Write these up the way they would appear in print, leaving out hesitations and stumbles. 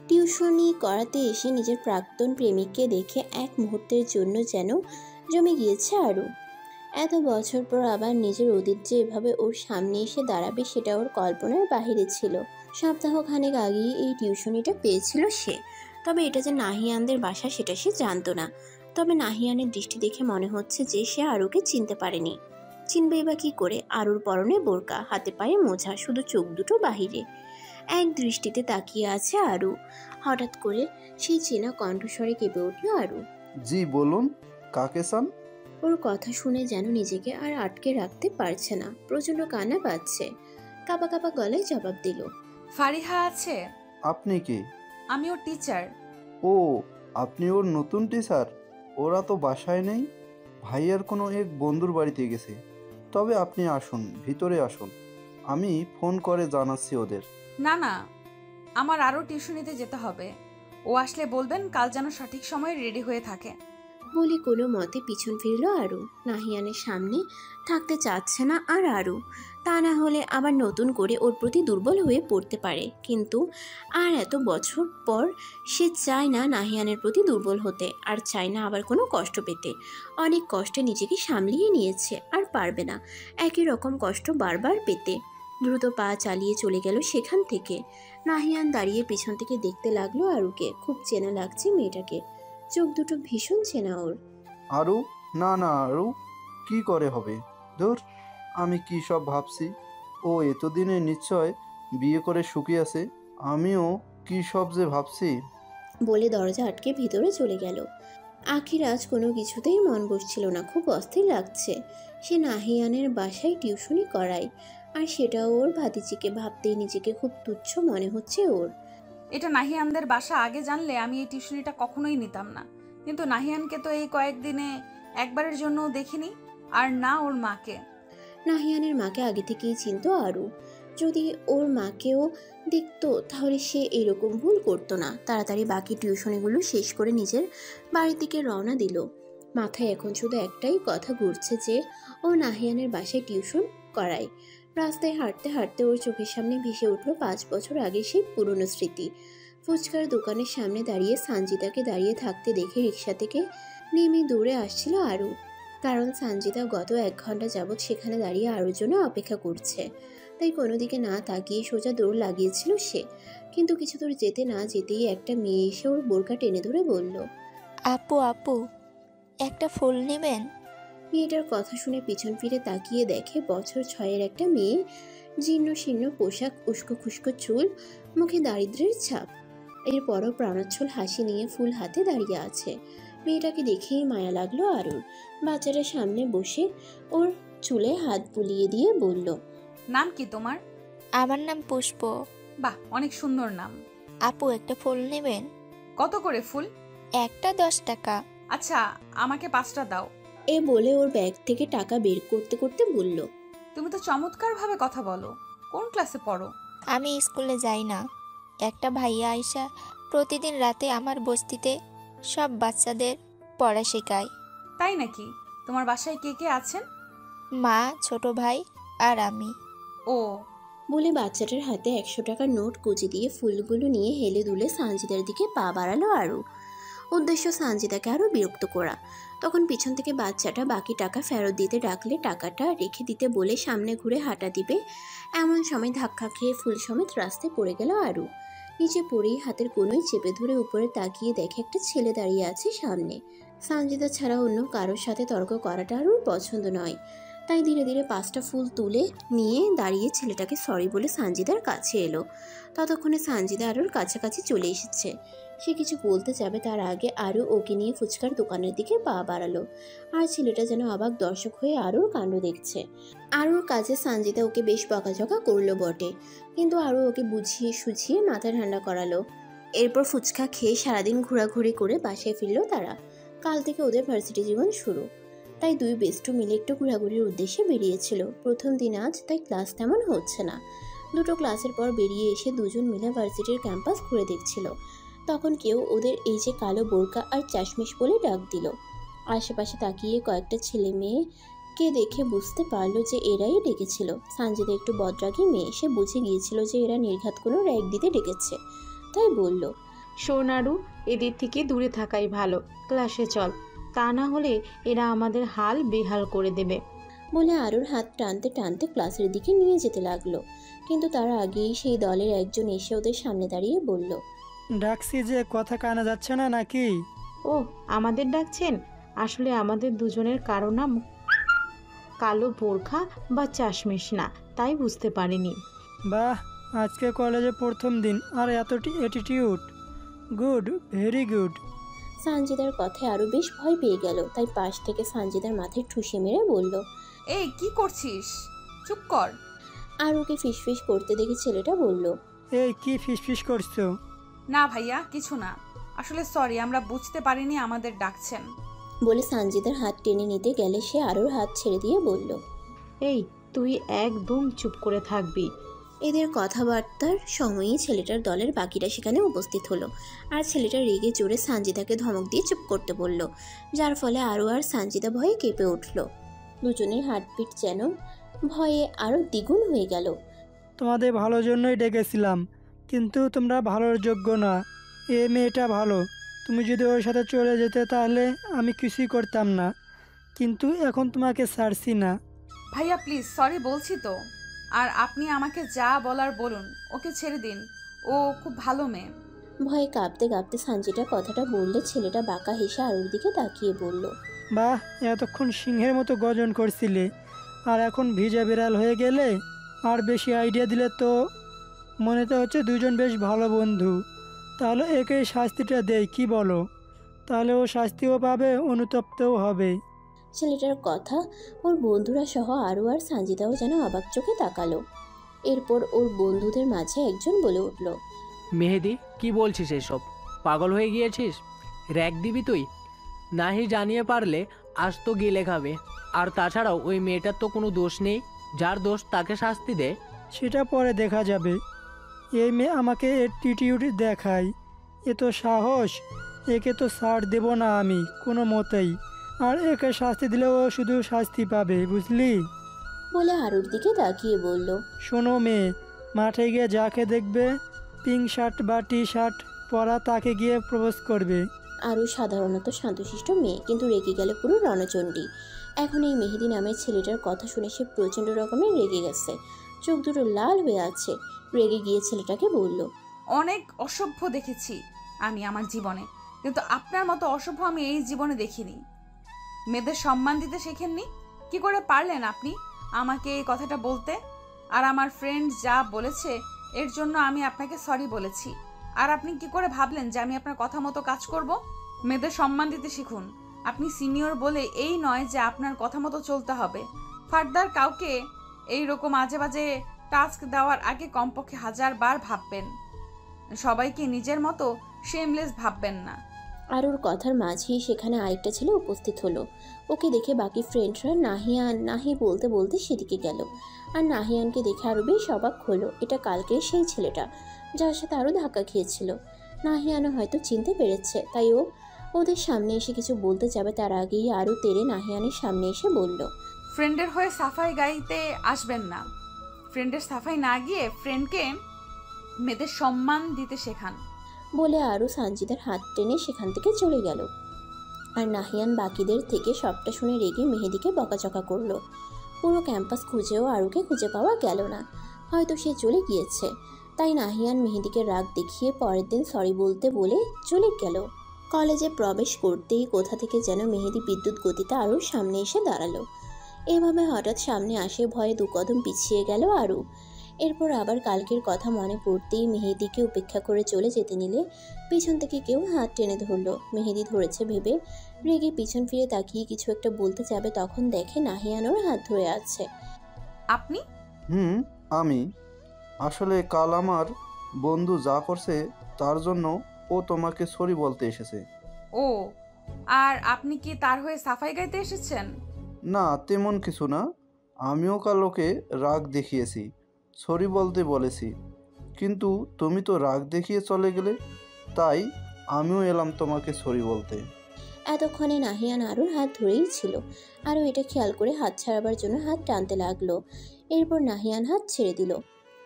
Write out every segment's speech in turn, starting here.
টিউশনি করাতে এসে নিজের প্রাক্তন প্রেমিককে দেখে এক মুহূর্তের জন্য যেন জমে গিয়েছে আরু। এত বছর পর আবার নিজের অতীত যে এভাবে ওর সামনে এসে দাঁড়াবে সেটা ওর কল্পনার বাহিরে ছিল। সপ্তাহখানেক আগেই এই টিউশনিটা পেয়েছিল সে, তবে এটা যে নাহিয়ানদের বাসা সেটা সে জানতো না। তবে নাহিয়ানের দৃষ্টি দেখে মনে হচ্ছে যে সে আরুকে চিনতে পারেনি। চিনবেই বা কী করে? আরুর পরনে বোরকা, হাতে পায়ে মোজা, শুধু চোখ দুটো বাহিরে। এক দৃষ্টিতে তাকিয়ে আছে আরু। হঠাৎ করে সেই চেনা কণ্ঠস্বরে কেঁপে উঠল আরু। জি বলুন, কাকে চান? ওর কথা শুনে যেন নিজেকে আর আটকে রাখতে পারছে না, প্রচণ্ড কান্না পাচ্ছে। কাঁপা কাঁপা গলায় জবাব দিল, ফারিহা আছে? আপনি কি? আমি ওর টিচার। ও, আপনি ওর নতুন টিচার? ওরা তো বাসায় নেই, ভাইয়ার কোনো এক বন্ধুর বাড়িতে গেছে। তবে আপনি আসুন, ভিতরে আসুন, আমি ফোন করে জানাচ্ছি ওদের। না না, আমার আরও টিউশনিতে যেতে হবে। ও আসলে বলবেন কাল যেন সঠিক সময়ে রেডি হয়ে থাকে। বলে কোনো মতে পিছন ফিরল আরু। নাহিয়ানের সামনে থাকতে চাচ্ছে না আর আরু, তা না হলে আবার নতুন করে ওর প্রতি দুর্বল হয়ে পড়তে পারে। কিন্তু আর এত বছর পর সে চায় না নাহিয়ানের প্রতি দুর্বল হতে, আর চায় না আবার কোনো কষ্ট পেতে। অনেক কষ্টে নিজেকে সামলিয়ে নিয়েছে, আর পারবে না একই রকম কষ্ট বারবার পেতে। দ্রুত পা চালিয়ে চলে গেল সেখান থেকে। নাহিয়ান দাঁড়িয়ে পিছন থেকে দেখতে লাগলো আরুকে। খুব চেনা লাগছে মেয়েটাকে, চোখ দুটো ভীষণ চেনা ওর। আরু? না না আরু, কি করে হবে? ধুর, আমি কি সব ভাবছি। ও এতদিনে নিশ্চয় বিয়ে করে সুখী আছে, আমিও কি সব যে ভাবছি। বলে দরজা আটকে ভিতরে চলে গেল। আখির আজ কোনো কিছুতেই মন বসছিল না, খুব অস্থির লাগছে। সে নাহিয়ানের বাসায় টিউশনি করায়, আর সেটাও ওর ভাতিজিকে। ভাবতেই নিজেকে খুব তুচ্ছ মনে হচ্ছে ওর। এটা নাহিয়ানদের বাসা, আগে জানলে আমি এই টিউশনিটা কখনোই নিতাম না। কিন্তু নাহিয়ানকে তো এই কয়েকদিনে একবারের জন্য দেখিনি, আর না ওর মাকে। নাহিয়ানের মাকে আগে থেকেই চিনতো আরু। যদি ওর মাকেও দেখতো তাহলে সে এরকম ভুল করতো না। তাড়াতাড়ি বাকি টিউশনিগুলো শেষ করে নিজের বাড়ির দিকে রওনা দিল। মাথায় এখন শুধু একটাই কথা ঘুরছে যে ও নাহিয়ানের বাসায় টিউশন করায়। রাস্তায় হাঁটতে হাঁটতে ওর চোখের সামনে ভেসে উঠল 5 বছর আগে সেই পুরনো স্মৃতি। ফুচকার দোকানের সামনে দাঁড়িয়ে সানজিদাকে দাঁড়িয়ে থাকতে দেখে রিক্সা থেকে নেমে দৌড়ে আসছিল আরু। কারণ সানজিদা গত 1 ঘন্টা যাবৎ সেখানে দাঁড়িয়ে আরুর জন্য অপেক্ষা করছে। তাই কোনো দিকে না তাকিয়ে সোজা দৌড় লাগিয়েছিল সে। কিন্তু কিছু দূর যেতে না যেতেই একটা মেয়ে এসে ওর বোরকা টেনে ধরে বলল, আপু আপু, একটা ফুল নেবেন? মেয়েটার কথা শুনে পিছন ফিরে তাকিয়ে দেখে বছর 6-এর একটা মেয়ে, জীর্ণ শীর্ণ পোশাক, উস্কো খুস্কো চুল, মুখে দারিদ্র্যের ছাপ। এরপরও প্রাণোচ্ছল হাসি নিয়ে ফুল হাতে দাঁড়িয়ে আছে। মেয়েটাকে দেখেই মায়া লাগলো আরুর। বাচ্চাটার সামনে বসে ওর চুলে হাত বুলিয়ে দিয়ে বলল, নাম কি তোমার? আমার নাম পুষ্প। বাহ, অনেক সুন্দর নাম। আপু, একটা ফুল নেবেন? কত করে ফুল? একটা 10 টাকা। আচ্ছা, আমাকে 5টা দাও। এ বলে ওর ব্যাগ থেকে টাকা বের করতে করতে বলল, তুমি তো চমৎকার ভাবে কথা বলো। কোন ক্লাসে পড়ো? আমি স্কুলে যাই না। একটা ভাইয়া আইসা প্রতিদিন রাতে আমার বস্তিতে সব বাচ্চাদের পড়া শেখায়। তাই নাকি? তোমার বাসায় কে কে আছেন? মা, ছোট ভাই আর আমি। ও, বলে বাচ্চাটার হাতে 100 টাকার নোট কুচি দিয়ে ফুলগুলো নিয়ে হেলে দুলে সানজিদার দিকে পা বাড়ালো আরু। উদ্দেশ্য সানজিদাকে আরও বিরক্ত করা। তখন পিছন থেকে বাচ্চাটা বাকি টাকা ফেরত দিতে ডাকলে টাকাটা রেখে দিতে বলে সামনে ঘুরে হাঁটা দিবে, এমন সময় ধাক্কা খেয়ে ফুল সমেত রাস্তায় পড়ে গেল আরু। নিচে পড়েই হাতের কোনোই চেপে ধরে উপরে তাকিয়ে দেখে একটা ছেলে দাঁড়িয়ে আছে সামনে। সানজিদা ছাড়া অন্য কারোর সাথে তর্ক করাটা আরুর পছন্দ নয়। তাই ধীরে ধীরে 5টা ফুল তুলে নিয়ে দাঁড়িয়ে ছেলেটাকে সরি বলে সানজিদার কাছে এলো। ততক্ষণে সানজিদা আরুর কাছাকাছি চলে এসেছে। সে কিছু বলতে যাবে তার আগে আরু ওকে নিয়ে ফুচকার দোকানের দিকে পা বাড়ালো। আর ছেলেটা যেন অবাক দর্শক হয়ে আরুর কাণ্ড দেখছে। আরুর কাজে সানজিদা ওকে বেশ বকাঝকা করলো বটে, কিন্তু আরু ওকে বুঝিয়ে সুঝিয়ে মাথা ঠান্ডা করালো। এরপর ফুচকা খেয়ে সারাদিন ঘোরাঘুরি করে বাসায় ফিরল তারা। কাল থেকে ওদের ভার্সিটি জীবন শুরু। তাই দুই বেস্টু মিলে একটু ঘোরাঘুরির উদ্দেশ্যে বেরিয়েছিল। প্রথম দিন আজ, তাই ক্লাস তেমন হচ্ছে না। দুটো ক্লাসের পর বেরিয়ে এসে দুজন মিলে ভার্সিটির ক্যাম্পাস ঘুরে দেখছিল। তখন কেউ ওদের এই যে কালো বোরকা আর চাশমিশ বলে ডাক দিল। আশেপাশে তাকিয়ে কয়েকটা ছেলে মেয়েকে দেখে বুঝতে পারলো যে এরাই ডেকেছিল। সানজিদা একটু বদরাগী মেয়ে, সে বুঝে গিয়েছিল যে এরা নির্ঘাত কোনো র্যাগ দিতে ডেকেছে। তাই বলল, শোন আরু, এদের থেকে দূরে থাকাই ভালো। ক্লাসে চল, তা না হলে এরা আমাদের হাল বেহাল করে দেবে। বলে আরুর হাত টানতে টানতে ক্লাসের দিকে নিয়ে যেতে লাগলো। কিন্তু তার আগেই সেই দলের একজন এসে ওদের সামনে দাঁড়িয়ে বলল, ডাকছি যে কথা কানা যাচ্ছে না নাকি? ও, আমাদের ডাকছেন? আসলে আমাদের দুজনের কারো নাম কালো বোরখা বা চাশমিশ না, তাই বুঝতে পারিনি। বাহ, আজকে কলেজে প্রথম দিন আর এত অ্যাটিটিউড। Good, very good. সানজিদার কথায় আরও বেশ ভয় পেয়ে গেল, তাই পাশ থেকে সানজিদার মাথায় ঠুসে মেরে বলল, এই কি করছিস? চুপ কর। আর ওকে ফিসফিস করতে দেখে ছেলেটা বলল, এই কি ফিসফিস করছো? না ভাইয়া, কিছু না। আসলে সরি, আমরা বুঝতে পারিনি আমাদের ডাকছেন। বলে সানজিদার হাত টেনে নিতে গেলে সে আরুর হাত ছেড়ে দিয়ে বলল, এই, তুই একদম চুপ করে থাকবি। এদের কথাবার্তার সময়ই ছেলেটার দলের বাকিরা সেখানে উপস্থিত হলো। আর ছেলেটা রেগে জোরে সানজিদাকে ধমক দিয়ে চুপ করতে বলল, যার ফলে আরও আর সানজিদা ভয়ে কেঁপে উঠল। দুজনের হার্টবিট যেন ভয়ে আরও দ্বিগুণ হয়ে গেল। তোমাদের ভালোর জন্যই ডেকেছিলাম, কিন্তু তোমরা ভালোর যোগ্য না। এ মেয়েটা ভালো, তুমি যদি ওর সাথে চলে যেতে তাহলে আমি কিছুই করতাম না, কিন্তু এখন তোমাকে ছাড়ছি না। ভাইয়া প্লিজ, সরি বলছি তো। আর আপনি আমাকে যা বলার বলুন, ওকে ছেড়ে দিন। ও খুব ভালো মেয়ে। ভয়ে কাঁপতে কাঁপতে সানজিদা কথাটা বললে ছেলেটা বাঁকা হেসে আরুর দিকে তাকিয়ে বলল, বাহ, এতক্ষণ সিংহের মতো গর্জন করছিলে, আর এখন ভিজা বিড়াল হয়ে গেলে? আর বেশি আইডিয়া দিলে তো। মনে তো হচ্ছে দুজন বেশ ভালো বন্ধু। তাহলে একে শাস্তিটা দেই, কি বলো? তাহলে ও শাস্তিও পাবে, অনুতপ্তও হবে। ছেলেটার কথা ওর বন্ধুরা সহ আরু আর সানজিদাও যেন অবাক চোখে তাকালো। এরপর ওর বন্ধুদের মাঝে একজন বলে উঠল, মেহেদি, কি বলছিস এসব? পাগল হয়ে গিয়েছিস? র‍্যাক দিবি তুই? নাহি জানিয়ে পারলে আজ তো গিলে খাবে। আর তাছাড়াও ওই মেয়েটার তো কোনো দোষ নেই, যার দোষ তাকে শাস্তি দে। সেটা পরে দেখা যাবে। এই মেয়ে আমাকে অ্যাটিটিউড দেখায়, এ তো সাহস। একে তো ছাড় দেব না আমি কোনো মতেই। আর একে শাস্তি দিলেও ও শুধু শাস্তি পাবে, বুঝলি? বলে আরুর দিকে তাকিয়ে বলল, শোনো মেয়ে, মাঠে গিয়ে যাকে দেখবে পিঙ্ক শার্ট বা টি শার্ট পরা তাকে গিয়ে প্রপোজ করবে। আরু সাধারণত শান্তশিষ্ট মেয়ে, কিন্তু রেগে গেলে পুরো রণচণ্ডী। এখন এই মেহেদি নামের ছেলেটার কথা শুনে সে প্রচণ্ড রকমের রেগে গেছে। চোখ দুটো লাল হয়ে আছে। রেগে গিয়ে ছেলেটাকে বলল, অনেক অসভ্য দেখেছি আমি আমার জীবনে, কিন্তু আপনার মতো অসভ্য আমি এই জীবনে দেখিনি। মেয়েদের সম্মান দিতে শেখেননি? কি করে পারলেন আপনি আমাকে এই কথাটা বলতে? আর আমার ফ্রেন্ড যা বলেছে এর জন্য আমি আপনাকে সরি বলেছি। আর আপনি কি করে ভাবলেন যে আমি আপনার কথা মতো কাজ করব? মেয়েদের সম্মান দিতে শিখুন। আপনি সিনিয়র বলে এই নয় যে আপনার কথা মতো চলতে হবে। ফার্দার কাউকে এই রকম আজে বাজে টাস্ক দেওয়ার আগে কমপক্ষে 1000 বার ভাববেন। সবাইকে নিজের মতো শেমলেস ভাববেন না। আরুর কথার মাঝেই সেখানে আরেকটা ছেলে উপস্থিত হলো। ওকে দেখে বাকি ফ্রেন্ডরা নাহিয়ান নাহি বলতে বলতে সেদিকে গেল। আর নাহিয়ানকে দেখে আরও বেশ অবাক হলো। এটা কালকের সেই ছেলেটা যার সাথে আরও ধাক্কা খেয়েছিল। নাহিয়ানও হয়তো চিনতে পেরেছে, তাই ও ওদের সামনে এসে কিছু বলতে যাবে তার আগেই আরও তেড়ে নাহিয়ানের সামনে এসে বলল, ফ্রেন্ডের হয়ে সাফাই গাইতে আসবেন না। ফ্রেন্ডের সাফাই না গিয়ে ফ্রেন্ডকে মেয়েদের সম্মান দিতে শেখান। বলে আরও সানজিদার হাত টেনে সেখান থেকে চলে গেল। আর নাহিয়ান বাকিদের থেকে সবটা শুনে রেগে মেহেদিকে বকাঝকা করলো। পুরো ক্যাম্পাস খুঁজেও আরুকে খুঁজে পাওয়া গেল না, হয়তো সে চলে গিয়েছে। তাই নাহিয়ান মেহেদিকে রাগ দেখিয়ে পরের দিন সরি বলতে বলে চলে গেল। কলেজে প্রবেশ করতেই কোথা থেকে যেন মেহেদি বিদ্যুৎ গতিতে আরুর সামনে এসে দাঁড়ালো। এভাবে হঠাৎ সামনে আসে ভয়ে 2 কদম পিছিয়ে গেল আরু। এরপর আবার কালকের কথা মনে পড়তেই মেহেদিকে উপেক্ষা করে চলে যেতে নিলে পিছন থেকে কেউ হাত টেনে ধরলো। মেহেদি ধরেছে ভেবে রেগে পিছন ফিরে তাকিয়ে কিছু একটা বলতে যাবে, তখন দেখে নাহিয়ান ওর হাত ধরে আছে। আপনি? আমি। আসলে কাল আমার বন্ধু যা করছে তার জন্য ও তোমাকে সরি বলতে এসেছে। ও, আর আপনি কি তার হয়ে সাফাই গাইতে এসেছেন? না, তেমন কিছু না। আমিও কাল ওকে রাগ দেখিয়েছি, সরি বলতে বলেছি, কিন্তু তুমি তো রাগ দেখিয়ে চলে গেলে, তাই আমিও এলাম তোমাকে সরি বলতে। এতক্ষণে নাহিয়ান আরুর হাত ধরেই ছিল। আরও এটা খেয়াল করে হাত ছাড়াবার জন্য হাত টানতে লাগলো। এরপর নাহিয়ান হাত ছেড়ে দিল।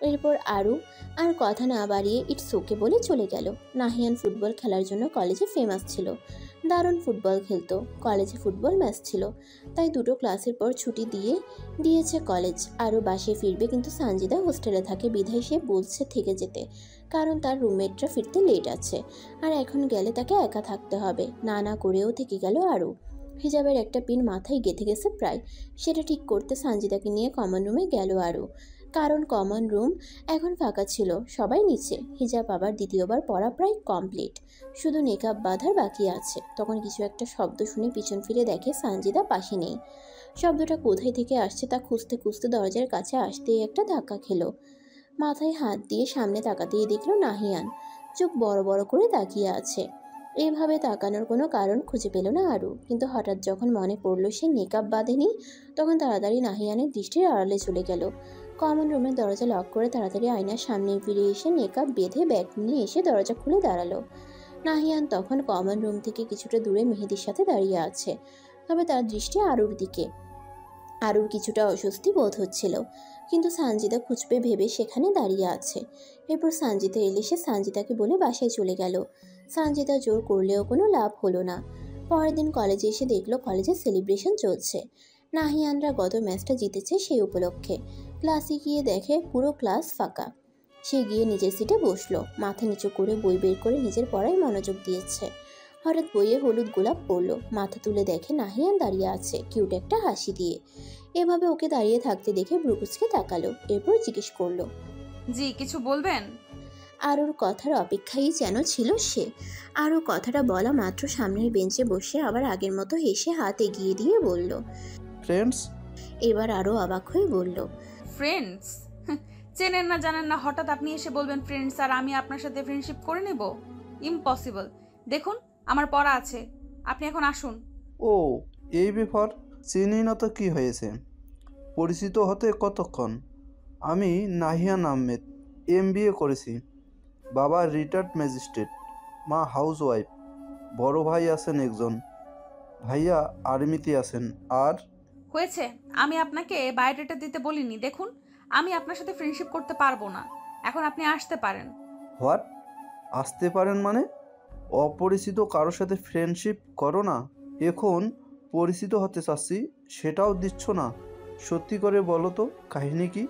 এরপর আরু আর কথা না বাড়িয়ে ইটস ওকে বলে চলে গেল। নাহিয়ান ফুটবল খেলার জন্য কলেজে ফেমাস ছিল, দারুণ ফুটবল খেলতো। কলেজে ফুটবল ম্যাচ ছিল, তাই দুটো ক্লাসের পর ছুটি দিয়েছে কলেজ। আরও বাসে ফিরবে, কিন্তু সানজিদা হোস্টেলে থাকে বিধায় সে বলছে থেকে যেতে, কারণ তার রুমমেটরা ফিরতে লেট আছে আর এখন গেলে তাকে একা থাকতে হবে। না না করেও থেকে গেল আরু। হিজাবের একটা পিন মাথায় গেঁথে গেছে প্রায়, সেটা ঠিক করতে সানজিদাকে নিয়ে কমন রুমে গেল আরু, কারণ কমন রুম এখন ফাঁকা ছিল, সবাই নিচে। হিজাব আবার দ্বিতীয়বার পড়া প্রায় কমপ্লিট, শুধু নেকাব বাঁধার বাকি আছে। তখন কিছু একটা শব্দ শুনে পিছন ফিরে দেখে সানজিদা পাশে নেই। শব্দটা কোথায় থেকে আসছে তা খুঁজতে খুঁজতে দরজার কাছে আসতেই একটা ধাক্কা খেলো। মাথায় হাত দিয়ে সামনে তাকাতেই দেখলো নাহিয়ান চোখ বড় বড় করে তাকিয়ে আছে। এইভাবে তাকানোর কোনো কারণ খুঁজে পেল না আরু, কিন্তু হঠাৎ যখন মনে পড়লো সে নেকাব বাঁধেনি, তখন তাড়াতাড়ি নাহিয়ানের দৃষ্টির আড়ালে চলে গেল। কমন রুমের দরজা লক করে তাড়াতাড়ি আয়নার সামনে ফিরে এসে নেকাব বেঁধে ব্যাগ নিয়ে এসে দরজা খুলে দাঁড়ালো। নাহিয়ান তখন কমন রুম থেকে কিছুটা দূরে মেহেদির সাথে দাঁড়িয়ে আছে, তবে তার দৃষ্টি আরুর দিকে। আরুর কিছুটা অস্বস্তি বোধ হচ্ছিল, কিন্তু সানজিদা খুঁজবে ভেবে সেখানে দাঁড়িয়ে আছে। এরপর সানজিদা এলে সে সানজিদাকে বলে বাসায় চলে গেল। সানজিদা জোর করলেও কোনো লাভ হলো না। পরের দিন কলেজে এসে দেখলো কলেজে সেলিব্রেশন চলছে। নাহিয়ানরা গত ম্যাচটা জিতেছে সেই উপলক্ষে। ক্লাসে গিয়ে দেখে পুরো ক্লাস ফাঁকা। সে গিয়ে নিজের সিটে বসলো, মাথা নিচু করে বই বের করে নিজের পড়ায় মনোযোগ দিয়েছে। হঠাৎ বইয়ে হলুদ গোলাপ পড়লো, মাথা তুলে দেখে নাহিয়ান দাঁড়িয়ে আছে কিউট একটা হাসি দিয়ে। এভাবে ওকে দাঁড়িয়ে থাকতে দেখে ব্রুকুচকে তাকালো, এরপর জিজ্ঞেস করলো, জি কিছু বলবেন? আরুর কথার অপেক্ষায় যেন ছিল সে। আরও কথাটা বলা মাত্র সামনের বেঞ্চে বসে আবার আগের মতো হেসে হাত এগিয়ে দিয়ে বলল, ফ্রেন্ডস। এবার আরও অবাক হয়ে বলল, ফ্রেন্ডস? চেনেন না জানেন না, হঠাৎ আপনি এসে বলবেন ফ্রেন্ডস আর আমি আপনার সাথে ফ্রেন্ডশিপ করে নেব? ইম্পসিবল। দেখুন আমার পড়া আছে, আপনি এখন আসুন। ও, এই ব্যাপার। চিনি না তো কি হয়েছে, পরিচিত হতে কতক্ষণ। আমি নাহিয়ান আহমেদ, MBA করেছি। বাবা রিটায়ার্ড ম্যাজিস্ট্রেট, মা হাউসওয়াইফ। বড় ভাই আছেন একজন, ভাইয়া আর্মিতে আছেন। আর হয়েছে, আমি আপনাকে বায়োডাটা দিতে বলিনি। দেখুন আমি আপনার সাথে ফ্রেন্ডশিপ করতে পারবো না, এখন আপনি আসতে পারেন। হোয়াট? আসতে পারেন মানে? অপরিচিত কারোর সাথে ফ্রেন্ডশিপ করো না? এখন পরিচিত হতে চাচ্ছি, সেটাও দিচ্ছ না। সত্যি করে বলো তো, কাহিনী কি?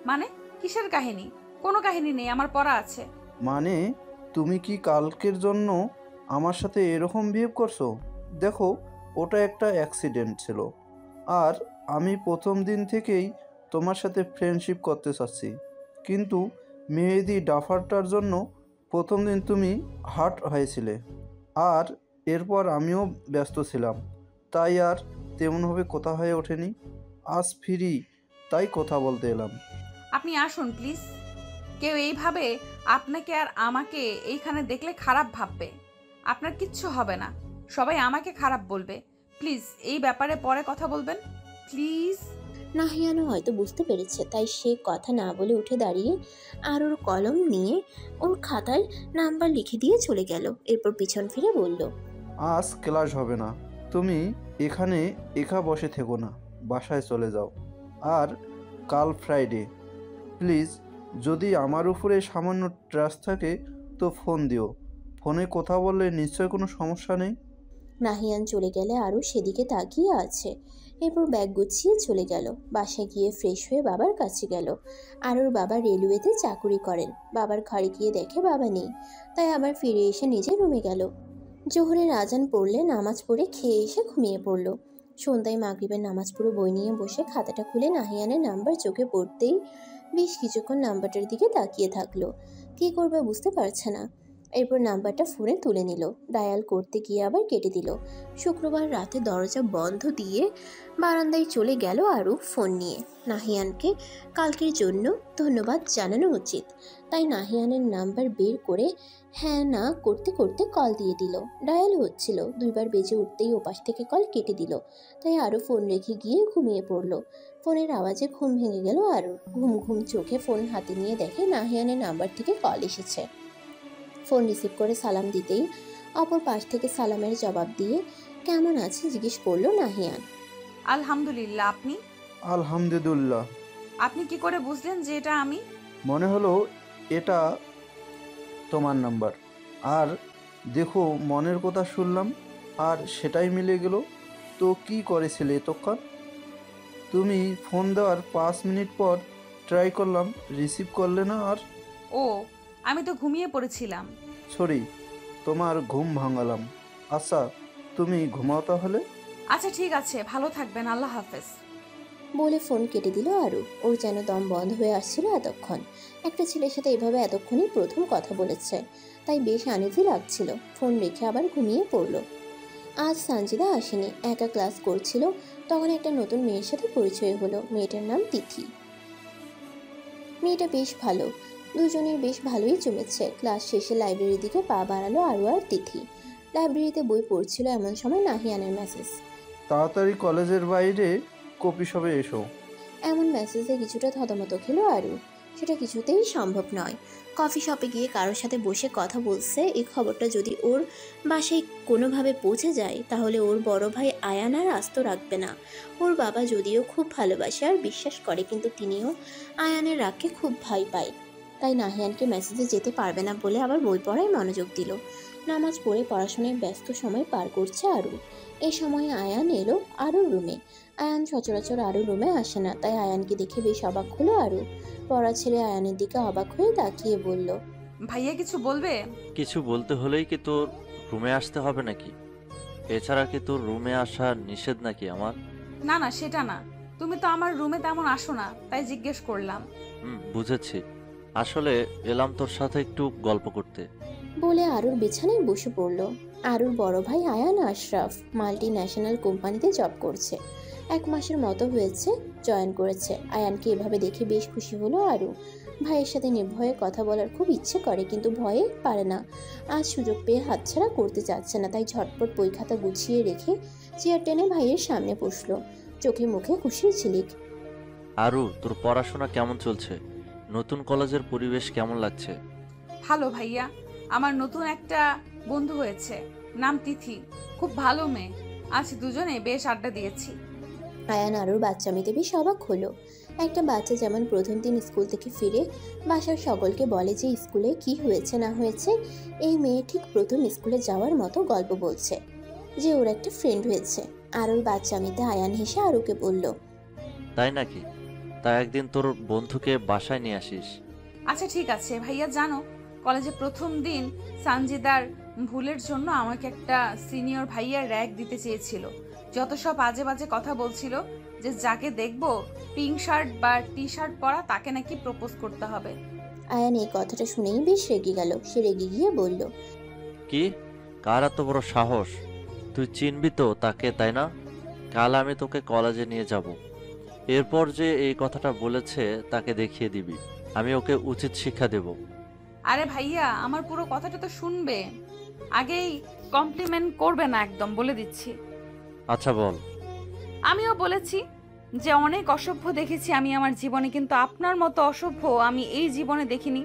মানে কিসের কাহিনী? কোনো কাহিনী নেই, আমার পড়া আছে। মানে তুমি কি কালকের জন্য আমার সাথে এরকম বিহেভ করছো? দেখো, ওটা একটা অ্যাক্সিডেন্ট ছিল, আর আমি প্রথম দিন থেকেই তোমার সাথে ফ্রেন্ডশিপ করতে চাচ্ছি। কিন্তু মেহেদি ডাফারটার জন্য প্রথম দিন তুমি হার্ট হয়েছিলে, আর এরপর আমিও ব্যস্ত ছিলাম, তাই আর তেমনভাবে কথা হয়ে ওঠেনি। আজ ফ্রি, তাই কথা বলতে এলাম। আপনি আসুন প্লিজ। কেউ এইভাবে আপনাকে আর আমাকে এইখানে দেখলে খারাপ ভাববে। আপনার কিচ্ছু হবে না, সবাই আমাকে খারাপ বলবে। প্লিজ এই ব্যাপারে পরে কথা বলবেন, প্লিজ। নাহিয়ানও হয়তো বুঝতে পেরেছে, তাই সে কথা না বলে উঠে দাঁড়িয়ে আরুর কলম নিয়ে ওর খাতায় নাম্বার লিখে দিয়ে চলে গেল। এরপর পিছন ফিরে বলল, আজ ক্লাস হবে না, তুমি এখানে একা বসে থেকো না, বাসায় চলে যাও। আর কাল ফ্রাইডে, প্লিজ যদি আমার উপরে সামান্য ট্রাস্ট থাকে তো ফোন দিও। ফোনে কথা বললে নিশ্চয় কোনো সমস্যা নেই। নাহিয়ান চলে গেলে আরও সেদিকে তাকিয়ে আছে। এরপর ব্যাগ গুছিয়ে চলে গেল। বাসায় গিয়ে ফ্রেশ হয়ে বাবার কাছে গেল। আরুর বাবা রেলওয়েতে চাকুরি করেন। বাবার ঘরে গিয়ে দেখে বাবা নেই, তাই আবার ফিরে এসে নিজের রুমে গেল। জোহরের আজান পড়লে নামাজ পড়ে খেয়ে এসে ঘুমিয়ে পড়ল। সন্ধ্যায় মাগরিবের নামাজ পড়ে বই নিয়ে বসে খাতাটা খুলে নাহিয়ানের নাম্বার চোখে পড়তেই বেশ কিছুক্ষণ নাম্বারটার দিকে তাকিয়ে থাকলো। কী করবে বুঝতে পারছে না। এরপর নাম্বারটা ফোনে তুলে নিল। ডায়াল করতে গিয়ে আবার কেটে দিল। শুক্রবার রাতে দরজা বন্ধ দিয়ে বারান্দায় চলে গেল আরু ফোন নিয়ে। নাহিয়ানকে কালকের জন্য ধন্যবাদ জানানো উচিত, তাই নাহিয়ানের নাম্বার বের করে হ্যাঁ না করতে করতে কল দিয়ে দিল। ডায়াল হচ্ছিল, দুইবার বেজে উঠতেই ওপাশ থেকে কল কেটে দিল। তাই আরও ফোন রেখে গিয়ে ঘুমিয়ে পড়ল। ফোনের আওয়াজে ঘুম ভেঙে গেল আরু। ঘুম ঘুম চোখে ফোন হাতে নিয়ে দেখে নাহিয়ানের নাম্বার থেকে কল এসেছে। ফোন রিসিভ করে সালাম দিতেই অপর পাশ থেকে সালামের জবাব দিয়ে কেমন আছে জিজ্ঞেস করলো নাহিয়ান। আলহামদুলিল্লাহ। আপনি? আলহামদুলিল্লাহ। আপনি কি করে বুঝলেন যে এটা আমি? মনে হলো এটা তোমার নাম্বার। আর দেখো, মনের কথা শুনলাম আর সেটাই মিলে গেল। তো কি করেছিলে এতক্ষণ? তুমি ফোন দেওয়ার 5 মিনিট পর ট্রাই করলাম, রিসিভ করলে না। আর ও, আমি তো ঘুমিয়ে পড়েছিলাম। সরি, তোমার ঘুম ভাঙালাম। আচ্ছা, তুমি ঘুমাও তাহলে। আচ্ছা ঠিক আছে, ভালো থাকবেন, আল্লাহ হাফেজ। বলে ফোন কেটে দিল আরু। ওর যেন দম বন্ধ হয়ে আসছিল এতক্ষণ। একটা ছেলের সাথে এভাবে এতক্ষণই প্রথম কথা বলেছে, তাই বেশ আনিজি লাগছিল। ফোন রেখে আবার ঘুমিয়ে পড়ল। আজ সানজিদা আসেনি, একা ক্লাস করছিল। তখন একটা নতুন মেয়ের সাথে পরিচয় হলো। মেয়েটার নাম তিথি। মেয়েটা বেশ ভালো, দুজনের বেশ ভালোই জমেছে। ক্লাস শেষে লাইব্রেরির দিকে পা বাড়ালো আরু আর তিথি। লাইব্রেরিতে বই পড়ছিল, এমন সময় নাহিয়ানের মেসেজ। তাড়াতাড়ি কলেজের বাইরে কপি শপে এসো। এমন মেসেজে কিছুটা থতমত খেলো আরু। সেটা কিছুতেই সম্ভব নয়। কফি শপে গিয়ে কারোর সাথে বসে কথা বলছে, এই খবরটা যদি ওর বাসায় কোনোভাবে পৌঁছে যায় তাহলে ওর বড় ভাই আয়ান আর আস্ত রাখবে না। ওর বাবা যদিও খুব ভালোবাসে আর বিশ্বাস করে, কিন্তু তিনিও আয়ানের রাগকে খুব ভয় পায়। তাই নাহিয়ানকে মেসেজে যেতে পারবে না বলে আবার বই পড়ায় মনোযোগ দিল। নামাজ পড়ে পড়াশোনায় ব্যস্ত সময় পার করছে আরু। এই সময় আয়ান এলো আরুর রুমে। আয়ান সচরাচর আরু রুমে আসে না, তাই আয়ানকে দেখে বেশ অবাক হলো আরু। পড়া ছেড়ে আয়ানের দিকে অবাক হয়ে তাকিয়ে বলল, ভাইয়া কিছু বলবে? কিছু বলতে হলেই কি তোর রুমে আসতে হবে নাকি? এছাড়া কি তোর রুমে আসা নিষেধ নাকি আমার? না না, সেটা না। তুমি তো আমার রুমে তেমন আসো না, তাই জিজ্ঞেস করলাম। বুঝেছি। আসলে এলাম তোর সাথে একটু গল্প করতে। বলে আরুর বিছানায় বসে পড়ল। আরুর বড় ভাই আয়ান আশরাফ মাল্টি ন্যাশনাল কোম্পানিতে জব করছে। 1 মাসের মতো হয়েছে জয়েন করেছে। আয়ানকে এভাবে দেখে বেশ খুশি হলো আরু। ভাইয়ের সাথে নির্ভয়ে কথা বলার খুব ইচ্ছে করে, কিন্তু ভয়ে পারে না। আজ সুযোগ পেয়ে হাতছাড়া করতে চাচ্ছে না, তাই ঝটপট বই খাতা গুছিয়ে রেখে চেয়ার টেনে ভাইয়ের সামনে বসলো। চোখে মুখে খুশির ঝিলিক। আরু, তোর পড়াশোনা কেমন চলছে? নতুন কলেজের পরিবেশ কেমন লাগছে? ভালো ভাইয়া, আমার নতুন একটা বন্ধু হয়েছে, নাম তিথি। খুব ভালো মেয়ে। আজ দুজনে বেশ আড্ডা দিয়েছি। আয়ান আরুর বাচ্চামিতে বেশ অবাক হলো। একটা বাচ্চা যেমন প্রথম দিন স্কুল থেকে ফিরে বাসার সকলকে বলে যে স্কুলে কি হয়েছে না হয়েছে, এই মেয়ে ঠিক প্রথম স্কুলে যাওয়ার মতো গল্প বলছে যে ওর একটা ফ্রেন্ড হয়েছে। আরুর বাচ্চামিতে আয়ান হেসে আরুকে বলল, তাই নাকি? তা একদিন তোর বন্ধুকে বাসায় নিয়ে আসিস। আচ্ছা ঠিক আছে ভাইয়া। জানো, কলেজে প্রথম দিন সানজিদার ভুলের জন্য আমাকে একটা সিনিয়র ভাইয়া র‍্যাগ দিতে চেয়েছিল। যত সব আজে বাজে কথা বলছিল, যে যাকে দেখবো পিঙ্ক শার্ট বা টি শার্ট পরা তাকে নাকি প্রপোজ করতে হবে। আয়ান এই কথাটা শুনেই বেশ রেগে গেল। সে রেগে গিয়ে বলল, কি? কার এত বড় সাহস? তুই চিনবি তো তাকে, তাই না? কাল আমি তোকে কলেজে নিয়ে যাব। এরপর যে এই কথাটা বলেছে তাকে দেখিয়ে দিবি। আমি ওকে উচিত শিক্ষা দেব। আরে ভাইয়া, আমার পুরো কথাটা তো শুনবে। আগেই কমপ্লিমেন্ট করবে না, একদম বলে দিচ্ছি। আচ্ছা বল। আমিও বলেছি যে অনেক অসভ্য দেখেছি আমি আমার জীবনে, কিন্তু আপনার মতো অসভ্য আমি এই জীবনে দেখিনি।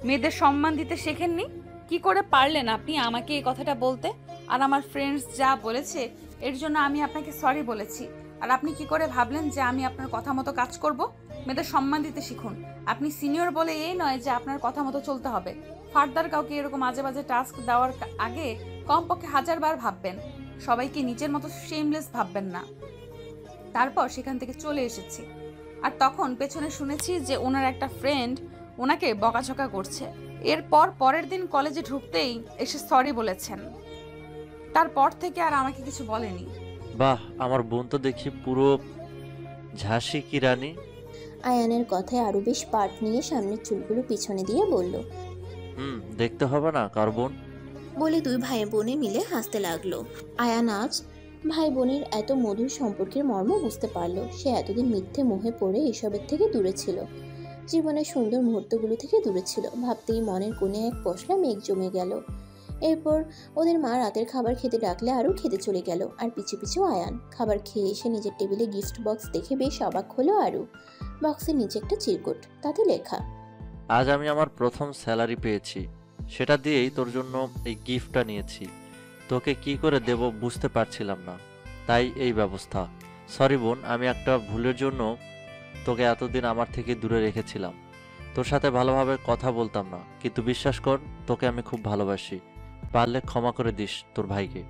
মেয়েদের সম্মান দিতে শেখেননি? কি করে পারলেন আপনি আমাকে এই কথাটা বলতে? আর আমার ফ্রেন্ডস যা বলেছে এর জন্য আমি আপনাকে সরি বলেছি। আর আপনি কি করে ভাবলেন যে আমি আপনার কথা মতো কাজ করব? মেয়েদের সম্মান দিতে শিখুন। আপনি সিনিয়র বলে এই নয় যে আপনার কথা মতো চলতে হবে। ফার্দার কাউকে এরকম আজে বাজে টাস্ক দেওয়ার আগে কমপক্ষে 1000 বার ভাববেন। সবাইকে নিজের মতো শেমলেস ভাববেন না। তারপর সেখান থেকে চলে এসেছি, আর তখন পেছনে শুনেছি যে ওনার একটা ফ্রেন্ড ওনাকে বকাঝকা করছে। এরপর পরের দিন কলেজে ঢুকতেই এসে সরি বলেছেন। তারপর থেকে আর আমাকে কিছু বলেনি। বাহ, আমার বোন তো দেখি পুরো ঝাঁসি কি রানী। আয়ানের কথায় আরো বেশ পার্ট নিয়ে সামনের চুলগুলো পিছনে দিয়ে বলল, দেখতে হবে না কার বোন? বলে দুই ভাই বোনে মিলে হাসতে লাগলো। আয়ান আজ ভাই বোনের এত মধুর সম্পর্কের মর্ম বুঝতে পারলো। সে এতদিন মিথ্যে মোহে পড়ে এসবের থেকে দূরে ছিল, জীবনের সুন্দর মুহূর্তগুলো থেকে দূরে ছিল। ভাবতেই মনের কোণে এক পশলা মেঘ জমে গেল। এরপর ওদের মা রাতের খাবার খেতে ডাকলে আরও খেতে চলে গেল, আর পিছু পিছু আয়ান। খাবার খেয়ে এসে নিজের টেবিলে গিফট বক্স দেখে বেশ অবাক হলো আরু। বক্সের নিচে একটা চিরকুট, তাতে লেখা, আজ আমি আমার প্রথম স্যালারি পেয়েছি, সেটা দিয়েই তোর জন্য এই গিফটটা নিয়েছি। তোকে কি করে দেব বুঝতে পারছিলাম না, তাই এই ব্যবস্থা। সরি বোন, আমি একটা ভুলের জন্য তোকে এতদিন আমার থেকে দূরে রেখেছিলাম। তোর সাথে ভালোভাবে কথা বলতাম না, কিন্তু বিশ্বাস কর, তোকে আমি খুব ভালোবাসি। পারলে ক্ষমা করে দিস তোর ভাইকে।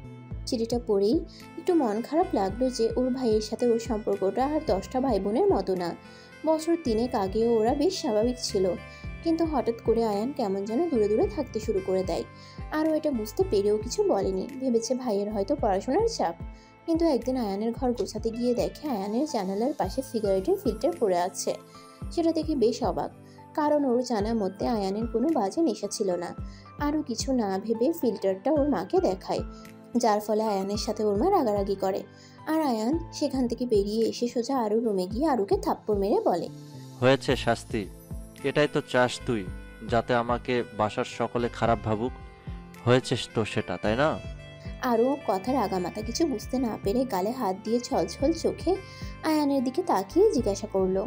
চিঠিটা পড়েই একটু মন খারাপ লাগলো যে ওর ভাইয়ের সাথে ওর সম্পর্কটা আর 10টা ভাই বোনের মতো না। বছর 3 আগেও ওরা বেশ স্বাভাবিক ছিল, কিন্তু হঠাৎ করে আয়ান কেমন যেন দূরে দূরে থাকতে শুরু করে দেয়। আরও এটা বুঝতে পেরেও কিছু বলেনি, ভেবেছে ভাইয়ের হয়তো পড়াশোনার চাপ। কিন্তু একদিন আয়ানের ঘর গোছাতে গিয়ে দেখে আয়ানের জানালার পাশে সিগারেটের ফিল্টার পড়ে আছে। সেটা দেখে বেশ অবাক, কারণ ওর জানা মতে আয়ানের কোনো বাজে নেশা ছিল না। আরও কিছু না ভেবে ফিল্টারটা ওর মাকে দেখায়, যার ফলে আয়ানের সাথে ওর মা রাগারাগি করে। আর আয়ান সেখান থেকে বেরিয়ে এসে সোজা আরু রুমে গিয়ে আরুকে থাপ্পড় মেরে বলে, হয়েছে শাস্তি। এটাই তো চাস তুই, যাতে আমাকে বাসার সকলে খারাপ ভাবুক। হয়েছিস তো সেটা, তাই না? আরও কথার আগামাথা কিছু বুঝতে না পেরে গালে হাত দিয়ে ছলছল চোখে আয়ানের দিকে তাকিয়ে জিজ্ঞাসা করলো,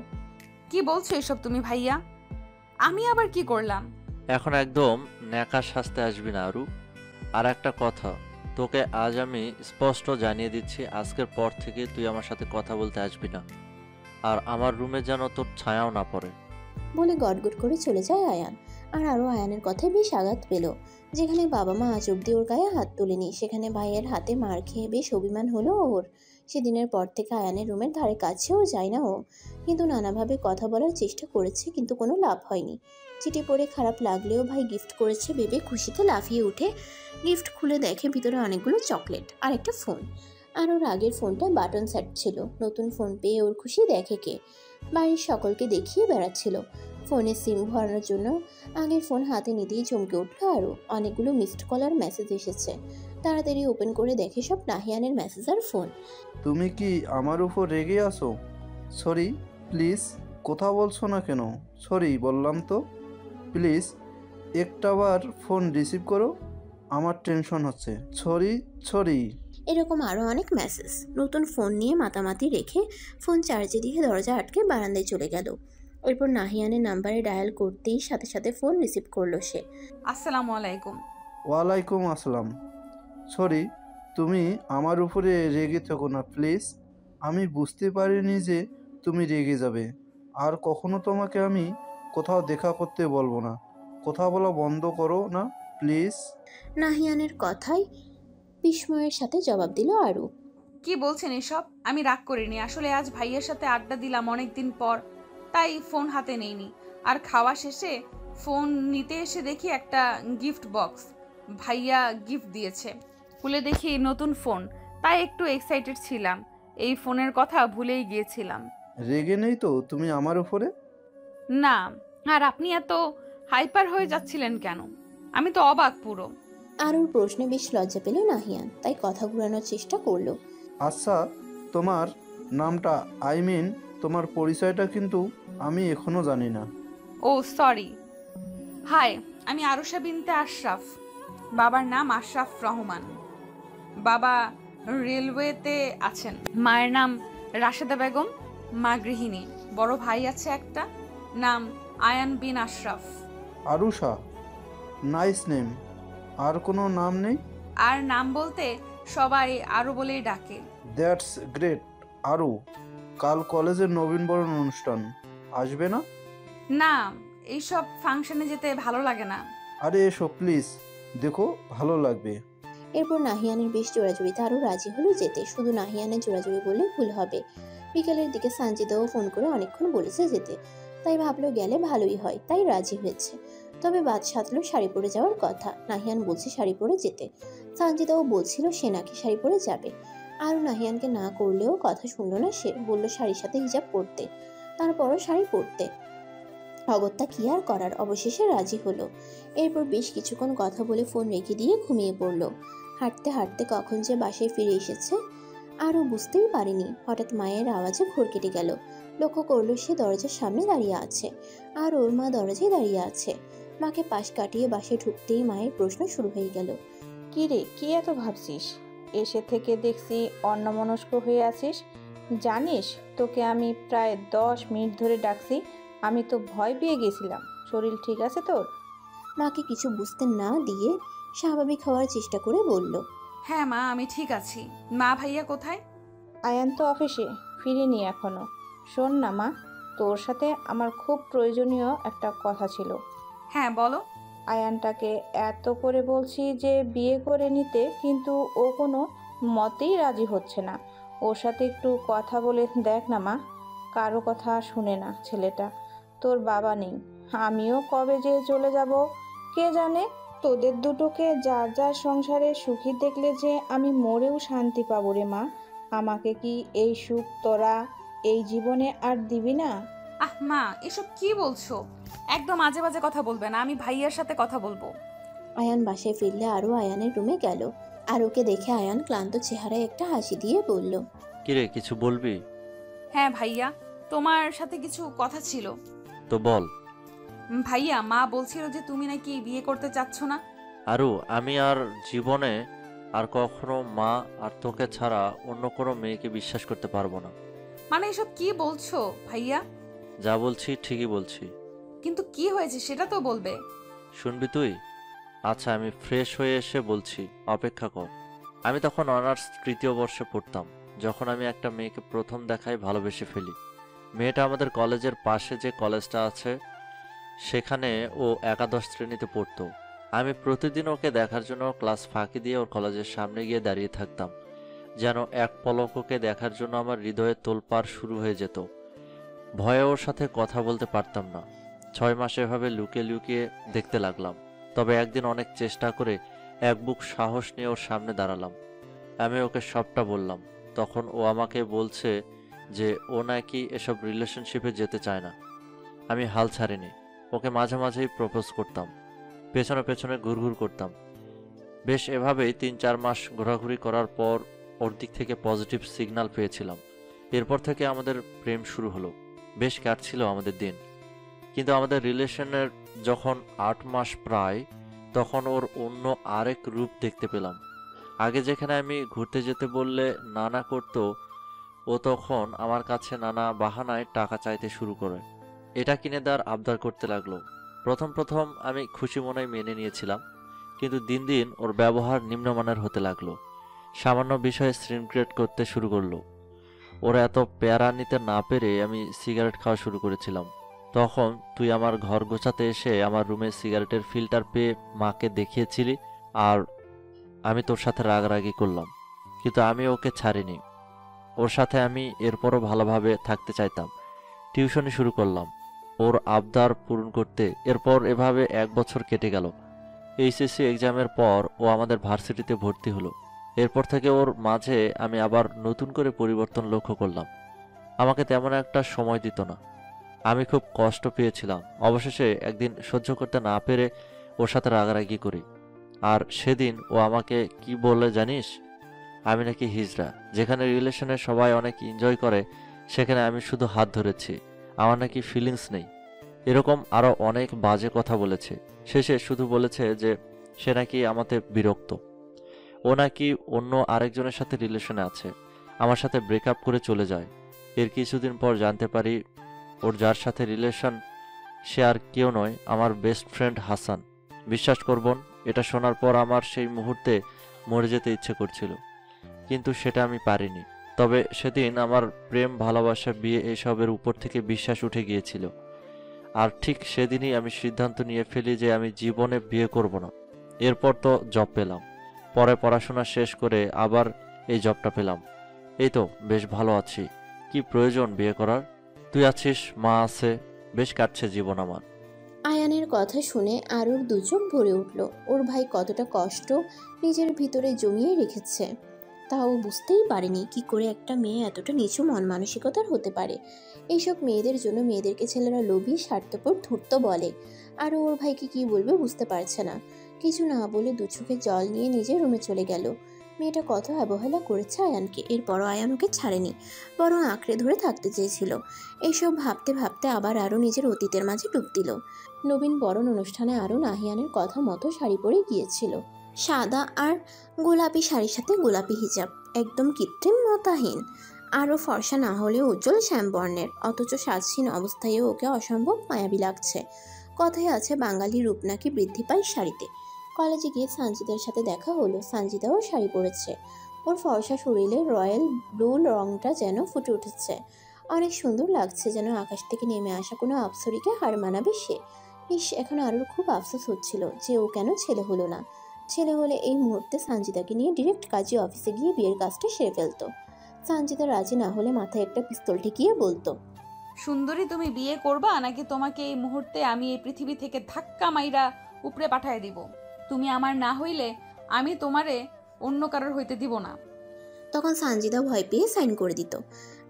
কি বলছো এসব তুমি ভাইয়া? আমি আবার কি করলাম? এখন একদম ন্যাকা শাস্তে আসবি না আরু। আর একটা কথা, তোকে আজ আমি স্পষ্ট জানিয়ে দিচ্ছি, আজকের পর থেকে তুই আমার সাথে কথা বলতে আসবি না। আর আমার রুমে যেন তোর ছায়াও না পড়ে। বলে গটগট করে চলে যায় আয়ান। আর আরও আয়ানের কথায় বেশ আঘাত পেল। যেখানে বাবা মা আজ অব্দি ওর গায়ে হাত তোলেনি, সেখানে ভাইয়ের হাতে মার খেয়ে বেশ অভিমান হলো ওর। সেদিনের পর থেকে আয়ানের রুমের ধারে কাছেও যায় না ও। কিন্তু নানাভাবে কথা বলার চেষ্টা করেছে, কিন্তু কোনো লাভ হয়নি। চিঠি পড়ে খারাপ লাগলেও ভাই গিফট করেছে ভেবে খুশিতে লাফিয়ে উঠে গিফট খুলে দেখে ভিতরে অনেকগুলো চকলেট আর একটা ফোন। আর ওর আগের ফোনটা বাটন সেট ছিল, নতুন ফোন পেয়ে ওর খুশি দেখে কে, বাড়ির সকলকে দেখিয়ে বেড়াচ্ছিল। ফোনে সিম ভরানোর জন্য আগের ফোন হাতে নিতেই চমকে উঠল আরও। অনেকগুলো মিসড কল আর মেসেজ এসেছে। তাড়াতাড়ি ওপেন করে দেখে সব নাহিয়ানের মেসেজ আর ফোন। তুমি কি আমার উপর রেগে আছো? সরি, প্লিজ কথা বলছো না কেন? সরি বললাম তো, প্লিজ একটাবার ফোন রিসিভ করো, আমার টেনশন হচ্ছে। Sorry sorry. এরকম আরও অনেক মেসেজ। নতুন ফোন নিয়ে মাতামাতি রেখে ফোন চার্জে দিয়ে দরজা আটকে বারান্দায় চলে গেল। এরপর নাহিয়ানের নাম্বারে ডায়াল করতেই সাথে সাথে ফোন রিসিভ করলো সে। আসসালামু আলাইকুম। ওয়ালাইকুম আসসালাম। সরি, তুমি আমার উপরে রেগে থেকো না প্লিজ। আমি বুঝতে পারিনি যে তুমি রেগে যাবে। আর কখনো তোমাকে আমি কোথাও দেখা করতে বলবো না। কথা বলা বন্ধ করো না প্লিজ। নাহিয়ানের কথায় বিস্ময়ের সাথে জবাব দিল আরু। কি বলছেন এসব? আমি রাগ করিনি, আসলে আজ ভাইয়ের সাথে আড্ডা দিলাম অনেকদিন পর, তাই ফোন হাতে নেইনি। আর খাওয়া শেষে ফোন নিতে এসে দেখি একটা গিফট বক্স ভাইয়া গিফট দিয়েছে। খুলে দেখি নতুন ফোন, তাই একটু এক্সাইটেড ছিলাম। এই ফোনের কথা ভুলেই গিয়েছিলাম। রেগে নেই তো তুমি আমার উপরে? না। আর আপনি এত হাইপার হয়ে যাচ্ছিলেন কেন? আমি তো অবাক পুরো। আরুর প্রশ্নে বেশ লজ্জা পেল নাহিয়ান, তাই কথা ঘুরানোর চেষ্টা করলো। আচ্ছা, তোমার নামটা তোমার পরিচয়টা কিন্তু আমি এখনো জানি না। ও সরি। হাই, আমি আরুষা বিনতে আশরাফ। বাবার নাম আশরাফ রহমান। বাবা রেলওয়েতে আছেন। মায়ের নাম রাশেদা বেগম, মা গৃহিণী। বড় ভাই আছে একটা, নাম আয়ান বিন আশরাফ। Arusha, nice name. আর কোনো নাম নেই? আর নাম বলতে সবাই আরু বলেই ডাকে। That's great. আরু, কাল কলেজের নবীনবরণ অনুষ্ঠান আসবে না? না, এইসব ফাংশনে যেতে ভালো লাগে না। আরে এসো প্লিজ, দেখো ভালো লাগবে। এরপর নাহিয়ানের বেশ জোরাজুরিতে আরও রাজি হলো যেতে। শুধু নাহিয়ানের জোরাজুরি বললে ভুল হবে। বিকালের দিকে সানজিদাও ফোন করে অনেকক্ষণ বলেছে যেতে, তাই ভাবলো গেলে ভালোই হয়, তাই রাজি হয়েছে। তবে বাদ সাধলো শাড়ি পরে যাওয়ার কথা। নাহিয়ান বলছে শাড়ি পরে যেতে, সানজিদাও বলছিল সে নাকি শাড়ি পরে যাবে। আর নাহিয়ানকে না করলেও কথা শুনলো না সে, বললো শাড়ির সাথে হিজাব পরতে, তারপরও শাড়ি পরতে। অগত্যা কি আর করার, অবশেষে রাজি হলো। এরপর বেশ কিছুক্ষণ কথা বলে ফোন রেখে দিয়ে ঘুমিয়ে পড়লো। হাঁটতে হাঁটতে কখন যে বাসায় ফিরে এসেছে আরও বুঝতেই পারেনি। হঠাৎ মায়ের আওয়াজে ঘোর কেটে গেল। লক্ষ্য করলো সে দরজার সামনে দাঁড়িয়ে আছে, আর ওর মা দরজায় দাঁড়িয়ে আছে। মাকে পাশ কাটিয়ে বাসায় ঢুকতেই মায়ের প্রশ্ন শুরু হয়ে গেল। কি রে, কি এত ভাবছিস? এসে থেকে দেখছি অন্যমনস্ক হয়ে আছিস। জানিস তোকে আমি প্রায় 10 মিনিট ধরে ডাকছি, আমি তো ভয় পেয়ে গেছিলাম। শরীর ঠিক আছে তোর? মাকে কিছু বুঝতে না দিয়ে স্বাভাবিক হওয়ার চেষ্টা করে বলল, হ্যাঁ মা, আমি ঠিক আছি। মা ভাইয়া কোথায়? আয়ান তো অফিসে ফিরিনি এখনো। শোন না মা, তোর সাথে আমার খুব প্রয়োজনীয় একটা কথা ছিল। হ্যাঁ বলো। আয়ানটাকে এত করে বলছি যে বিয়ে করে নিতে, কিন্তু ও কোনো মতেই রাজি হচ্ছে না। ওর সাথে একটু কথা বলে দেখ না মা। কারো কথা শুনে না ছেলেটা। তোর বাবা নেই, আমিও কবে যে চলে যাব কে জানে। তোদের দুটোকে যার যার সংসারে সুখী দেখলে যে আমি মরেও শান্তি পাবো রে মা। আমাকে কি এই সুখ তোরা এই জীবনে আর দিবি না? আহ মা, এসব কি বলছো? একদম আজে বাজে কথা বলবে না, আমি ভাইয়ার সাথে কথা বলবো। আয়ান বাসায় ফিরলে আরও আয়ানের রুমে গেল। আর ওকে দেখে আয়ান ক্লান্ত চেহারায় একটা হাসি দিয়ে বলল, কিরে, কিছু বলবি? হ্যাঁ ভাইয়া, তোমার সাথে কিছু কথা ছিল। তো বল। ভাইয়া, মা বলছিল যে তুমি নাকি বিয়ে করতে চাচ্ছ না। আরু, আমি আর জীবনে আর কখনো মা আর তোকে ছাড়া অন্য কোনো মেয়েকে বিশ্বাস করতে পারবো না। মানে এসব কি বলছো ভাইয়া? যা বলছি ঠিকই বলছি। কিন্তু কি হয়েছে সেটা তো বলবে। শুনবি তুই? আচ্ছা, আমি ফ্রেশ হয়ে এসে বলছি, অপেক্ষা কর। আমি তখন অনার্স 3য় বর্ষে পড়তাম, যখন আমি একটা মেয়েকে প্রথম দেখায় ভালোবেসে ফেলি। মেয়েটা আমাদের কলেজের পাশে যে কলেজটা আছে সেখানে ও একাদশ শ্রেণীতে পড়তো। আমি প্রতিদিন ওকে দেখার জন্য ক্লাস ফাঁকি দিয়ে ওর কলেজের সামনে গিয়ে দাঁড়িয়ে থাকতাম, যেন এক পলক ওকে দেখার জন্য আমার হৃদয়ে তোলপাড় শুরু হয়ে যেত। ভয়ে ওর সাথে কথা বলতে পারতাম না। 6 মাস এভাবে লুকিয়ে লুকিয়ে দেখতে লাগলাম। তবে একদিন অনেক চেষ্টা করে এক বুক সাহস নিয়ে ওর সামনে দাঁড়ালাম। আমি ওকে সবটা বললাম। তখন ও আমাকে বলছে যে ও নাকি এসব রিলেশনশিপে যেতে চায় না। আমি হাল ছাড়িনি। ওকে মাঝে মাঝেই প্রপোজ করতাম, পেছনে পেছনে ঘুরঘুর করতাম। বেশ এভাবেই 3-4 মাস ঘোরাঘুরি করার পর ওর দিক থেকে পজিটিভ সিগন্যাল পেয়েছিলাম। এরপর থেকে আমাদের প্রেম শুরু হলো। বেশ কাটছিল আমাদের দিন। কিন্তু আমাদের রিলেশনের যখন 8 মাস প্রায়, তখন ওর অন্য আরেক রূপ দেখতে পেলাম। আগে যেখানে আমি ঘুরতে যেতে বললে নানা করতো, ও তখন আমার কাছে নানা বাহানায় টাকা চাইতে শুরু করে। এটা কিনে দেওয়ার আবদার করতে লাগলো। প্রথম প্রথম আমি খুশি মনে মেনে নিয়েছিলাম, কিন্তু দিন দিন ওর ব্যবহার নিম্নমানের হতে লাগলো। সামান্য বিষয়ে শৃঙ্খলেট করতে শুরু করলো। ওরা এত প্যারা নিতে না পেরে আমি সিগারেট খাওয়া শুরু করেছিলাম। তখন তুই আমার ঘর গোছাতে এসে আমার রুমে সিগারেটের ফিল্টার পেয়ে মাকে দেখিয়েছিলি, আর আমি তোর সাথে রাগারাগি করলাম। কিন্তু আমি ওকে ছাড়িনি। ওর সাথে আমি এরপরও ভালোভাবে থাকতে চাইতাম। টিউশনি শুরু করলাম ওর আবদার পূরণ করতে। এরপর এভাবে 1 বছর কেটে গেল। এইচএসসি এক্সামের পর ও আমাদের ভার্সিটিতে ভর্তি হলো। এরপর থেকে ওর মাঝে আমি আবার নতুন করে পরিবর্তন লক্ষ্য করলাম। আমাকে তেমন একটা সময় দিত না। আমি খুব কষ্ট পেয়েছিলাম। অবশেষে একদিন সহ্য করতে না পেরে ওর সাথে রাগারাগি করি। আর সেদিন ও আমাকে কি বলে জানিস? আমি নাকি হিজড়া। যেখানে রিলেশনে সবাই অনেক এনজয় করে, সেখানে আমি শুধু হাত ধরেছি। আমার নাকি ফিলিংস নেই। এরকম আরও অনেক বাজে কথা বলেছে। শেষে শুধু বলেছে যে সে নাকি আমাতে বিরক্ত। ও নাকি অন্য আরেকজনের সাথে রিলেশনে আছে। আমার সাথে ব্রেকআপ করে চলে যায়। এর কিছুদিন পর জানতে পারি ওর যার সাথে রিলেশন সে আর কেউ নয়, আমার বেস্ট ফ্রেন্ড হাসান। বিশ্বাস করবেন, এটা শোনার পর আমার সেই মুহূর্তে মরে যেতে ইচ্ছে করছিল, কিন্তু সেটা আমি পারিনি। তবে সেদিন আমার প্রেম, ভালোবাসা, বিয়ে এসবের উপর থেকে বিশ্বাস উঠে গিয়েছিল। আর ঠিক সেদিনই আমি সিদ্ধান্ত নিয়ে ফেলি যে আমি জীবনে বিয়ে করব না। এরপর তো জব পেলাম। পরে পড়াশোনা শেষ করে আবার এই জবটা পেলাম। এই তো বেশ ভালো আছি। কি প্রয়োজন বিয়ে করার? তুই আছিস, মা আছে, বেশ কাটছে জীবন আমার। আয়ানের কথা শুনে আরুর দু চোখ ভরে উঠল। ওর ভাই কতটা কষ্ট নিজের ভিতরে জমিয়ে রেখেছে তাও বুঝতেই পারেনি কি করে একটা মেয়ে এতটা নিচু মন মানসিকতার হতে পারে। এইসব মেয়েদের জন্য মেয়েদেরকে ছেলেরা লোভী, স্বার্থপর, ধূর্ত বলে। আর ওর ভাইকে কি বলবে বুঝতে পারছে না। কিছু না বলে দু চোখে জল নিয়ে নিজের রুমে চলে গেল। মেয়েটা কত অবহেলা করেছে আয়ানকে। এরপরও আয়ান ওকে ছাড়েনি, বরং আঁকড়ে ধরে থাকতে চেয়েছিল। এইসব ভাবতে ভাবতে আবার আরও নিজের অতীতের মাঝে ডুব দিল। নবীন বরণ অনুষ্ঠানে আরও নাহিয়ানের কথা মতো শাড়ি পরে গিয়েছিল। সাদা আর গোলাপি শাড়ির সাথে গোলাপি হিজাব, একদম কৃত্রিম মতাহীন। আরও ফর্সা না হলেও উজ্জ্বল শ্যামবর্ণের, অথচ সাজহীন অবস্থায়ও ওকে অসম্ভব মায়াবী লাগছে। কথায় আছে বাঙালি রূপ নাকি বৃদ্ধি পায় শাড়িতে। কলেজে গিয়ে সানজিদার সাথে দেখা হলো। সানজিদাও শাড়ি পরেছে। ওর ফর্সা শরীরে রয়্যাল ব্লু রংটা যেন ফুটে উঠেছে। অনেক সুন্দর লাগছে, যেন আকাশ থেকে নেমে আসা কোনো আপ্সরীকে হার মানাবে সে। এখন আরুর খুব আফসোস হচ্ছিল যে ও কেন ছেলে হলো না। ছেলে হলে এই মুহূর্তে সানজিদাকে নিয়ে ডিরেক্ট কাজী অফিসে গিয়ে বিয়ের কাজটা সেরে ফেলতো। সানজিদা রাজি না হলে মাথায় একটা পিস্তল ঠেকিয়ে বলতো, সুন্দরী, তুমি বিয়ে করবা নাকি তোমাকে এই মুহূর্তে আমি এই পৃথিবী থেকে ধাক্কা মাইরা উপরে পাঠায় দিব? তুমি আমার না হইলে আমি তোমারে অন্য কারোর হইতে দিব না। তখন সানজিদা ভয় পেয়ে সাইন করে দিত।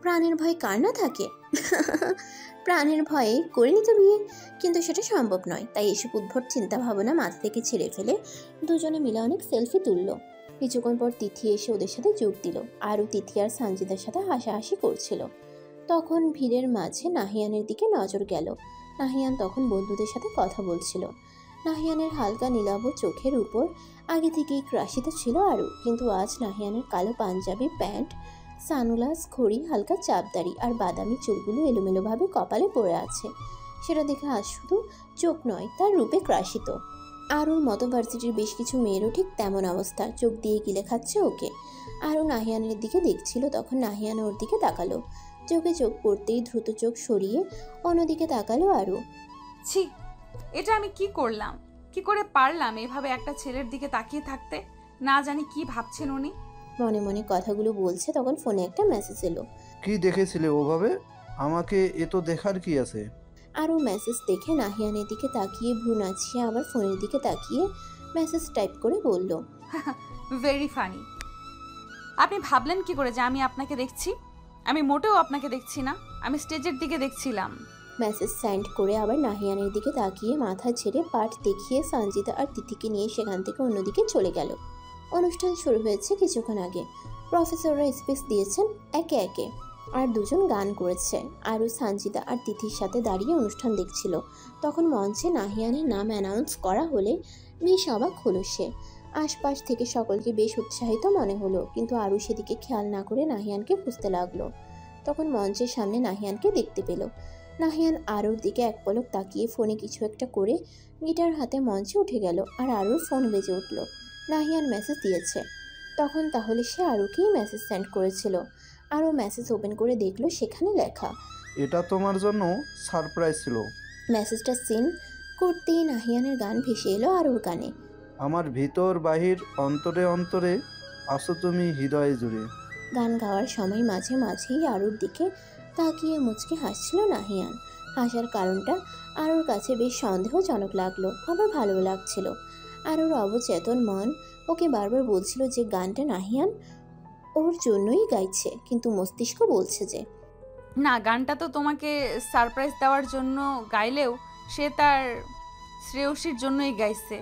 প্রাণের ভয় কার না থাকে? প্রাণের ভয়ে করে নিত বিয়ে, কিন্তু সেটা সম্ভব নয়। তাই এসব উদ্ভট চিন্তা ভাবনা মাথা থেকে ছেড়ে ফেলে দুজনে মিলে অনেক সেলফি তুললো। কিছুক্ষণ পর তিথি এসে ওদের সাথে যোগ দিল। আরও তিথি আর সানজিদার সাথে হাসাহাসি করছিল। তখন ভিড়ের মাঝে নাহিয়ানের দিকে নজর গেল। নাহিয়ান তখন বন্ধুদের সাথে কথা বলছিল। নাহিয়ানের হালকা নীলাভ চোখের উপর আগে থেকেই ক্রাশিত ছিল আরও, কিন্তু আজ নাহিয়ানের কালো পাঞ্জাবি প্যান্ট, সানগ্লাস, ঘড়ি, হালকা চাপদাড়ি আর বাদামি চুলগুলো এলোমেলোভাবে কপালে পড়ে আছে। সেটা দেখে আজ শুধু চোখ নয়, তার রূপে ক্রাশিত। আরুর মতো ভার্সিটির বেশ কিছু মেয়েরও ঠিক তেমন অবস্থা, চোখ দিয়ে গিলে খাচ্ছে ওকে। আরও নাহিয়ানের দিকে দেখছিল, তখন নাহিয়ান ওর দিকে তাকালো। চোখে চোখ পড়তেই দ্রুত চোখ সরিয়ে অন্যদিকে তাকালো আরু। ছি, এটা আমি কি করলাম? কি করে পারলাম এভাবে একটা ছেলের দিকে তাকিয়ে থাকতে? না জানি কি ভাবছেন উনি। মনে মনে কথাগুলো বলছে, তখন ফোনে একটা মেসেজ এলো। কি দেখেছিলে ওভাবে? আমাকে এ তো দেখার কি আছে? আরও মেসেজ দেখে নাহিয়ানের দিকে তাকিয়ে ভ্রু নাচিয়ে আবার ফোনের দিকে তাকিয়ে মেসেজ টাইপ করে বলল, ভেরি ফানি। আপনি ভাবলেন কি করে যে আমি আপনাকে দেখছি? আমি মোটেও আপনাকে দেখছি না, আমি স্টেজের দিকে দেখছিলাম। মেসেজ সেন্ড করে আবার নাহিয়ানের দিকে তাকিয়ে মাথা ছেড়ে পাঠ দেখিয়ে সঞ্জিতা আর তিথিকে নিয়ে সেখান থেকে অন্যদিকে চলে গেল। অনুষ্ঠান শুরু হয়েছে কিছুক্ষণ আগে। প্রফেসররা স্পিচ দিয়েছেন একে একে, আর দুজন গান করেছে। আরও সঞ্জিতা আর তিথির সাথে দাঁড়িয়ে অনুষ্ঠান দেখছিল। তখন মঞ্চে নাহিয়ানের নাম অ্যানাউন্স করা হলে বেশ অবাক হলো সে। আশপাশ থেকে সকলকে বেশ উৎসাহিত মনে হলো, কিন্তু আরও সেদিকে খেয়াল না করে নাহিয়ানকে খুঁজতে লাগলো। তখন মঞ্চের সামনে নাহিয়ানকে দেখতে পেল। নাহিয়ান আরুর দিকে এক পলক তাকিয়ে ফোনে কিছু একটা করে গিটার হাতে মঞ্চে উঠে গেল, আর আরুর ফোন বেজে উঠল। নাহিয়ান মেসেজ দিয়েছে। তখন তাহলে সে আরুকেই মেসেজ সেন্ড করেছিল। আরও মেসেজ ওপেন করে দেখলো, সেখানে লেখা, এটা তোমার জন্য সারপ্রাইজ ছিল। মেসেজটা সিন করতেই নাহিয়ানের গান ভেসে এলো আরুর গানে। আমার ভিতর বাহির অন্তরে অন্তরে আসো তুমি হৃদয়ে জুড়ে। গান গাওয়ার সময় মাঝে মাঝেই আরুর দিকে তাকিয়ে মুচকে হাসছিল নাহিয়ান। হাসার কারণটা আরুর কাছে বেশ সন্দেহজনক লাগলো, আবার ভালো লাগছিল। আরুর অবচেতন মন ওকে বারবার বলছিল যে গানটা নাহিয়ান ওর জন্যই গাইছে, কিন্তু মস্তিষ্ক বলছে যে না, গানটা তো তোমাকে সারপ্রাইজ দেওয়ার জন্য গাইলেও সে তার শ্রেয়সীর জন্যই গাইছে।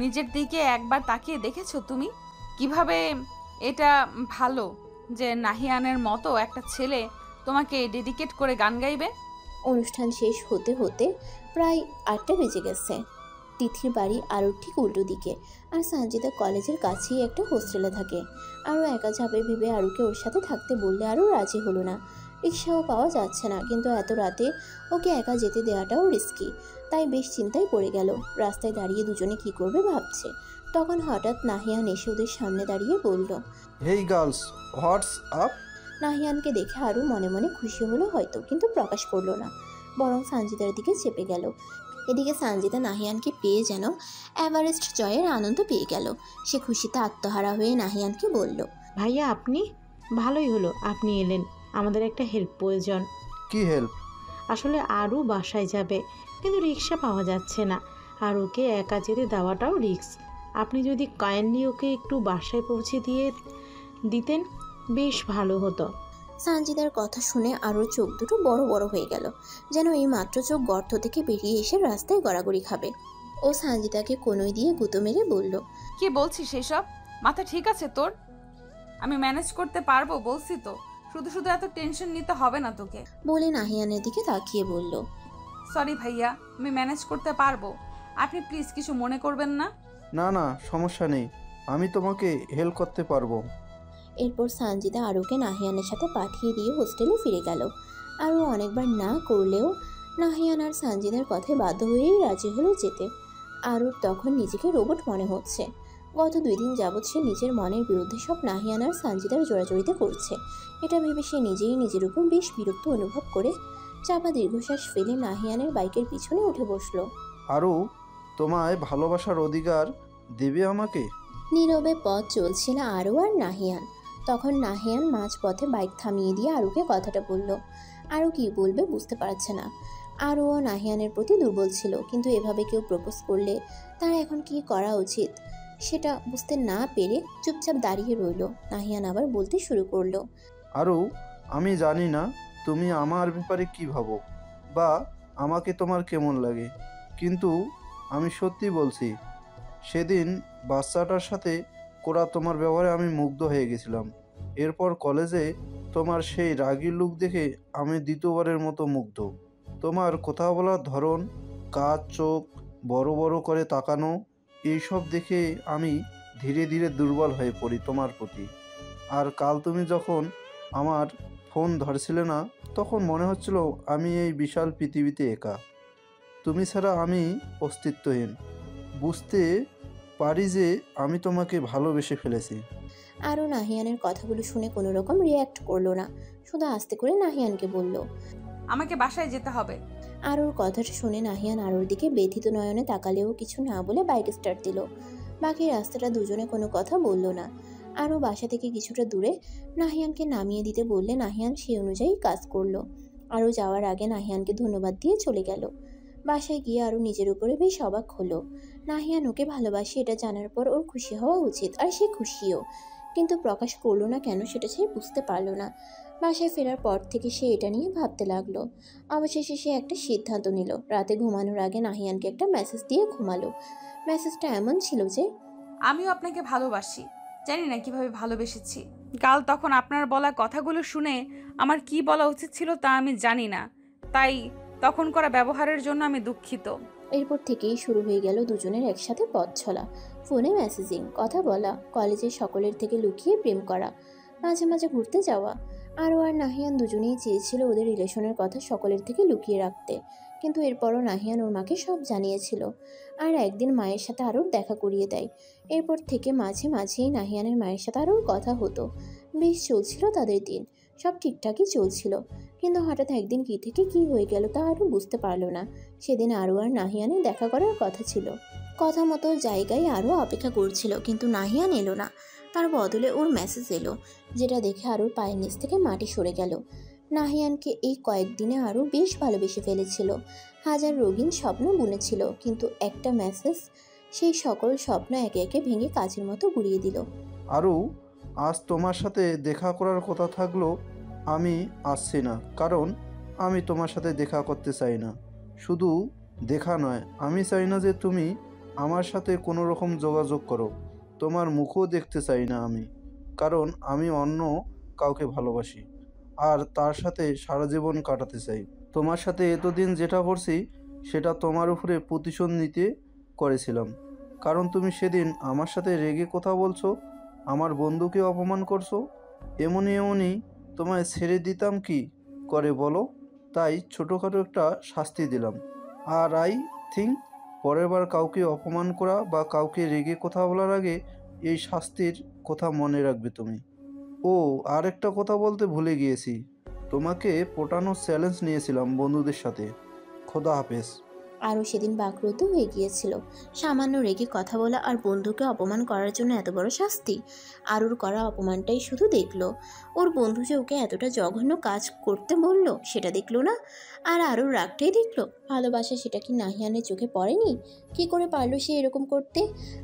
নিজের দিকে একবার তাকিয়ে দেখেছো তুমি কিভাবে এটা ভালো যে নাহিয়ানের মতো একটা ছেলে তোমাকে ডেডিকেট করে গান গাইবে? অনুষ্ঠান শেষ হতে হতে প্রায় 8টা বেজে গেছে। তিথির বাড়ি আরুর ঠিক উল্টো দিকে, আর সঞ্জিতা কলেজের কাছেই একটা হোস্টেলে থাকে। আরও একা যাবে ভেবে আরুকে ওর সাথে থাকতে বললে আরও রাজি হলো না। রিক্সাও পাওয়া যাচ্ছে না, কিন্তু এত রাতে ওকে একা যেতে দেওয়াটাও রিস্কি। তাই বেশ চিন্তায় পড়ে গেল। রাস্তায় দাঁড়িয়ে দুজনে কি করবে ভাবছে। তখন হঠাৎ নাহিয়ান এসে ওদের সামনে দাঁড়িয়ে বলল, হেই গার্লস, হোয়াটস আপ? নাহিয়ানকে দেখে আরও মনে মনে খুশি হলো হয়তো, কিন্তু প্রকাশ করলো না, বরং সঞ্জিতার দিকে চেপে গেল। এদিকে সঞ্জিতা নাহিয়ানকে পেয়ে যেন এভারেস্ট জয়ের আনন্দ পেয়ে গেল। সে খুশিতে আত্মহারা হয়ে নাহিয়ানকে বলল, ভাইয়া আপনি? ভালোই হলো আপনি এলেন, আমাদের একটা হেল্প প্রয়োজন। কি হেল্প? আসলে আরও বাসায় যাবে, কিন্তু রিক্সা পাওয়া যাচ্ছে না, আর ওকে একা যেতে দেওয়াটাও রিস্ক। আপনি যদি কাইন্ডলি ওকে একটু বাসায় পৌঁছে দিয়ে দিতেন বেশ ভালো হতো। সঞ্জিতার কথা শুনে আরও চোখ দুটো বড় বড় হয়ে গেল, যেন এই মাত্র চোখ গর্ত থেকে বেরিয়ে এসে রাস্তায় গড়াগড়ি খাবে। ও সঞ্জিতাকে কোনোই দিয়ে গুঁতো মেরে বলল, কি বলছিস সেসব? মাথা ঠিক আছে তোর? আমি ম্যানেজ করতে পারবো বলছি তো, শুধু শুধু এত টেনশন নিতে হবে না তোকে। বলে নাহিয়ানের দিকে তাকিয়ে বলল, সরি ভাইয়া, আমি ম্যানেজ করতে পারবো, আপনি প্লিজ কিছু মনে করবেন না। না না, সমস্যা নেই, আমি তোমাকে হেল্প করতে পারবো। এরপর সঞ্জিতা আরুকে নাহিয়ানের সাথে পাঠিয়ে দিয়ে হোস্টেলে ফিরে গেল। আরও অনেকবার না করলেও নাহিয়ান আর সঞ্জিতার কথায় বাধ্য হয়েই রাজি হলো যেতে। আরুর তখন নিজেকে রোবট মনে হচ্ছে। গত 2 দিন যাবৎ সে নিজের মনের বিরুদ্ধে সব নাহিয়ান আর সানজিদার জোড়াজড়িতে করছে। এটা ভেবে সে নিজেই নিজের উপর বেশ বিরক্ত অনুভব করে চাপা দীর্ঘশ্বাস ফেলে নাহিয়ানের বাইকের পিছনে উঠে বসলো। আরও তোমায় ভালোবাসার অধিকার দেবে আমাকে? নীরবে পথ চলছিল আরু আর নাহিয়ান। তখন নাহিয়ান মাঝপথে বাইক থামিয়ে দিয়ে আরুকে কথাটা বলল। আরু কি বলবে বুঝতে পারছে না। আরুও নাহিয়ানের প্রতি দুর্বল ছিল, কিন্তু এভাবে কেউ প্রপোজ করলে তার এখন কি করা উচিত সেটা বুঝতে না পেরে চুপচাপ দাঁড়িয়ে রইল। নাহিয়ান আবার বলতে শুরু করলো। আরও আমি জানি না তুমি আমার ব্যাপারে কি ভাবো বা আমাকে তোমার কেমন লাগে, কিন্তু আমি সত্যি বলছি, সেদিন বাচ্চাটার সাথে করা তোমার ব্যবহারে আমি মুগ্ধ হয়ে গেছিলাম। এরপর কলেজে তোমার সেই রাগী লুক দেখে আমি দ্বিতীয়বারের মতো মুগ্ধ। তোমার কথা বলার ধরন, কাজ, চোখ বড় বড় করে তাকানো, এইসব দেখে আমি ধীরে ধীরে দুর্বল হয়ে পড়ি তোমার প্রতি। আর কাল তুমি যখন আমার ফোন ধরছিলে না, তখন মনে হচ্ছিল আমি এই বিশাল পৃথিবীতে একা, তুমি ছাড়া আমি অস্তিত্বহীন। বুঝতে পারি যে আমি তোমাকে ভালোবেসে ফেলেছি। আরও নাহিয়ানের কথাগুলো শুনে কোনো রকম রিয়্যাক্ট করলো না, শুধু আস্তে করে নাহিয়ানকে বলল, আমাকে বাসায় যেতে হবে। আরুর কথাটা শুনে নাহিয়ান আরুর দিকে ব্যথিত নয়নে তাকালেও কিছু না বলে বাইক স্টার্ট দিল। বাকি রাস্তাটা দুজনে কোনো কথা বলল না। আরও বাসা থেকে কিছুটা দূরে নাহিয়ানকে নামিয়ে দিতে বললে নাহিয়ান সেই অনুযায়ী কাজ করলো। আরও যাওয়ার আগে নাহিয়ানকে ধন্যবাদ দিয়ে চলে গেল। বাসায় গিয়ে আরও নিজের উপরে বেশ অবাক হলো। নাহিয়ান ওকে ভালোবাসে এটা জানার পর ওর খুশি হওয়া উচিত, আর সে খুশিও, কিন্তু প্রকাশ করলো না কেন সেটা সে বুঝতে পারলো না। বাসায় ফেরার পর থেকে সে এটা নিয়ে ভাবতে লাগলো। অবশেষে সে একটা সিদ্ধান্ত নিল। রাতে ঘুমানোর আগে নাহিয়ানকে একটা মেসেজ দিয়ে ঘুমালো। মেসেজটা এমন ছিল যে, আমিও আপনাকে ভালোবাসি, জানি না কিভাবে ভালোবেসেছি। কাল তখন আপনার বলা কথাগুলো শুনে আমার কি বলা উচিত ছিল তা আমি জানি না, তাই তখন করা ব্যবহারের জন্য আমি দুঃখিত। এরপর থেকেই শুরু হয়ে গেল দুজনের একসাথে পথ চলা, ফোনে মেসেজিং, কথা বলা, কলেজের সকলের থেকে লুকিয়ে প্রেম করা, মাঝে মাঝে ঘুরতে যাওয়া। আরও আর নাহিয়ান দুজনেই চেয়েছিল ওদের রিলেশনের কথা সকলের থেকে লুকিয়ে রাখতে, কিন্তু এরপরও নাহিয়ান ওর মাকে সব জানিয়েছিল। আর একদিন মায়ের সাথে আরোর দেখা করিয়ে দেয়। এরপর থেকে মাঝে মাঝেই নাহিয়ানের মায়ের সাথে আরোর কথা হতো। বেশ চলছিল তাদের দিন, সব ঠিকঠাকই চলছিল, কিন্তু হঠাৎ একদিন কী থেকে কী হয়ে গেল তা আরও বুঝতে পারলো না। সেদিন আরও আর নাহিয়ানের দেখা করার কথা ছিল। কথা মতো জায়গায় আরও অপেক্ষা করছিল, কিন্তু নাহিয়ান এলো না। তার বদলে ওর মেসেজ এলো, যেটা দেখে আরোর পায়ের নিচ থেকে মাটি সরে গেল। নাহিয়ানকে এই কয়েকদিনে আরও বেশ ভালোবেসে ফেলেছিল। হাজার রঙিন স্বপ্ন বুনেছিল, কিন্তু একটা মেসেজ সেই সকল স্বপ্ন একে একে ভেঙে কাচের মতো গুঁড়িয়ে দিল। আরও আজ তোমার সাথে দেখা করার কথা থাকলো আমি আসছি না, কারণ আমি তোমার সাথে দেখা করতে চাই না। শুধু দেখা নয়, আমি চাই না যে তুমি আমার সাথে কোনো রকম যোগাযোগ করো। তোমার মুখও দেখতে চাই না আমি, কারণ আমি অন্য কাউকে ভালোবাসি আর তার সাথে সারা জীবন কাটাতে চাই। তোমার সাথে এতদিন যেটা করছি সেটা তোমার উপরে প্রতিশোধ নিতে করেছিলাম, কারণ তুমি সেদিন আমার সাথে রেগে কথা বলছো, আমার বন্ধুকে অপমান করছো। এমনই তোমায় ছেড়ে দিতাম কি করে বলো? তাই ছোটোখাটো একটা শাস্তি দিলাম। আর আই থিঙ্ক পরের বার কাউকে অপমান করা বা কাউকে রেগে কথা বলার আগে এই শাস্তির কথা মনে রাখবে তুমি। ও আর একটা কথা বলতে ভুলে গিয়েছি, তোমাকে পটানোর চ্যালেঞ্জ নিয়েছিলাম বন্ধুদের সাথে। খোদা হাফেজ। আরও সেদিন বাকরুদ্ধ হয়ে গিয়েছিল। সামান্য রেগে কথা বলা আর বন্ধুকে অপমান করার জন্য এত বড় শাস্তি। আরুর করা অপমানটাই শুধু দেখলো, ওর বন্ধু যে ওকে এতটা জঘন্য কাজ করতে বলল সেটা দেখলো না, আর আরুর রাগটাই দেখলো। ভালোবাসা সেটা কি নাহিয়ানের চোখে পড়েনি? কি করে পারলো সে এরকম করতে?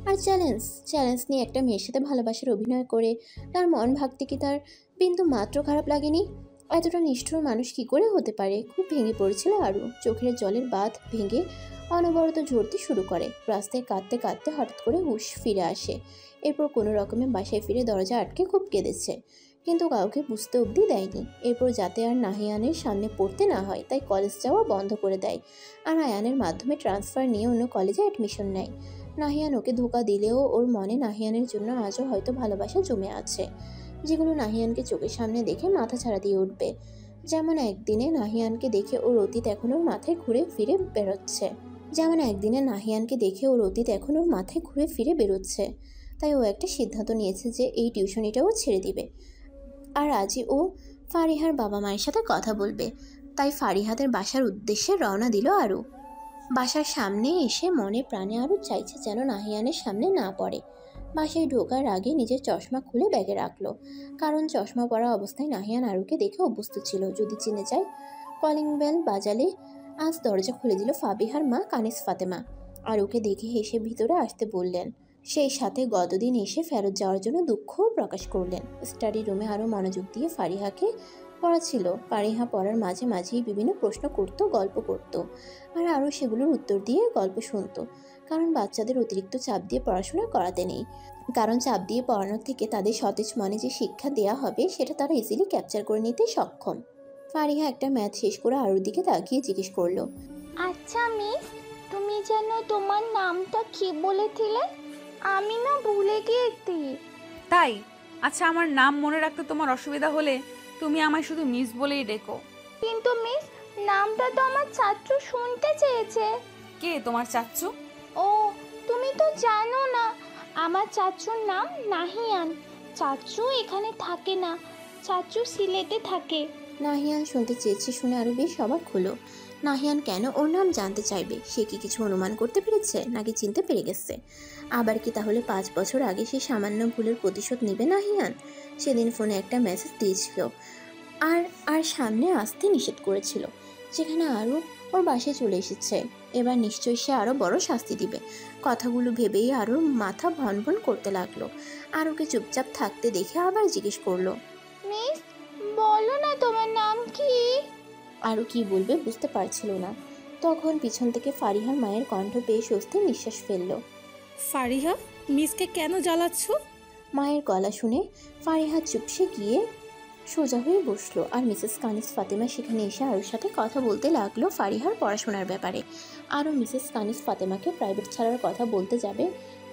আর চ্যালেঞ্জ নিয়ে একটা মেয়ের সাথে ভালোবাসার অভিনয় করে তার মন ভাগতে কি তার বিন্দু মাত্র খারাপ লাগেনি? এতটা নিষ্ঠুর মানুষ কি করে হতে পারে? খুব ভেঙে পড়েছিল আরু। চোখের জলের বাঁধ ভেঙে অনবরত ঝরতে শুরু করে। রাস্তায় কাঁদতে কাঁদতে হঠাৎ করে হুঁশ ফিরে আসে। এরপর কোনো রকমে বাসায় ফিরে দরজা আটকে খুব কেঁদেছে, কিন্তু কাউকে বুঝতে অবধি দেয়নি। এরপর যাতে আর নাহিয়ানের সামনে পড়তে না হয় তাই কলেজ যাওয়া বন্ধ করে দেয়, আর আয়ানের মাধ্যমে ট্রান্সফার নিয়ে অন্য কলেজে অ্যাডমিশন নেয়। নাহিয়ান ওকে ধোকা দিলেও ওর মনে নাহিয়ানের জন্য আজও হয়তো ভালোবাসা জমে আছে, যেগুলো নাহিয়ানকে চোখের সামনে দেখে মাথা ছাড়া দিয়ে উঠবে। যেমন একদিনে নাহিয়ানকে দেখে ওর অতীত এখন ওর মাথায় ঘুরে ফিরে বেরোচ্ছে। তাই ও একটা সিদ্ধান্ত নিয়েছে যে এই টিউশনিটাও ছেড়ে দিবে। আর আজই ও ফারিহার বাবা মায়ের সাথে কথা বলবে। তাই ফারিহাদের বাসার উদ্দেশ্যে রওনা দিল আরু। বাসার সামনে এসে মনে প্রাণে আরু চাইছে যেন নাহিয়ানের সামনে না পড়ে। বাসায় ঢোকার আগে নিজের চশমা খুলে ব্যাগে রাখলো, কারণ চশমা পরা অবস্থায় নাহিয়ান আরুকে দেখে অভ্যস্ত ছিল। যদি চিনে যায়। কলিং বেল বাজালে আজ দরজা খুলে দিল ফাবিহার মা কানিস ফাতেমা। আরুকে দেখে হেসে ভিতরে আসতে বললেন। সেই সাথে গতদিন এসে ফেরত যাওয়ার জন্য দুঃখও প্রকাশ করলেন। স্টাডি রুমে আরও মনোযোগ দিয়ে ফারিহাকে পড়াচ্ছিল। ফারিহা পড়ার মাঝে মাঝেই বিভিন্ন প্রশ্ন করত, গল্প করত, আর আরও সেগুলোর উত্তর দিয়ে গল্প শুনত। কারণ বাচ্চাদের অতিরিক্ত চাপ দিয়ে পড়াশোনা করাতে নেই, কারণ চাপ দিয়ে পড়ানোর থেকে তাদের সতেজ মনে যে শিক্ষা দেওয়া হবে সেটা তারা ইজিলি ক্যাপচার করে নিতে সক্ষম। ফারিহা একটা ম্যাথ শেষ করে আরুর দিকে তাকিয়ে জিজ্ঞেস করলো, আচ্ছা মিস, তুমি যেন তোমার নামটা কি বলেছিলে? আমি না ভুলে গিয়েছি। তাই? আচ্ছা, আমার নাম মনে রাখতে তোমার অসুবিধা হলে তুমি আমায় শুধু মিস বলেই ডেকো। কিন্তু মিস, নামটা তো আমার চাচু শুনতে চেয়েছে। কে তোমার চাচ্চু? ও, তুমি তো জানো না, আমার চাচুর নাম নাহিয়ান। চাচু এখানে থাকে না, চাচু সিলেটে থাকে। নাহিয়ান শুনতে চেয়েছে শুনে আরও বেশ অবাক হলো। নাহিয়ান কেন ওর নাম জানতে চাইবে? সে কি কিছু অনুমান করতে পেরেছে, নাকি চিনতে পেরে গেছে? আবার কি তাহলে 5 বছর আগে সে সামান্য ভুলের প্রতিশোধ নেবে নাহিয়ান? সেদিন ফোনে একটা মেসেজ দিয়েছিল আর সামনে আসতে নিষেধ করেছিল, যেখানে আরও ওর বাসায় চলে এসেছে। এবার নিশ্চয়ই সে আরও বড় শাস্তি দিবে। কথাগুলো ভেবেই আরও মাথা ভনভন করতে লাগলো। আর ওকে চুপচাপ থাকতে দেখে আবার জিজ্ঞেস করলো, মিস বলো না তোমার নাম কি? আরও কি বলবে বুঝতে পারছিল না। তখন পিছন থেকে ফারিহার মায়ের কণ্ঠ পেয়ে স্বস্তির নিঃশ্বাস ফেলল। ফারিহা, মিসকে কেন জ্বালাচ্ছ? মায়ের গলা শুনে ফারিহা চুপসে গিয়ে সোজা হয়ে বসলো। আর মিসেস কানিস ফাতেমা সেখানে এসে আরুর সাথে কথা বলতে লাগলো ফারিহার পড়াশোনার ব্যাপারে। আরও মিসেস কানিস ফাতেমাকে প্রাইভেট ছাড়ার কথা বলতে যাবে,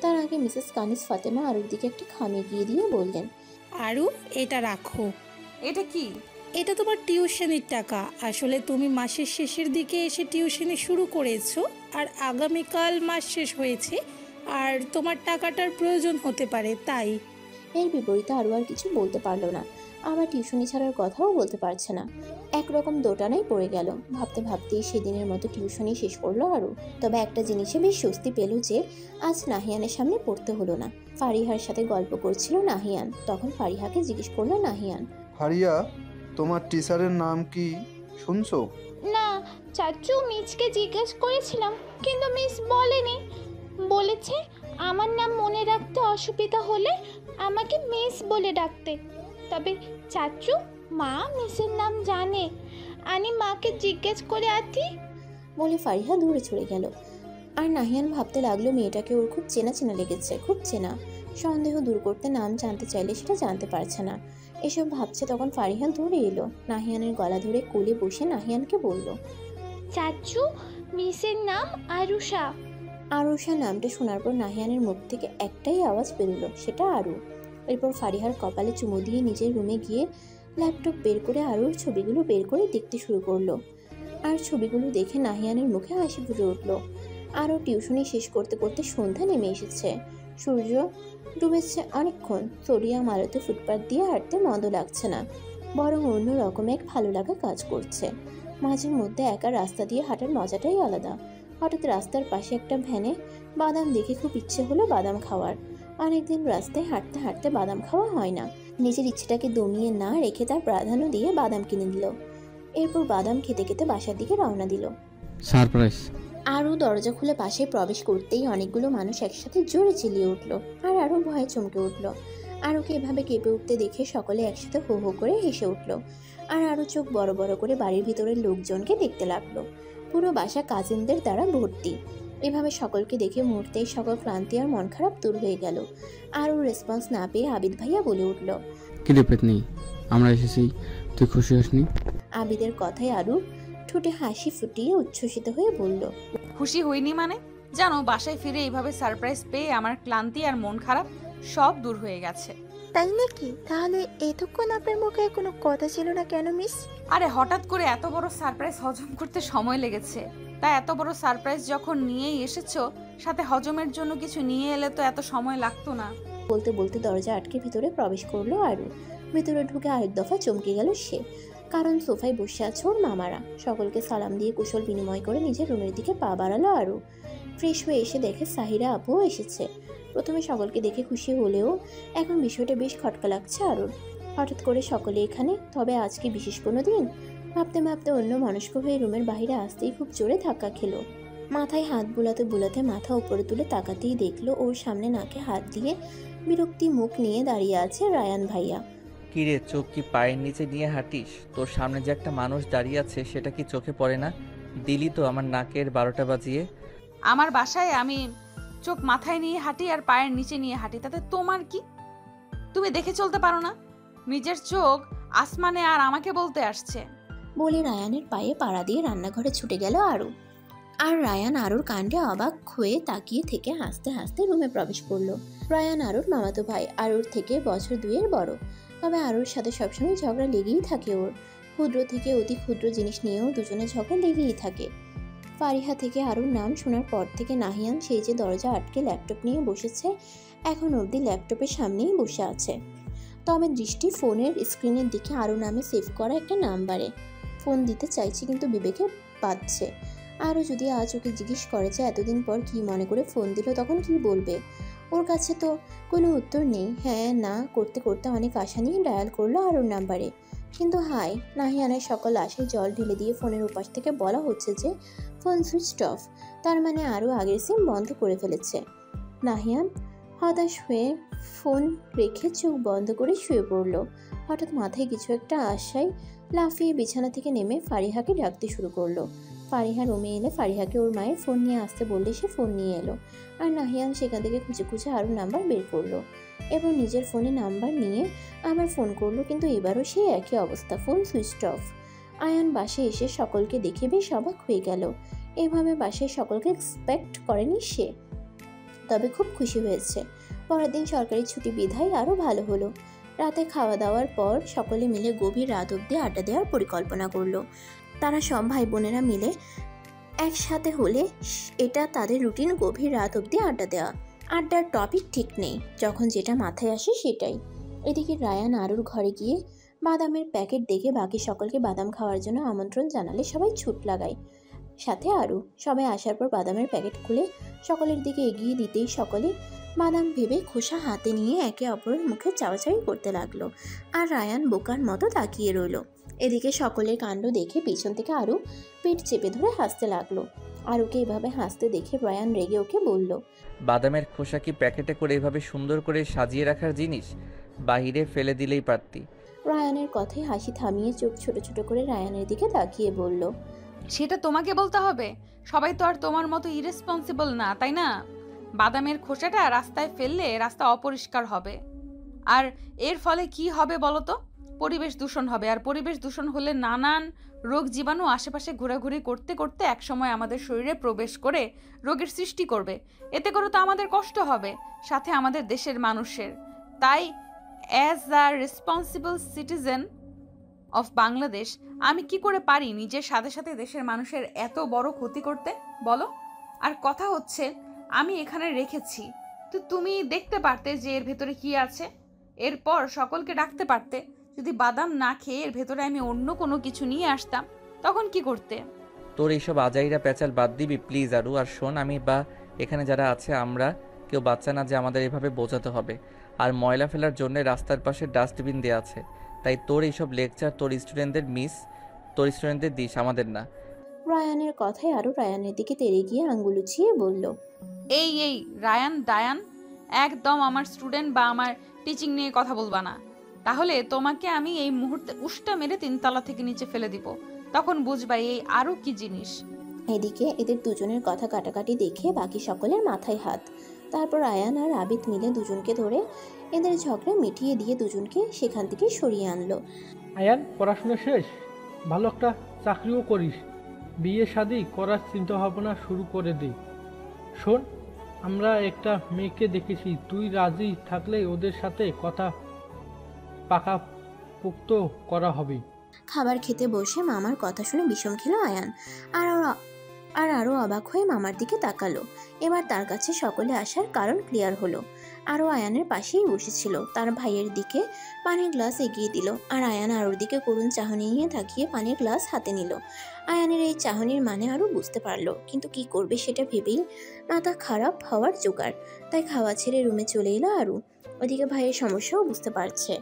তার আগে মিসেস কানিস ফাতেমা আরুর দিকে একটা খাম এগিয়ে দিয়ে বললেন, আরু, এটা রাখো। এটা কি? এটা তোমার টিউশনের টাকা। আসলে তুমি মাসের শেষের দিকে এসে টিউশনি শুরু করেছো, আর আগামীকাল মাস শেষ হয়েছে, আর তোমার টাকাটার প্রয়োজন হতে পারে, তাই। এর বিপরীতে আরও আর কিছু বলতে পারলো না, আবার টিউশনি ছাড়ার কথাও বলতে পারছে না। একরকম দোটানাই পড়ে গেল। ভাবতে ভাবতেই সেদিনের মতো টিউশনি শেষ করলো আরও। তবে একটা জিনিসে বেশ স্বস্তি পেল যে আজ নাহিয়ানের সামনে পড়তে হলো না। ফারিহার সাথে গল্প করছিল নাহিয়ান। তখন ফারিহাকে জিজ্ঞেস করলো নাহিয়ান, ফারিয়া, তোমার টিচারের নাম কি শুনছো? না, চাচু মিসকে জিজ্ঞেস করেছিলাম, কিন্তু মিস বলেনি। বলেছে আমার নাম মনে রাখতে অসুবিধা হলে আমাকে মিস বলে ডাকতে। তবে চাচু, মা মিসের নাম জানে, আমি মাকে জিজ্ঞেস করে আছি বলে ফারিহা দূরে চলে গেল। আর নাহিয়ান ভাবতে লাগলো মেয়েটাকে ওর খুব চেনা চেনা লেগেছে, খুব চেনা। সন্দেহ দূর করতে নাম জানতে চাইলে সেটা জানতে পারছে না। এসব ভাবছে তখন ফারিহা দূরে এলো। নাহিয়ানের গলা ধরে কোলে বসে নাহিয়ানকে বলল, চাচু, মিসের নাম আরুষা। আরুষা নামটা শোনার পর নাহিয়ানের মুখ থেকে একটাই আওয়াজ বেরোলো, সেটা আরু। এরপর ফারিহার কপালে চুমু দিয়ে নিজের রুমে গিয়ে ল্যাপটপ বের করে আরুর ছবিগুলো বের করে দেখতে শুরু করলো। আর ছবিগুলো দেখে নাহিয়ানের মুখে হাসি ফুটে উঠলো। আরও টিউশনি শেষ করতে করতে সন্ধ্যা নেমে এসেছে। সূর্য ডুবেছে অনেকক্ষণ। সোডিয়াম আলোতে ফুটপাথ দিয়ে হাঁটতে মন্দ লাগছে না, বরং অন্য রকম এক ভালো লাগা কাজ করছে। মাঝে মধ্যে একা রাস্তা দিয়ে হাঁটার মজাটাই আলাদা। হঠাৎ রাস্তার পাশে একটা ভ্যানে বাদাম দেখে খুব ইচ্ছে হলো বাদাম খাওয়ার। অনেকদিন রাস্তায় হাঁটতে হাঁটতে বাদাম খাওয়া হয় না। নিজের ইচ্ছেটাকে দমিয়ে না রেখে তার প্রাধান্য দিয়ে বাদাম কিনে দিল। এরপর বাদাম খেতে খেতে বাসার দিকে রওনা দিল। সারপ্রাইজ। আরও দরজা খুলে পাশে প্রবেশ করতেই অনেকগুলো মানুষ একসাথে জোরে চিল্লিয়ে উঠল। আর আরও ভয়ে চমকে উঠল। আরুকে এভাবে কেঁপে উঠতে দেখে সকলে একসাথে হো হো করে হেসে উঠল। আর আরও চোখ বড় বড় করে বাড়ির ভিতরের লোকজনকে দেখতে লাগলো। পুরো বাসা কাজিনদের দ্বারা ভর্তি। এভাবে সকলকে দেখে মুহূর্তেই সকল ক্লান্তি আর মন খারাপ দূর হয়ে গেল। আরও রেসপন্স না পেয়ে আবিদ ভাইয়া বলে উঠল, কি রে পেতনি, আমরা এসেছি, তুই খুশি হসনি? আবিদের কথায় আরু ঠোঁটে হাসি ফুটিয়ে উচ্ছ্বসিত হয়ে বলল, খুশি হইনি মানে? জানো, বাসায় ফিরে এইভাবে সারপ্রাইজ পেয়ে আমার ক্লান্তি আর মন খারাপ সব দূর হয়ে গেছে। তাই নাকি? তাহলে এতক্ষণ আপনার মুখে কোনো কথা ছিল না কেন মিস? আরে হঠাৎ করে এত বড় সারপ্রাইজ হজম করতে সময় লেগেছে। তাই এত বড় সারপ্রাইজ যখন নিয়েই এসেছো, সাথে হজমের জন্য কিছু নিয়ে এলে তো এত সময় লাগতো না। বলতে বলতে দরজা আটকে ভিতরে প্রবেশ করলো আরু। ভিতরে ঢুকে আরেক দফা চমকে গেল সে, কারণ সোফায় বসে আছে ওর মামারা। সকলকে সালাম দিয়ে কুশল বিনিময় করে নিজের রুমের দিকে পা বাড়ালো আরু। ফ্রেশ হয়ে এসে দেখে সাহিরা আপুও এসেছে। প্রথমে সকলকে দেখে খুশি হলেও এখন বিষয়টা বেশ খটকা লাগছে আরুর। হঠাৎ করে সকলে এখানে, তবে আজকে বিশেষ কোনো দিন? ভাবতে ভাবতে অন্য মনস্ক হয়ে রুমের বাইরে আসতেই খুব জোরে ধাক্কা খেলো। মাথায় হাত বুলাতে বুলাতে মাথা উপরে তুলে তাকাতেই দেখলো ওর সামনে নাকে হাত দিয়ে বিরক্তি মুখ নিয়ে দাঁড়িয়ে আছে রায়ান ভাইয়া। কিরে, চোখ কি পায়ের নিচে নিয়ে হাঁটিস? তোর সামনে যে একটা মানুষ দাঁড়িয়ে আছে সেটা কি চোখে পড়ে না? দিলি তো আমার নাকের 12টা বাজিয়ে। আমার বাসায় আমি চোখ মাথায় নিয়ে হাঁটি আর পায়ের নিচে নিয়ে হাঁটি, তাতে তোমার কি? তুমি দেখে চলতে পারো না? নিজের চোখ আসমানে আর আমাকে বলতে আসছে। বলে রায়ানের পায়ে পাড়া দিয়ে রান্নাঘরে ছুটে গেল আরু। আর রায়ান আরুর কাণ্ডে অবাক হয়ে তাকিয়ে থেকে হাসতে হাসতে রুমে প্রবেশ করলো। রায়ান আরুর মামাতো ভাই, আরুর থেকে বছর 2 বড়। তবে আরুর সাথে সবসময় ঝগড়া লেগেই থাকে ওর। ক্ষুদ্র থেকে অতি ক্ষুদ্র জিনিস নিয়েও দুজনে ঝগড়া লেগেই থাকে। ফারিহা থেকে আরুর নাম শোনার পর থেকে নাহিয়ান সেই যে দরজা আটকে ল্যাপটপ নিয়ে বসেছে, এখন অবধি ল্যাপটপের সামনেই বসে আছে। তবে দৃষ্টি ফোনের স্ক্রিনের দিকে আরু নামে সেভ করা একটা নাম্বারে। ফোন দিতে চাইছে কিন্তু বিবেকে বাঁধছে। আরও যদি আজ ওকে জিজ্ঞেস করে যে এতদিন পর কি মনে করে ফোন দিল, তখন কি বলবে? ওর কাছে তো কোনো উত্তর নেই। হ্যাঁ না করতে করতে অনেক আশা নিয়ে ডায়াল করলো আরুর নাম্বারে, কিন্তু হাই নাহিয়ানের সকল আশায় জল ঢেলে দিয়ে ফোনের উপাস থেকে বলা হচ্ছে যে ফোন সুইচ অফ। তার মানে আরও আগের সিম বন্ধ করে ফেলেছে। নাহিয়ান হতাশ হয়ে ফোন রেখে চোখ বন্ধ করে শুয়ে পড়ল। হঠাৎ মাথায় কিছু একটা আশায় লাফিয়ে বিছানা থেকে নেমে ফারিহাকে ডাকতে শুরু করলো। ফারিহা রুমে এলে ফারিহাকে ওর মায়ের ফোন নিয়ে আসতে বললে সে ফোন নিয়ে এলো। আর নাহিয়ান সেখান থেকে খুঁজে খুঁজে আরও নাম্বার বের করলো এবং নিজের ফোনে নাম্বার নিয়ে আবার ফোন করলো, কিন্তু এবারও সেই একই অবস্থা, ফোন সুইচ অফ। আয়ান বাসে এসে সকলকে দেখে বেশ অবাক হয়ে গেল। এভাবে বাসায় সকলকে এক্সপেক্ট করেনি সে, তবে খুব খুশি হয়েছে। পরের দিন সরকারি ছুটি বিধায় আরও ভালো হলো। রাতে খাওয়া দাওয়ার পর সকলে মিলে গভীর রাত অবধি আড্ডা দেওয়ার পরিকল্পনা করলো। তারা সব ভাই বোনেরা মিলে একসাথে হলে এটা তাদের রুটিন, গভীর রাত অবধি আড্ডা দেওয়া। আড্ডার টপিক ঠিক নেই, যখন যেটা মাথায় আসে সেটাই। এদিকে রায়ান আরুর ঘরে গিয়ে বাদামের প্যাকেট দেখে বাকি সকলকে বাদাম খাওয়ার জন্য আমন্ত্রণ জানালে সবাই ছুট লাগায়, সাথে আরু। সবাই আসার পর বাদামের প্যাকেট খুলে সকলের দিকে এগিয়ে দিতেই সকলে বাদাম ভেবে খোসা হাতে নিয়ে একে অপরের মুখে চাওয়াচাওয়ি করতে লাগলো। আর রায়ান বোকার মতো তাকিয়ে রইল। এদিকে সকলের কাণ্ড দেখে পিছন থেকে আরু পেট চেপে ধরে হাসতে লাগলো। আরুকে এভাবে হাসতে দেখে রায়ান রেগে ওকে বলল, বাদামের খোসা কি প্যাকেটে করে এভাবে সুন্দর করে সাজিয়ে রাখার জিনিস? বাহিরে ফেলে দিলেই পারতি। রায়ানের কথায় হাসি থামিয়ে চোখ ছোট ছোট করে রায়ানের দিকে তাকিয়ে বলল, সেটা তোমাকে বলতে হবে? সবাই তো আর তোমার মতো ইরেসপন্সিবল না, তাই না? বাদামের খোসাটা রাস্তায় ফেললে রাস্তা অপরিষ্কার হবে, আর এর ফলে কি হবে বলো তো? পরিবেশ দূষণ হবে, আর পরিবেশ দূষণ হলে নানান রোগ জীবাণু আশেপাশে ঘোরাঘুরি করতে করতে একসময় আমাদের শরীরে প্রবেশ করে রোগের সৃষ্টি করবে। এতে করে তো আমাদের কষ্ট হবে, সাথে আমাদের দেশের মানুষের। তাই as a responsible citizen of Bangladesh আমি কি করে পারি নিজের সাথে সাথে দেশের মানুষের এত বড় ক্ষতি করতে বলো? আর কথা হচ্ছে আমি এখানে রেখেছি, তো তুমি দেখতে পারতে যে এর ভেতরে কি আছে, এরপর সকলকে ডাকতে পারতে। যদি বাদাম না খেয়ে এর ভেতরে আমি অন্য কোনো কিছু নিয়ে আসতাম, তখন কি করতে? তোর এইসব আজাইরা প্যাচাল বাদ দিবি প্লিজ আরু। আর শোন, আমি বা এখানে যারা আছে আমরা কেউ বাচ্চা না যে আমাদের এভাবে বোঝাতে হবে। আর ময়লা ফেলার জন্য রাস্তার পাশে ডাস্টবিন দেওয়া আছে, তাই তোর এইসব লেকচার তোর স্টুডেন্টদের দিস, আমাদের না। রায়ানের কথায় আরও রায়ানের দিকে তেড়ে গিয়ে আঙ্গুল উঁচিয়ে বলল, এই রায়ান ডায়ান, একদম আমার স্টুডেন্ট বা আমার টিচিং নিয়ে কথা বলবা না, তাহলে তোমাকে আমি এই মুহূর্তে উষ্টা মেরে 3 তলা থেকে নিচে ফেলে দিব, তখন বুঝবা এই আরও কি জিনিস। এদিকে এদের দুজনের কথা কাটাকাটি দেখে বাকি সকলের মাথায় হাত। তারপর আয়ান আর আবিদ মিলে দুজনকে ধরে এদের ঝগড়া মিটিয়ে দিয়ে দুজনকে সেখান থেকে সরিয়ে আনলো। আয়ান, পড়াশোনা শেষ, ভালো একটা চাকরিও করিস, বিয়ে শাদি করার চিন্তা ভাবনা শুরু করে দে। শোন, আমরা একটা মেয়েকে দেখেছি, তুই রাজি থাকলে ওদের সাথে কথা পাকাপোক্ত করা হবে। খাবার খেতে বসে মামার কথা শুনে বিষম খেল আয়ান, আর আরও অবাক হয়ে মামার দিকে তাকালো। এবার তার কাছে সকলে আসার কারণ ক্লিয়ার হলো। আরও আয়ানের পাশেই বসেছিল। তার ভাইয়ের দিকে পানির গ্লাস এগিয়ে দিল, আর আয়ান আরুর দিকে করুণ চাহনি নিয়ে তাকিয়ে পানির গ্লাস হাতে নিল। আয়ানের এই চাহনির মানে আরও বুঝতে পারলো, কিন্তু কি করবে সেটা ভেবেই মাথা খারাপ হওয়ার জোগাড়। তাই খাওয়া ছেড়ে রুমে চলে এলো আরু। ওদিকে ভাইয়ের সমস্যাও বুঝতে পারছে,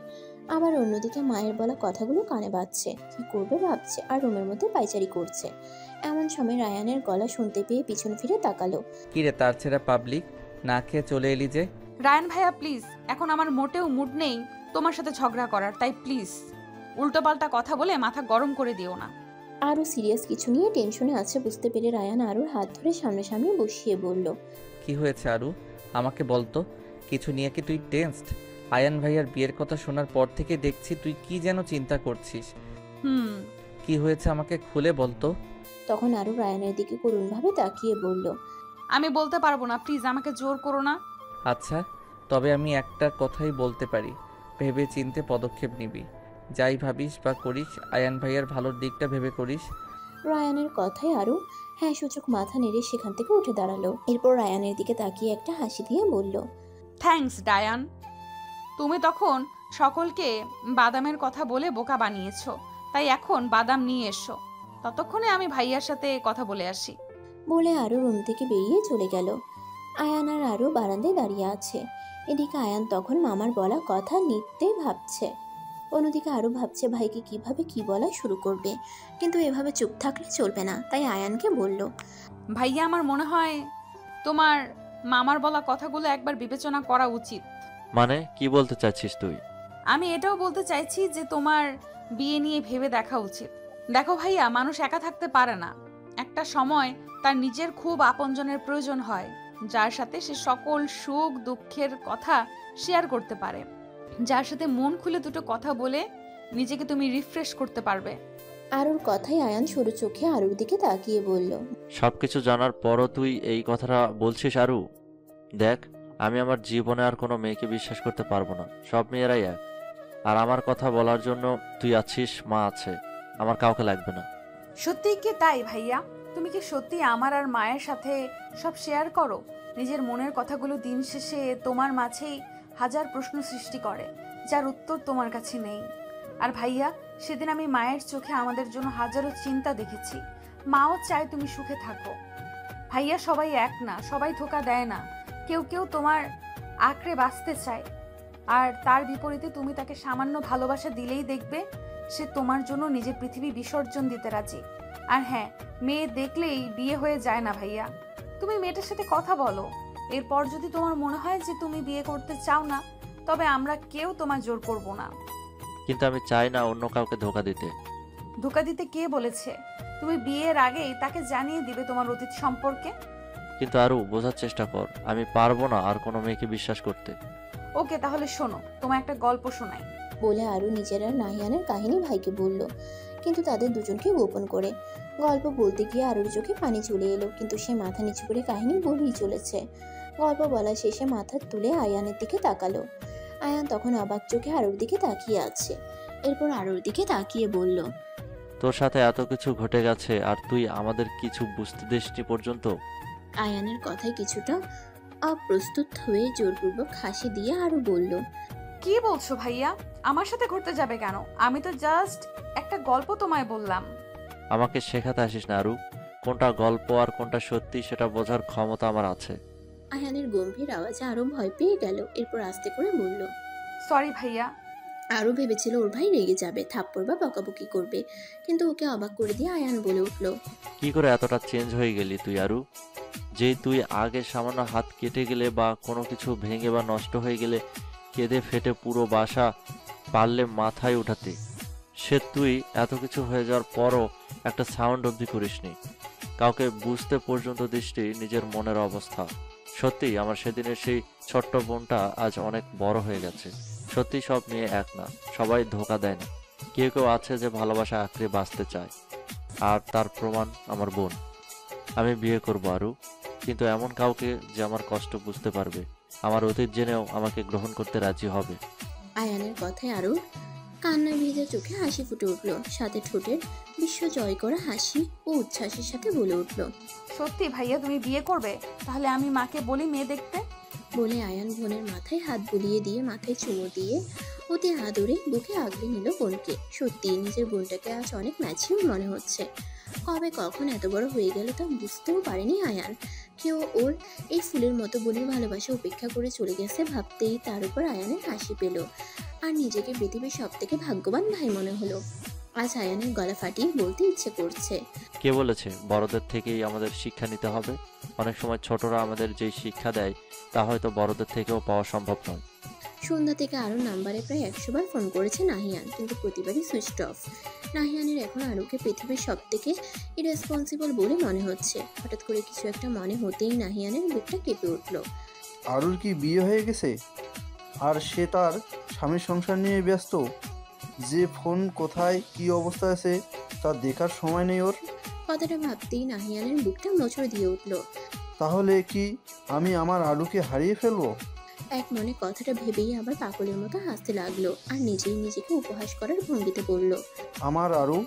আবার অন্যদিকে মায়ের বলা কথাগুলো কানে বাজছে। কি করবে ভাবছে, আর রুমের মধ্যে পায়চারি করছে। এমন সময় রায়ানের গলা শুনতে পেয়ে পিছন ফিরে তাকালো। কিরে তার ছেড়া পাবলিক, না খেয়ে চলে এলি যে? রায়ান ভাইয়া প্লিজ, এখন আমার মোটেও মুড নেই তোমার সাথে ঝগড়া করার, তাই প্লিজ উল্টোপাল্টা কথা বলে মাথা গরম করে দিও না। আরও সিরিয়াস কিছু নিয়ে টেনশনে আছে বুঝতে পেরে রায়ান আরুর হাত ধরে সামনাসামনি বসিয়ে বলল, কি হয়েছে আরু, আমাকে বলতো। কিছু নিয়ে কি তুই টেনসড? আয়ান ভাইয়ার বিয়ের কথা শোনার পর থেকে দেখছি তুই কি যেন চিন্তা করছিস। কি হয়েছে আমাকে খুলে বলতো। তখন আরু রায়ানের দিকে করুণভাবে তাকিয়ে বলল, আমি বলতে পারবো না, প্লিজ আমাকে জোর করো না। আচ্ছা, তবে আমি একটা কথাই বলতে পারি, ভেবে চিন্তে পদক্ষেপ নিবি। যাই ভাবিস বা করিস আয়ান ভাইয়ার ভালোর দিকটা ভেবে করিস। রায়ানের কথায় আরু হ্যাঁ সূচক মাথা নেড়ে সেখান থেকে উঠে দাঁড়ালো। এরপর রায়ানের দিকে তাকিয়ে একটা হাসি দিয়ে বলল, থ্যাঙ্কস ডায়ান, তুমি তখন সকলকে বাদামের কথা বলে বোকা বানিয়েছো, তাই এখন বাদাম নিয়ে এসো। ততক্ষণে আমি ভাইয়ার সাথে কথা বলে আসি। বলে আরু রুম থেকে বেরিয়ে চলে গেল। আয়ান আর আরু বারান্দায় দাঁড়িয়ে আছে। এদিকে আয়ান তখন মামার বলা কথা নিতে ভাবছে, অন্যদিকে আরু ভাবছে ভাইকে কিভাবে কি বলা শুরু করবে, কিন্তু এভাবে চুপ থাকলে চলবে না। তাই আয়ানকে বলল, ভাইয়া আমার মনে হয় তোমার মামার বলা কথাগুলো একবার বিবেচনা করা উচিত। মানে কি বলতে চাচ্ছিস তুই? আমি এটাও বলতে চাইছি যে তোমার বিয়ে নিয়ে ভেবে দেখা উচিত। দেখো ভাইয়া, মানুষ একা থাকতে পারে না। একটা সময় তার নিজের খুব আপনজনের প্রয়োজন হয়, যার সাথে সে সকল সুখ দুঃখের কথা শেয়ার করতে পারে, যার সাথে মন খুলে দুটো কথা বলে নিজেকে তুমি রিফ্রেশ করতে পারবে। আরুর কথাই আয়ান সরু চোখে আরুর দিকে তাকিয়ে বলল, সবকিছু জানার পরও তুই এই কথাটা বলছিস আরু? দেখ, আমি আমার জীবনে আর কোনো মেয়েকে বিশ্বাস করতে পারবো না। সব মেয়েরাই এক, আর আমার কথা বলার জন্য তুই আছিস, মা আছে, আমার কাউকে লাগবে না। সত্যি কি তাই ভাইয়া? তুমি কি সত্যি আমার আর মায়ের সাথে সব শেয়ার করো? নিজের মনের কথাগুলো দিন শেষে তোমার মাঝেই হাজার প্রশ্ন সৃষ্টি করে, যার উত্তর তোমার কাছে নেই। আর ভাইয়া, সেদিন আমি মায়ের চোখে আমাদের জন্য হাজারো চিন্তা দেখেছি। মাও চায় তুমি সুখে থাকো। ভাইয়া, সবাই এক না, সবাই ধোঁকা দেয় না। কেউ কেউ তোমার আঁকড়ে বাঁচতে চায়, আর তার বিপরীতে তুমি তাকে সামান্য ভালোবাসা দিলেই দেখবে সে তোমার জন্য নিজের পৃথিবী বিসর্জন দিতে রাজি। আর হ্যাঁ, মেয়ে দেখলেই বিয়ে হয়ে যায় না ভাইয়া। তুমি মেয়েটার সাথে কথা বলো, এরপর যদি তোমার মনে হয় যে তুমি বিয়ে করতে চাও না, তবে আমরা কেউ তোমার জোর করব না। কিন্তু আমি চাই না অন্য কাউকে ধোঁকা দিতে। ধোঁকা দিতে কে বলেছে? তুমি বিয়ের আগেই তাকে জানিয়ে দিবে তোমার অতীত সম্পর্কে। কিন্তু আরু, বোঝার চেষ্টা কর, আমি পারবো না আর কোনো মেয়েকে বিশ্বাস করতে। ওকে, তাহলে শোনো, তোমার একটা গল্প শোনাই। বলে আরু নিজের আর নাহিয়ানের কাহিনী ভাইকে বলল, কিন্তু তাদের দুজনকে গোপন করে। গল্প বলতে গিয়ে আরুর চোখে পানি চলে এলো, কিন্তু সে মাথা নিচু করে কাহিনী বলেই চলেছে। গল্প বলা শেষে মাথা তুলে আয়ানের দিকে তাকালো। আয়ান তখন অবাক চোখে আরুর দিকে তাকিয়ে আছে। এরপর আরুর দিকে তাকিয়ে বলল, তোর সাথে এত কিছু ঘটে গেছে আর তুই আমাদের কিছু বুঝতে দিসনি পর্যন্ত? আয়ানের কথায় কিছুটা অপ্রস্তুত হয়ে জোরপূর্বক হাসি দিয়ে আরু বলল, কি বলছো ভাইয়া? আমার সাথে ঘুরতে যাবে কেন? আমি তো জাস্ট একটা গল্প তোমায় বললাম। আমাকে শেখাতে আসিস না আরু, কোনটা গল্প আর কোনটা সত্যি সেটা বোঝার ক্ষমতা আমার আছে। আয়ানের গম্ভীর আওয়াজে আরো ভয় পেয়ে গেল। এরপর আস্তে করে বলল, সরি ভাইয়া। আরও ভেবেছিল ওর ভাই রেগে যাবে, থাপ্পড় বা বকাবকি করবে, কিন্তু ওকে অবাক করে দিয়ে আয়ান বলে উঠল, কি করে এতটা চেঞ্জ হয়ে গেলি তুই আরু? যে তুই আগে সামান্য হাত কেটে গেলে বা কোনো কিছু ভেঙে বা নষ্ট হয়ে গেলে কেঁদে ফেটে পুরো বাসা পারলে মাথায় উঠাতে, সে তুই এত কিছু হয়ে যাওয়ার পরও একটা সাউন্ড অবধি করিসনি, কাউকে বুঝতে পর্যন্ত দিসনি নিজের মনের অবস্থা। সত্যি আমার সেদিনের সেই ছোট্ট বোনটা আজ অনেক বড় হয়ে গেছে। সত্যি সব মেয়ে এক না, সবাই ধোঁকা দেয় না। কেউ কেউ আছে যে ভালোবাসা আঁকড়ে বাঁচতে চায়, আর তার প্রমাণ আমার বোন। আমি বিয়ে করব আরু, কিন্তু এমন কাউকে যে আমার কষ্ট বুঝতে পারবে, আমার অতীত জেনেও আমাকে গ্রহণ করতে রাজি হবে। আয়ানের কথায় আরও কান্না ভেজা চোখে হাসি ফুটে উঠল, সাথে ঠোঁটের বিশ্ব জয় করা হাসি ও উচ্ছ্বাসের সাথে বলে উঠল, সত্যি ভাইয়া তুমি বিয়ে করবে? তাহলে আমি মাকে বলি মেয়ে দেখতে। বলে আয়ান বোনের মাথায় হাত বুলিয়ে দিয়ে মাথায় চুমু দিয়ে অতি আদরে বুকে আগলে নিল বোনকে। সত্যি নিজের বোনটাকে আজ অনেক ম্যাচিউর মনে হচ্ছে। কবে কখন এত বড় হয়ে গেল তা বুঝতেও পারেনি আয়ান। কেউ ওর এই ফুলের মতো বোনের ভালোবাসা উপেক্ষা করে চলে গেছে ভাবতেই তার উপর আয়ানের হাসি পেল আর নিজেকে পৃথিবীর সব থেকে ভাগ্যবান ভাই মনে হলো। আজ আয়ানের গলা ফাটিয়ে বলতে ইচ্ছে করছে, কে বলেছে বড়দের থেকেই আমাদের শিক্ষা নিতে হবে? অনেক সময় ছোটরা আমাদের যেই শিক্ষা দেয় তা হয়তো বড়দের থেকেও পাওয়া সম্ভব নয়। সন্ধ্যা থেকে আরও নাম্বারে প্রায় 100 বার ফোন করেছে নাহিয়ান, কিন্তু প্রতিবারই সুইচ অফ। নাহিয়ানের এখন আরুকে পৃথিবীর সব থেকে ইরেসপন্সিবল বলে মনে হচ্ছে। হঠাৎ করে কিছু একটা মনে হতেই নাহিয়ানের বুকটা কেঁপে উঠল। আরুর কি বিয়ে হয়ে গেছে আর সে তার স্বামীর সংসার নিয়ে ব্যস্ত? যে ফোন কোথায় কি অবস্থা আছে তা দেখার সময় নেই ওর। কথাটা ভাবতেই নাহিয়ানের বুকটা মোচড় দিয়ে উঠল। তাহলে কি আমি আমার আলুকে হারিয়ে ফেলবো? এক মনে কথাটা ভেবেই আবার পাগলের মতো হাসতে লাগলো আর নিজেই নিজেকে উপহাস করার ভঙ্গিতে পড়ল। আমার আরু,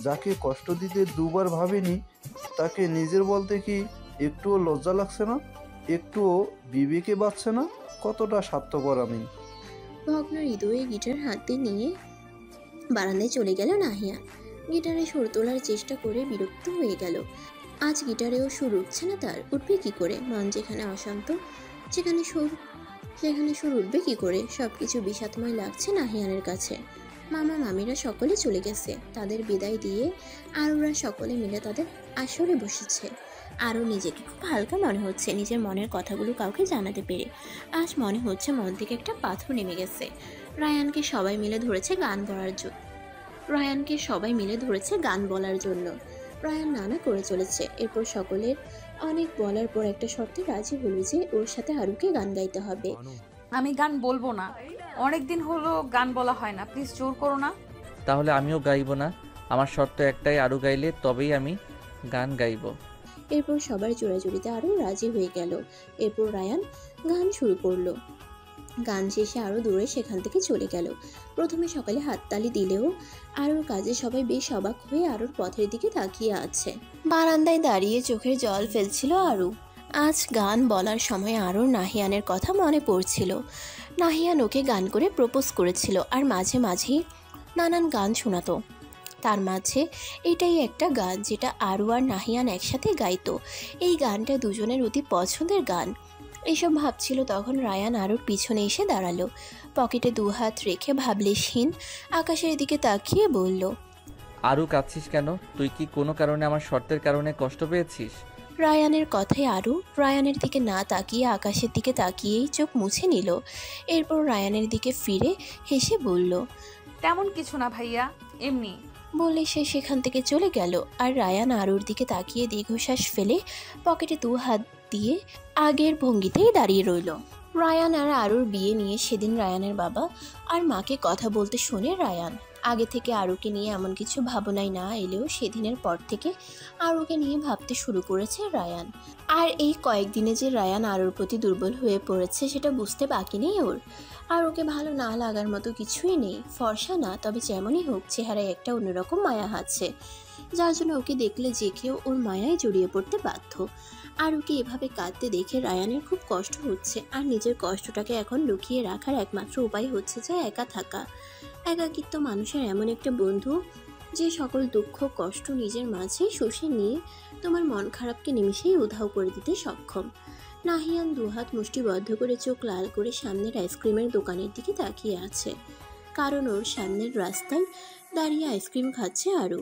যাকে কষ্ট দিতে দুবার ভাবিনি তাকে নিজের বলতে কি একটুও লজ্জা লাগছে না? একটুও বিবেকে বাঁচছে না? কতটা স্বার্থপর আমি। ভগ্ন হৃদয়ে গিটার হাতে নিয়ে বারান্দায় চলে গেল নাহিয়ান। গিটারে সুর তোলার চেষ্টা করে বিরক্ত হয়ে গেল। আজ গিটারেও সুর উঠছে না তার। উঠবে কি করে? মন যেখানে অশান্ত সেখানে সুর উঠবে কি করে? সবকিছু বিষাদময় লাগছে নাহিয়ানের কাছে। মামা মামিরা সকলে চলে গেছে, তাদের বিদায় দিয়ে আরুরা সকলে মিলে তাদের আসরে বসেছে। আরও নিজেকে খুব হালকা মনে হচ্ছে নিজের মনের কথাগুলো কাউকে জানাতে পেরে। আজ মনে হচ্ছে মন থেকে একটা পাথর নেমে গেছে। রায়ানকে সবাই মিলে ধরেছে গান বলার জন্য। রায়ান নানা করে চলেছে। এরপর সকলের অনেক বলার পর একটা শর্তে রাজি হলো যে ওর সাথে আরুকে গান গাইতে হবে। আমি গান বলবো না, অনেকদিন হলো গান বলা হয় না, প্লিজ জোর করো না। তাহলে আমিও গাইবো না। আমার শর্ত একটাই, আরু গাইলে তবেই আমি গান গাইবো। এরপর সবার জোড়াজুড়িতে আরও রাজি হয়ে গেল। এরপর রায়ান গান শুরু করলো। গান শেষে আরও দূরে সেখান থেকে চলে গেল। প্রথমে সকালে হাততালি দিলেও আরুর কাজে সবাই বেশ অবাক হয়ে আরুর পথের দিকে তাকিয়ে আছে। বারান্দায় দাঁড়িয়ে চোখের জল ফেলছিল আরু। আজ গান বলার সময় আরুর নাহিয়ানের কথা মনে পড়ছিল। নাহিয়ান ওকে গান করে প্রপোজ করেছিল আর মাঝে মাঝেই নানান গান শোনাতো। তার মাঝে এটাই একটা গান যেটা আরু আর নাহিয়ান একসাথে গাইতো। এই গানটা দুজনের অতি পছন্দের গান। এসব ভাবছিল তখন রায়ান আরুর পিছনে এসে দাঁড়ালো। পকেটে 2 হাত রেখে ভাবলেশহীন আকাশের দিকে তাকিয়ে বলল, আরু কাঁদছিস কেন? তুই কি কোনো কারণে আমার শর্তের কারণে কষ্ট পেয়েছিস? রায়ানের কথায় আরু রায়ানের দিকে না তাকিয়ে আকাশের দিকে তাকিয়েই চোখ মুছে নিল। এরপর রায়ানের দিকে ফিরে হেসে বলল, তেমন কিছু না ভাইয়া, এমনি। বলে সে সেখান থেকে চলে গেল। আর রায়ান আরুর দিকে তাকিয়ে দীর্ঘশ্বাস ফেলে পকেটে 2 হাত দিয়ে আগের ভঙ্গিতেই দাঁড়িয়ে রইল। রায়ান আর আরুর বিয়ে নিয়ে সেদিন রায়ানের বাবা আর মাকে কথা বলতে শুনে রায়ান আগে থেকে আরুকে নিয়ে এমন কিছু ভাবনায় না এলেও সেদিনের পর থেকে আরুকে নিয়ে ভাবতে শুরু করেছে রায়ান। আর এই কয়েকদিনে যে রায়ান আরুর প্রতি দুর্বল হয়ে পড়েছে সেটা বুঝতে বাকি নেই ওর। আর ওকে ভালো না লাগার মতো কিছুই নেই। ফর্সা না, তবে যেমনই হোক চেহারায় একটা অন্যরকম মায়া আছে, যার জন্য ওকে দেখলে যে কেউ ওর মায়ায় জড়িয়ে পড়তে বাধ্য। আর ওকে এভাবে কাঁদতে দেখে রায়ানের খুব কষ্ট হচ্ছে। আর নিজের কষ্টটাকে এখন লুকিয়ে রাখার একমাত্র উপায় হচ্ছে যে একা থাকা। একাকিত্ব মানুষের এমন একটা বন্ধু যে সকল দুঃখ কষ্ট নিজের মাঝে শুষে নিয়ে তোমার মন খারাপকে নিমিষেই উধাও করে দিতে সক্ষম। নাহিয়ান 2 হাত মুষ্টিবদ্ধ করে চোখ লাল করে সামনের আইসক্রিমের দোকানের দিকে তাকিয়ে আছে, কারণ ওর সামনের রাস্তায় দাঁড়িয়ে আইসক্রিম খাচ্ছে আরু।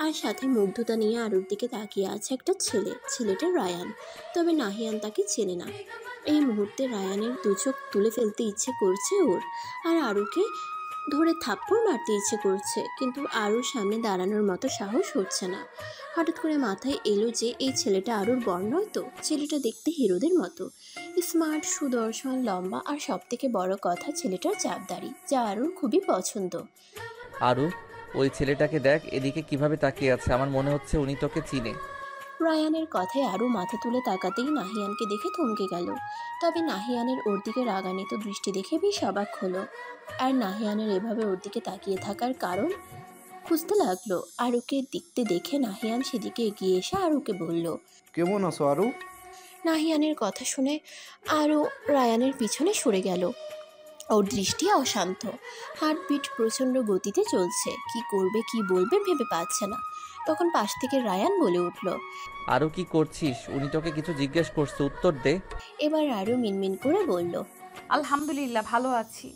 আর সাথে মুগ্ধতা নিয়ে আরুর দিকে তাকিয়ে আছে একটা ছেলে। ছেলেটা রায়ান, তবে নাহিয়ান তাকে চেনে না। এই মুহূর্তে রায়ানের 2 চোখ তুলে ফেলতে ইচ্ছে করছে ওর, আর আরুকে ধরে থাপ্পড় মারতে ইচ্ছে করছে, কিন্তু আরুর সামনে দাঁড়ানোর মতো সাহস হচ্ছে না। হঠাৎ করে মাথায় এলো যে এই ছেলেটা আরুর বর নয় তো। ছেলেটা দেখতে হিরোদের মতো, স্মার্ট, সুদর্শন, লম্বা, আর সব থেকে বড় কথা ছেলেটার চাপদাড়ি, যা আরুর খুবই পছন্দ। আরু, ওই ছেলেটাকে দেখ, এদিকে কিভাবে তাকিয়ে আছে, আমার মনে হচ্ছে উনি তোকে চিনে। রায়ানের কথায় আরু মাথা তুলে তাকাতেই নাহিয়ানকে দেখে থমকে গেল। তবে নাহিয়ানের ওর দিকে রাগান্বিত দৃষ্টি দেখে বেশ অবাক হলো। আর নাহিয়ানের এভাবে ওর দিকে তাকিয়ে থাকার কারণ খুঁজতে লাগলো। আরুকে দেখতে দেখে নাহিয়ান সেদিকে এগিয়ে এসে আরুকে বলল, কেমন আছো আরু? নাহিয়ানের কথা শুনে আরও রায়ানের পিছনে সরে গেল। ওর দৃষ্টি অশান্ত, হার্টবিট প্রচণ্ড গতিতে চলছে। কি করবে কি বলবে ভেবে পাচ্ছে না। তখন পাশ থেকে রায়ান বলে উঠল, আরও কি করছিস? উনি তোকে কিছু জিজ্ঞেস করছে, উত্তর দে। এবার আরও মিনমিন করে বলল, আলহামদুলিল্লাহ ভালো আছি।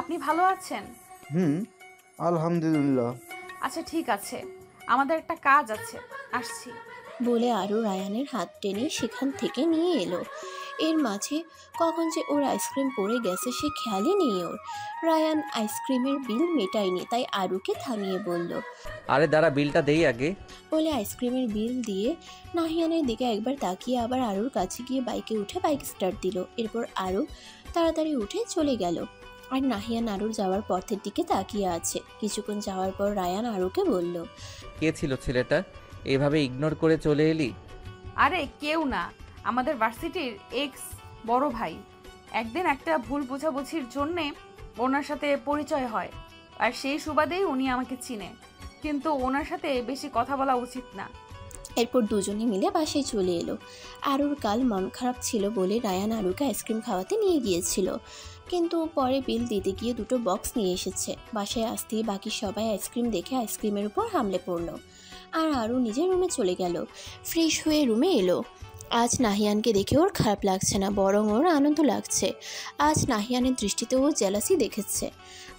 আপনি ভালো আছেন? আলহামদুলিল্লাহ। আচ্ছা ঠিক আছে, আমাদের একটা কাজ আছে, আসছি। বলে আরও রায়ানের হাত টেনে সেখান থেকে নিয়ে এলো। এর মাঝে কখন যে ওর আইসক্রিম পড়ে গেছে সে খেয়ালই নেই ওর। রায়ান আইসক্রিমের বিল মেটায়নি, তাই আরুকে থামিয়ে বলল, আরে দাঁড়া, বিলটা দেই আগে। বলে আইসক্রিমের বিল দিয়ে নাহিয়ানের দিকে একবার তাকিয়ে আবার আরুর কাছে গিয়ে বাইকে উঠে বাইক স্টার্ট দিল। এরপর আরু তাড়াতাড়ি উঠে চলে গেল। আর নাহিয়ান আরুর যাওয়ার পথের দিকে তাকিয়ে আছে। কিছুক্ষণ যাওয়ার পর রায়ান আরুকে বলল, কে ছিল ছেলেটা? এভাবে ইগনোর করে চলে এলি? আরে কেউ না, আমাদের ভার্সিটির এক্স বড় ভাই। একদিন একটা ভুল বোঝাবুঝির জন্যে ওনার সাথে পরিচয় হয়, আর সেই সুবাদেই উনি আমাকে চিনে, কিন্তু ওনার সাথে বেশি কথা বলা উচিত না। এরপর দুজনে মিলে বাসায় চলে এলো। আরুর কাল মন খারাপ ছিল বলে রায়ান আরুকে আইসক্রিম খাওয়াতে নিয়ে গিয়েছিল, কিন্তু পরে বিল দিতে গিয়ে দুটো বক্স নিয়ে এসেছে। বাসায় আসতেই বাকি সবাই আইসক্রিম দেখে আইসক্রিমের উপর হামলে পড়ল। আর আরু নিজের রুমে চলে গেল। ফ্রেশ হয়ে রুমে এলো। আজ নাহিয়ানকে দেখে ওর খারাপ লাগছে না, বরং ওর আনন্দ লাগছে। আজ নাহিয়ানের দৃষ্টিতে ও জেলাসি দেখেছে,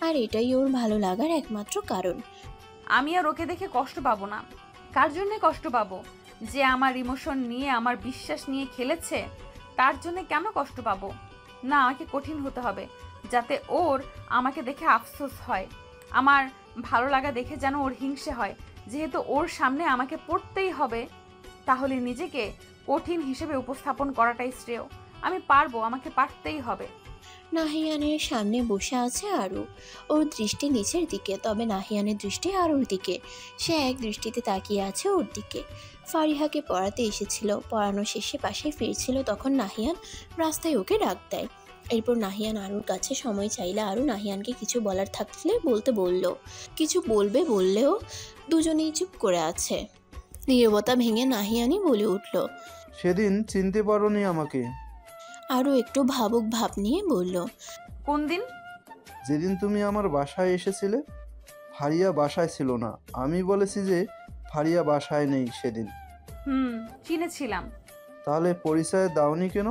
আর এটাই ওর ভালো লাগার একমাত্র কারণ। আমি আর ওকে দেখে কষ্ট পাবো না। কার জন্যে কষ্ট পাবো? যে আমার ইমোশন নিয়ে, আমার বিশ্বাস নিয়ে খেলেছে, তার জন্যে কেন কষ্ট পাবো? না, আমাকে কঠিন হতে হবে যাতে ওর আমাকে দেখে আফসোস হয়, আমার ভালো লাগা দেখে যেন ওর হিংসে হয়। যেহেতু ওর সামনে আমাকে পড়তেই হবে, তাহলে নিজেকে কঠিন হিসেবে উপস্থাপন করাটাই শ্রেয়। আমি পারবো, আমাকে পারতেই হবে। নাহিয়ানের সামনে বসে আছে আরু। ওর দৃষ্টি নিচের দিকে, তবে নাহিয়ানের দৃষ্টি আরুর দিকে। সে এক দৃষ্টিতে তাকিয়ে আছে ওর দিকে। ফারিহাকে পড়াতে এসেছিল, পড়ানো শেষে পাশে ফিরছিল, তখন নাহিয়ান রাস্তায় ওকে ডাক দেয়। এরপর নাহিয়ান আরুর কাছে সময় চাইলে আরু নাহিয়ানকে কিছু বলার থাকলে বলতে বলল। কিছু বলবে বললেও দুজনেই চুপ করে আছে। নীরবতা ভেঙে নাহিয়ানই বলে উঠল, সেদিন চিনতে পারোনি আমাকে? আরও একটু ভাবুক ভাব নিয়ে বলল, কোন দিন? যেদিন তুমি আমার বাসায় এসেছিলে। ফারিয়া বাসায় ছিল না, আমি বলেছি যে ফারিয়া বাসায় নেই সেদিন। চিনেছিলাম। তাহলে পরিচয় দাওনি কেন?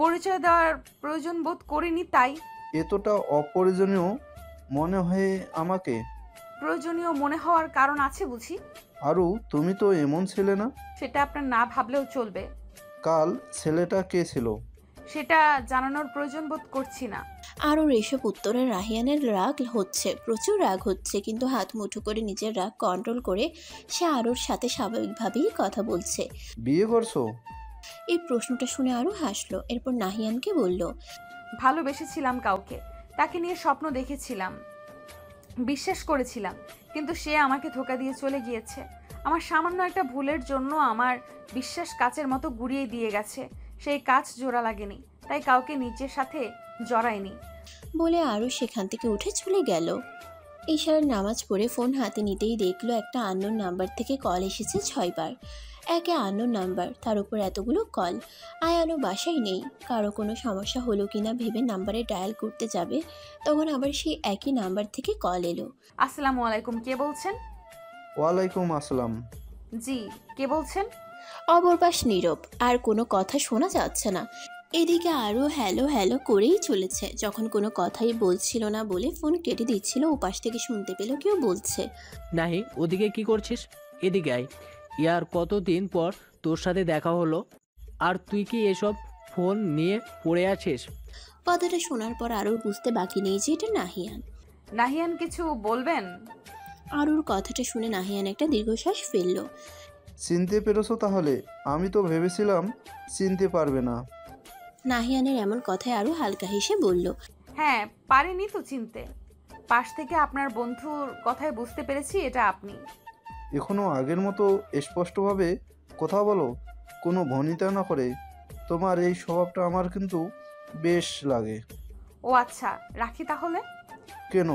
পরিচয় দেওয়ার প্রয়োজন বোধ করিনি, তাই। এতটা অপ্রয়োজনীয় মনে হয় আমাকে? প্রয়োজনীয় মনে হওয়ার কারণ আছে বুঝি। আরু, তুমি তো এমন ছেলে না। সেটা আপনার না ভাবলেও চলবে। কাল ছেলেটা কে ছিল? সেটা জানানোর প্রয়োজন বোধ করছি না। আরও এসব উত্তরে রাহিয়ানের রাগ হচ্ছে, প্রচুর রাগ হচ্ছে, কিন্তু হাত মুঠো করে নিজের রাগ কন্ট্রোল করে সে আরুর সাথে স্বাভাবিকভাবেই কথা বলছে। বিয়ে করছো? এই প্রশ্নটা শুনে আরও হাসলো। এরপর নাহিয়ানকে বলল, ভালোবেসেছিলাম কাউকে, তাকে নিয়ে স্বপ্ন দেখেছিলাম, বিশ্বাস করেছিলাম, কিন্তু সে আমাকে ধোঁকা দিয়ে চলে গিয়েছে। আমার সামান্য একটা ভুলের জন্য আমার বিশ্বাস কাচের মতো গুঁড়িয়ে দিয়ে গেছে। সেই কাচ জোড়া লাগেনি, তাই কাউকে নিজের সাথে জড়ায়নি। বলে আরও সেখান থেকে উঠে চলে গেল। ঈশার নামাজ পড়ে ফোন হাতে নিতেই দেখলো একটা আননোন নাম্বার থেকে কল এসেছে 6 বার। একে আননোন নাম্বার, তার উপর এতগুলো কল। আয়ানও বাসায় নেই। কারো কোনো সমস্যা হলো কিনা ভেবে নাম্বারে ডায়াল করতে যাবে, তখন আবার সেই একই নাম্বার থেকে কল এলো। আসসালামু আলাইকুম, কে বলছেন? ওয়ালাইকুম আসসালাম। জি, কে বলছেন? অবরপাশ নীরব, আর কোনো কথা শোনা যাচ্ছে না। এদিকে আরও হ্যালো হ্যালো করেই চলেছে। যখন কোনো কথাই বলছিল না বলে ফোন কেটে দিচ্ছিল, ওপাশ থেকে শুনতে পেল কেউ বলছে, নাহি, ওদিকে কি করছিস? এদিকে আয়। ইয়ার কতদিন পর তোর সাথে দেখা হলো, আর তুই কি এসব ফোন নিয়ে পড়ে আছিস? কথাটা শোনার পর আরও বুঝতে বাকি নেই যে এটা নাহিয়ান। নাহিয়ান কিছু বলবেন? আরুর কথাটা শুনে নাহিয়ান একটা দীর্ঘশ্বাস ফেলল। চিনতে পেরেছো তাহলে? আমি তো ভেবেছিলাম চিনতে পারবে না। নাহিয়ানের এমন কথায় আরও হালকা হেসে বলল, হ্যাঁ, পারিনি তো চিনতে। পাশ থেকে আপনার বন্ধুর কথায় বুঝতে পেরেছি এটা আপনি। এখনো আগের মতো স্পষ্টভাবে কথা বলো, কোনো ভনিতা না করে। তোমার এই স্বভাবটা আমার কিন্তু বেশ লাগে। ও আচ্ছা, রাখি তাহলে। কেন,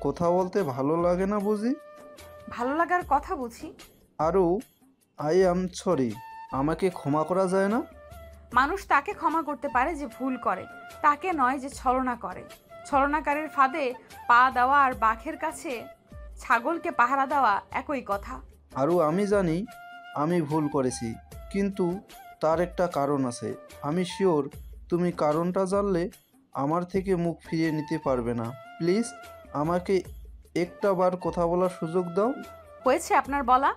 কথা বলতে ভালো লাগে না বুঝি? ভালো লাগার কথা বুঝি। আরও আই অ্যাম সরি, আমাকে ক্ষমা করা যায় না? মানুষ তাকে ক্ষমা করতে পারে যে ভুল করে, তাকে নয় যে ছলনা করে। ছলনাকারীর ফাঁদে পা দেওয়া আর বাঘের কাছে ছাগলকে পাহারা দেওয়া একই কথা। আরও আমি জানি আমি ভুল করেছি, কিন্তু তার একটা কারণ আছে। আমি শিওর তুমি কারণটা জানলে আমার থেকে মুখ ফিরিয়ে নিতে পারবে না। প্লিজ আমাকে একটা বার কথা বলার সুযোগ দাও। হয়েছে আপনার বলা,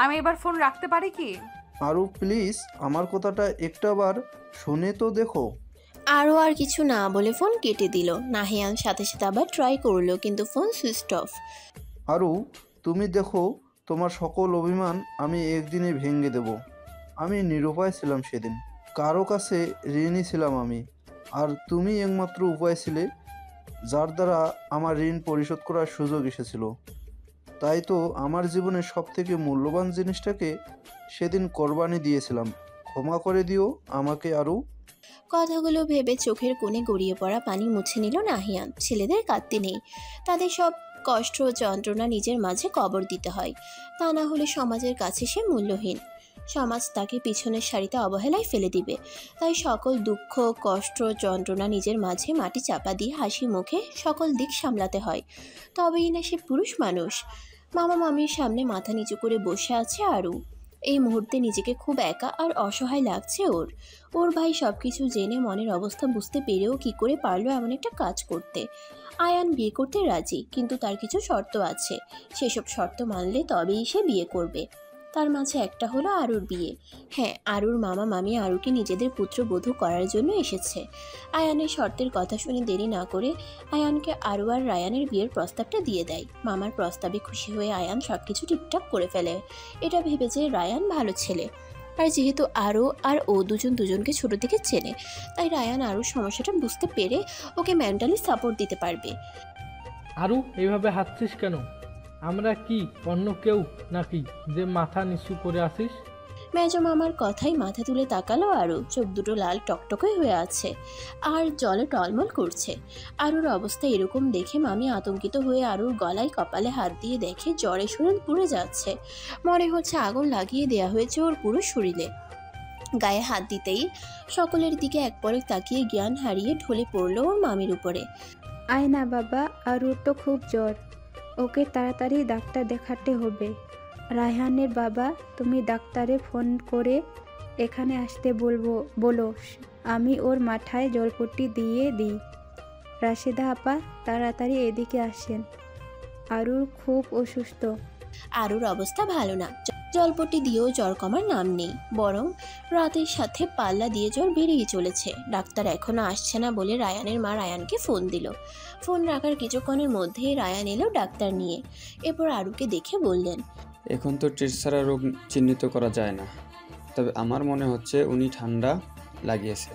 আমি এবার ফোন রাখতে পারি কি? আরও প্লিজ আমার কথাটা একটা বার শুনে তো দেখো। আরও আর কিছু না বলে ফোন কেটে দিল। নাহিয়ান সাথে সাথে আবার ট্রাই করলো, কিন্তু ফোন সুইচ অফ। আরও তুমি দেখো, তোমার সকল অভিমান আমি একদিনে ভেঙে দেব। আমি নিরুপায় ছিলাম সেদিন, কারো কাছে ঋণী ছিলাম আমি, আর তুমি একমাত্র উপায় ছিলে যার দ্বারা আমার ঋণ পরিশোধ করার সুযোগ এসেছিল। তাই তো আমার জীবনের সবথেকে মূল্যবান জিনিসটাকে সেদিন কোরবানি দিয়েছিলাম। ক্ষমা করে দিও আমাকে আরও। কথাগুলো ভেবে চোখের কোণে গড়িয়ে পড়া পানি মুছে নিল নাহিয়ান। ছেলেদের কাঁদতে নেই, তাদের সব কষ্ট ও যন্ত্রণা নিজের মাঝে কবর দিতে হয়, তা না হলে সমাজের কাছে সে মূল্যহীন। সমাজ তাকে পিছনের সারিতে অবহেলায় ফেলে দিবে। তাই সকল দুঃখ, কষ্ট, যন্ত্রণা নিজের মাঝে মাটি চাপা দিয়ে হাসি মুখে সকল দিক সামলাতে হয়, তবেই না সে পুরুষ মানুষ। মামা মামির সামনে মাথা নিচু করে বসে আছে আরু। এই মুহূর্তে নিজেকে খুব একা আর অসহায় লাগছে ওর ভাই সব কিছু জেনে মনের অবস্থা বুঝতে পেরেও কি করে পারলো এমন একটা কাজ করতে। আয়ান বিয়ে করতে রাজি, কিন্তু তার কিছু শর্ত আছে। সেসব শর্ত মানলে তবেই সে বিয়ে করবে। তার মাঝে একটা হলো আরুর বিয়ে। হ্যাঁ, আরুর মামা মামি আরুকে নিজেদের পুত্রবধূ করার জন্য এসেছে। আয়ানের শর্তের কথা শুনে দেরি না করে আয়ানকে আরু আর রায়ানের বিয়ের প্রস্তাবটা দিয়ে দেয়। মামার প্রস্তাবে খুশি হয়ে আয়ান সব কিছু ঠিকঠাক করে ফেলে। এটা ভেবে যে রায়ান ভালো ছেলে, আর যেহেতু আরু আর ও দুজনকে ছোট থেকে চেনে, তাই রায়ান আরুর সমস্যাটা বুঝতে পেরে ওকে মেন্টালি সাপোর্ট দিতে পারবে। আরু এইভাবে হাঁটছিস কেন? আমরা কি অন্য কেউ নাকি যে মাথা নিচু করে আসিস? মেজো মামার কথাই মাথা তুলে তাকালো আরু। চোখ দুটো লাল টকটকে হয়ে আছে আর জলে টলমল করছে। আরুর অবস্থা এরকম দেখে মামি আতঙ্কিত হয়ে আরুর গলায় কপালে হাত দিয়ে দেখে জ্বরে শরীর পুড়ে যাচ্ছে। মনে হচ্ছে আগুন লাগিয়ে দেয়া হয়েছে ওর পুরো শরীরে। গায়ে হাত দিতেই সকলের দিকে এক পলক তাকিয়ে জ্ঞান হারিয়ে ঢলে পড়লো ওর মামির উপরে। আয় না বাবা, আরুর তো খুব জ্বর, ওকে তাড়াতাড়ি ডাক্তার দেখাতে হবে। রায়হানের বাবা, তুমি ডাক্তারে ফোন করে এখানে আসতে বলো, আমি ওর মাথায় জলপট্টি দিয়ে দিই। রাশেদা আপা, তাড়াতাড়ি এদিকে আসেন, আরুর খুব অসুস্থ। আরুর অবস্থা ভালো না, জলপট্টি দিয়েও জ্বর কমার নাম নেই, বরং রাতের সাথে পাল্লা দিয়ে জ্বর বেরিয়ে চলেছে। ডাক্তার এখনো আসছে না বলে রায়ানের মা রায়ানকে ফোন দিল। ফোন রাখার কিছুক্ষণের মধ্যেই রায়ান এলো ডাক্তার নিয়ে। এরপর আরুকে দেখে বললেন, এখন তো টেস্ট ছাড়া রোগ চিহ্নিত করা যায় না, তবে আমার মনে হচ্ছে উনি ঠান্ডা লাগিয়েছে,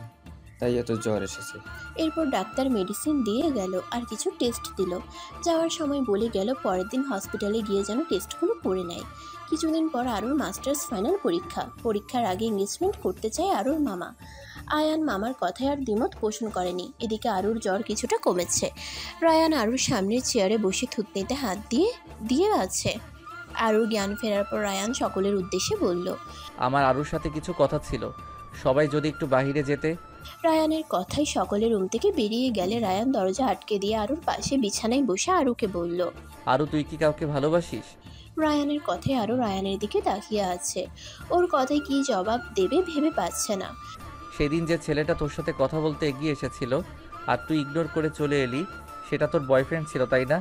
তাই এত জ্বর এসেছে। এরপর ডাক্তার মেডিসিন দিয়ে গেল আর কিছু টেস্ট দিল। যাওয়ার সময় বলে গেল পরের দিন হসপিটালে গিয়ে যেন টেস্টগুলো করে নেয়। কিছুদিন পর আরুর মাস্টার্স ফাইনাল পরীক্ষার আগে এঙ্গেজমেন্ট করতে চায় আরুর মামা। আয়ান মামার কথায় আর দ্বিমত পোষণ করেনি। এদিকে আরুর জ্বর কিছুটা কমেছে। রায়ান আরুর সামনের চেয়ারে বসে থুতনিতে হাত দিয়ে আছে। আরুর জ্ঞান ফেরার পর রায়ান সকলের উদ্দেশ্যে বলল, আমার আরুর সাথে কিছু কথা ছিল, সবাই যদি একটু বাইরে যেতে। রায়ানের কথাই সকলের রুম থেকে বেরিয়ে গেলে রায়ান দরজা আটকে দিয়ে আরুর পাশে বিছানায় বসে আরুকে বলল, আরু, তুই কি কাউকে ভালোবাসিস? রায়ানের কথায় আরু রায়ানের দিকে তাকিয়ে আছে। ওর কথায় কি জবাব দেবে ভেবে পাচ্ছে না। সেদিন যে ছেলেটা তোর সাথে কথা বলতে এগিয়ে এসেছিল আর তুই ইগনোর করে চলে এলি, সেটা তোর বয়ফ্রেন্ড ছিল, তাই না?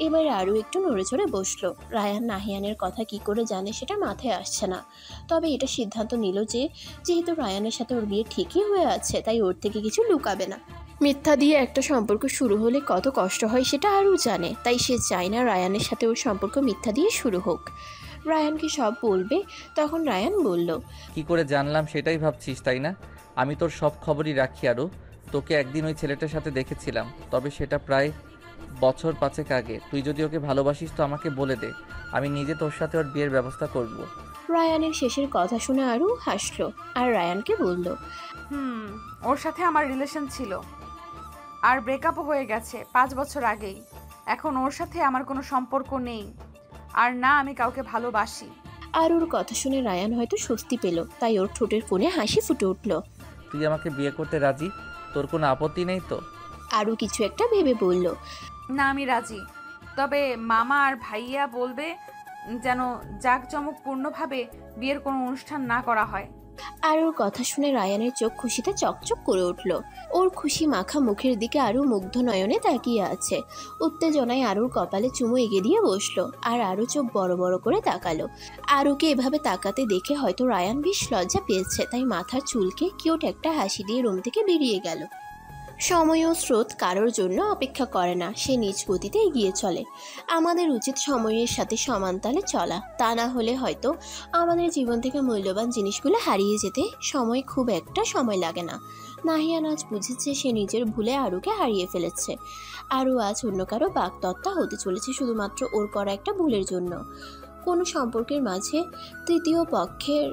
এবার আরু একটু নড়ে চড়ে বসলো। রায়ান নাহিয়ানের কথা কি করে জানে সেটা মাথায় আসছে না। তবে এটা সিদ্ধান্ত নিল যে যেহেতু রায়ানের সাথে ওর বিয়ে ঠিকই হয়ে আছে, তাই ওর থেকে কিছু লুকাবে না। মিথ্যা দিয়ে একটা সম্পর্ক শুরু হলে কত কষ্ট হয় সেটা আরু জানে, তাই সে চায় না রায়ানের সাথে ওর সম্পর্ক মিথ্যা দিয়ে শুরু হোক। রায়ানকে সব বলবে। তখন রায়ান বলল, কি করে জানলাম সেটাই ভাবছিস, তাই না? আমি তোর সব খবরই রাখি আরু। তোকে একদিন ওই ছেলেটার সাথে দেখেছিলাম, তবে সেটা প্রায় বছর 5 আগে। তুই যদি ওকে ভালোবাসিস তো আমাকে বলে দে, আমি নিজে তোর সাথে ওর বিয়ের ব্যবস্থা করব। রায়ানের শেষের কথা শুনে আরু হাসলো আর রায়ানকে বলল, ওর সাথে আমার রিলেশন ছিল আর ব্রেকআপও হয়ে গেছে 5 বছর আগেই। এখন ওর সাথে আমার কোনো সম্পর্ক নেই, আর না আমি কাউকে ভালোবাসি। আরুর কথা শুনে রায়ান হয়তো স্বস্তি পেল, তাই ওর ঠোঁটের কোণে হাসি ফুটে উঠল। তুই আমাকে বিয়ে করতে রাজি? তোর কোনো আপত্তি নেই তো? আরও কিছু একটা ভেবে বলল। না, আমি রাজি, তবে মামা আর ভাইয়া বলবে যেন জাঁকজমকপূর্ণভাবে বিয়ের কোনো অনুষ্ঠান না করা হয়। আরুর কথা শুনে রায়ানের চোখ খুশিতে চকচক করে উঠল। ওর খুশি মাখা মুখের দিকে আরু মুগ্ধ নয়নে তাকিয়ে আছে। উত্তেজনায় আরুর কপালে চুমু এগিয়ে দিয়ে বসলো, আর আরু চোখ বড় বড় করে তাকালো। আরুকে এভাবে তাকাতে দেখে হয়তো রায়ান বেশ লজ্জা পেয়েছে, তাই মাথার চুলকে কিউট একটা হাসি দিয়ে রুম থেকে বেরিয়ে গেল। সময় ও স্রোত কারোর জন্য অপেক্ষা করে না, সে নিজ গতিতে এগিয়ে চলে। আমাদের উচিত সময়ের সাথে সমান তালে চলা, তা না হলে হয়তো আমাদের জীবন থেকে মূল্যবান জিনিসগুলো হারিয়ে যেতে সময় খুব একটা সময় লাগে না। নাহিয়ান আজ বুঝেছে সে নিজের ভুলে আরুকে হারিয়ে ফেলেছে। আরু আজ অন্য কারো বাগদত্তা হতে চলেছে শুধুমাত্র ওর করা একটা ভুলের জন্য। কোনো সম্পর্কের মাঝে তৃতীয় পক্ষের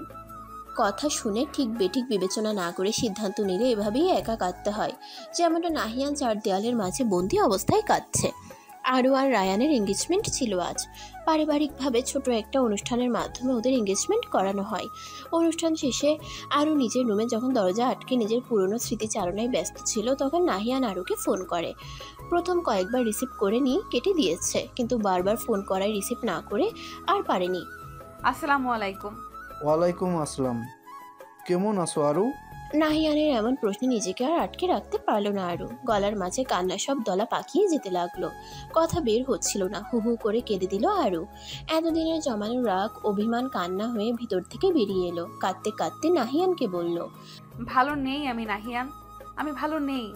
কথা শুনে ঠিক বেঠিক বিবেচনা না করে সিদ্ধান্ত নিলে এভাবেই একা কাঁদতে হয়, যেমনটা নাহিয়ান চার দেয়ালের মাঝে বন্দি অবস্থায় কাঁদছে। আরু আর রায়ানের এঙ্গেজমেন্ট ছিল আজ। পারিবারিকভাবে ছোট একটা অনুষ্ঠানের মাধ্যমে ওদের এঙ্গেজমেন্ট করানো হয়। অনুষ্ঠান শেষে আরু নিজের রুমে যখন দরজা আটকে নিজের পুরনো স্মৃতিচারণায় ব্যস্ত ছিল, তখন নাহিয়ান আরুকে ফোন করে। প্রথম কয়েকবার রিসিভ করে নিয়ে কেটে দিয়েছে, কিন্তু বারবার ফোন করায় রিসিভ না করে আর পারেনি। আসসালামু আলাইকুম। ওয়ালাইকুম আসসালাম। কেমন আছো আরু? নাহিয়ানের এমন প্রশ্নে নিজেকে আর আটকে রাখতে পারলো না আরু। গলার মাঝে কান্না সব দলা পাকিয়ে যেতে লাগলো, কথা বের হচ্ছিল না। হু হু করে কেঁদে দিল আরু। এতদিনের জমানো রাগ অভিমান কান্না হয়ে ভিতর থেকে বেরিয়ে এলো। কাঁদতে কাঁদতে নাহিয়ানকে বলল, ভালো নেই আমি নাহিয়ান, আমি ভালো নেই।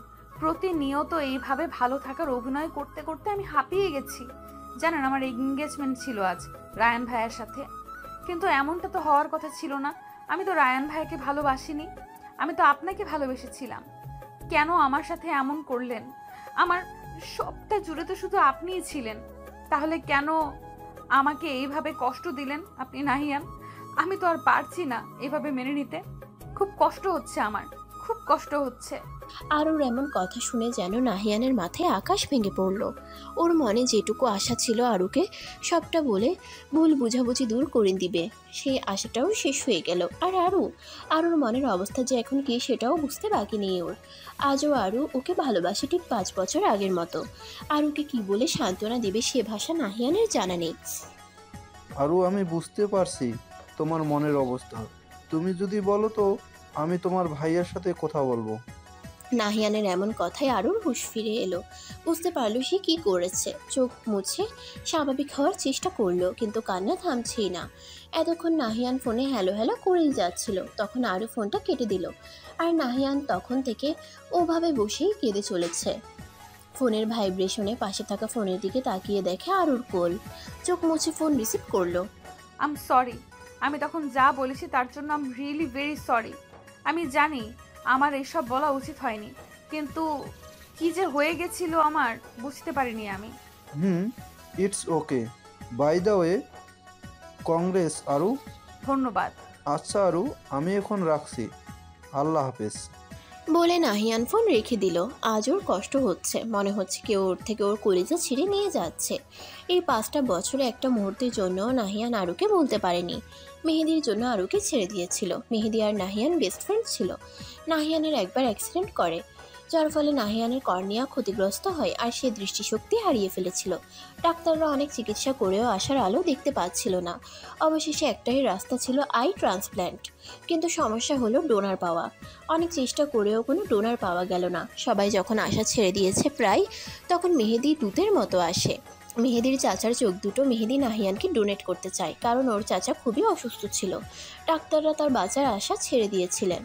প্রতিনিয়ত এইভাবে ভালো থাকার অভিনয় করতে করতে আমি হাঁপিয়ে গেছি। জানেন, আমার এঙ্গেজমেন্ট ছিল আজ রায়ান ভাইয়ের সাথে, কিন্তু এমনটা তো হওয়ার কথা ছিল না। আমি তো রায়ান ভাইকে ভালোবাসিনি, আমি তো আপনাকে ভালোবেসেছিলাম। কেন আমার সাথে এমন করলেন? আমার সবটা জুড়ে তো শুধু আপনিই ছিলেন, তাহলে কেন আমাকে এইভাবে কষ্ট দিলেন আপনি নাহিয়ান? আমি তো আর পারছি না এভাবে মেনে নিতে। খুব কষ্ট হচ্ছে, আমার খুব কষ্ট হচ্ছে। আরুর এমন কথা শুনে যেন নাহিয়ানের মাথায় আকাশ ভেঙে পড়ল। ওর মনে যেটুকু আশা ছিল আরুকে সবটা বলে ভুল বুঝাবুঝি দূর করে দিবে, সেই আশাটাও শেষ হয়ে গেল। আর আরুর মনের অবস্থা যে এখন কি সেটাও বুঝতে বাকি নেই ওর। আজও আরু ওকে ভালোবাসে ঠিক 5 বছর আগের মতো। আরুকে কি বলে সান্ত্বনা দেবে সে ভাষা নাহিয়ানের জানা নেই। আরু, আমি বুঝতে পারছি তোমার মনের অবস্থা। তুমি যদি বলো তো আমি তোমার ভাইয়ের সাথে কথা বলবো। নাহিয়ানের এমন কথায় আরুর হুঁশ ফিরে এলো। বুঝতে পারলো সে কি করেছে। চোখ মুছে স্বাভাবিক হওয়ার চেষ্টা করলো, কিন্তু কান্না থামছেই না। এতক্ষণ নাহিয়ান ফোনে হ্যালো হ্যালো করেই যাচ্ছিল, তখন আরু ফোনটা কেটে দিল। আর নাহিয়ান তখন থেকে ওভাবে বসেই কেঁদে চলেছে। ফোনের ভাইব্রেশনে পাশে থাকা ফোনের দিকে তাকিয়ে দেখে আরুর কোল। চোখ মুছে ফোন রিসিভ করলো। আম সরি, আমি তখন যা বলেছি তার জন্য আম রিয়েলি ভেরি সরি। আমি জানি আমার এসব বলা উচিত হয়নি, কিন্তু কি যে হয়ে গেছিল আমার বুঝতে পারিনি আমি। It's okay. By the way, congrats Aru. ধন্যবাদ। আচ্ছা আরু, আমি এখন রাখছি, আল্লাহ হাফেজ। বলে নাহিয়ান ফোন রেখে দিল। আজ ওর কষ্ট হচ্ছে, মনে হচ্ছে কেউ ওর থেকে ওর কলিজা ছিঁড়ে নিয়ে যাচ্ছে। এই 5টা বছরে একটা মুহূর্তের জন্য নাহিয়ান আরুকে বলতে পারেনি। মেহেদির জন্য আরুকে ছেড়ে দিয়েছিল। মেহেদি আর নাহিয়ান বেস্ট ফ্রেন্ড ছিল। নাহিয়ানের একবার অ্যাক্সিডেন্ট করে, যার ফলে নাহিয়ানের কর্নিয়া ক্ষতিগ্রস্ত হয় আর সে দৃষ্টিশক্তি হারিয়ে ফেলেছিল। ডাক্তাররা অনেক চিকিৎসা করেও আশার আলো দেখতে পাচ্ছিল না। অবশেষে একটাই রাস্তা ছিল, আই ট্রান্সপ্ল্যান্ট। কিন্তু সমস্যা হলো ডোনার পাওয়া। অনেক চেষ্টা করেও কোনো ডোনার পাওয়া গেল না। সবাই যখন আশা ছেড়ে দিয়েছে প্রায়, তখন মেহেদি দূতের মতো আসে। মেহেদির চাচার চোখ দুটো মেহেদি নাহিয়ানকে ডোনেট করতে চায়, কারণ ওর চাচা খুবই অসুস্থ ছিল। ডাক্তাররা তার বাঁচার আশা ছেড়ে দিয়েছিলেন।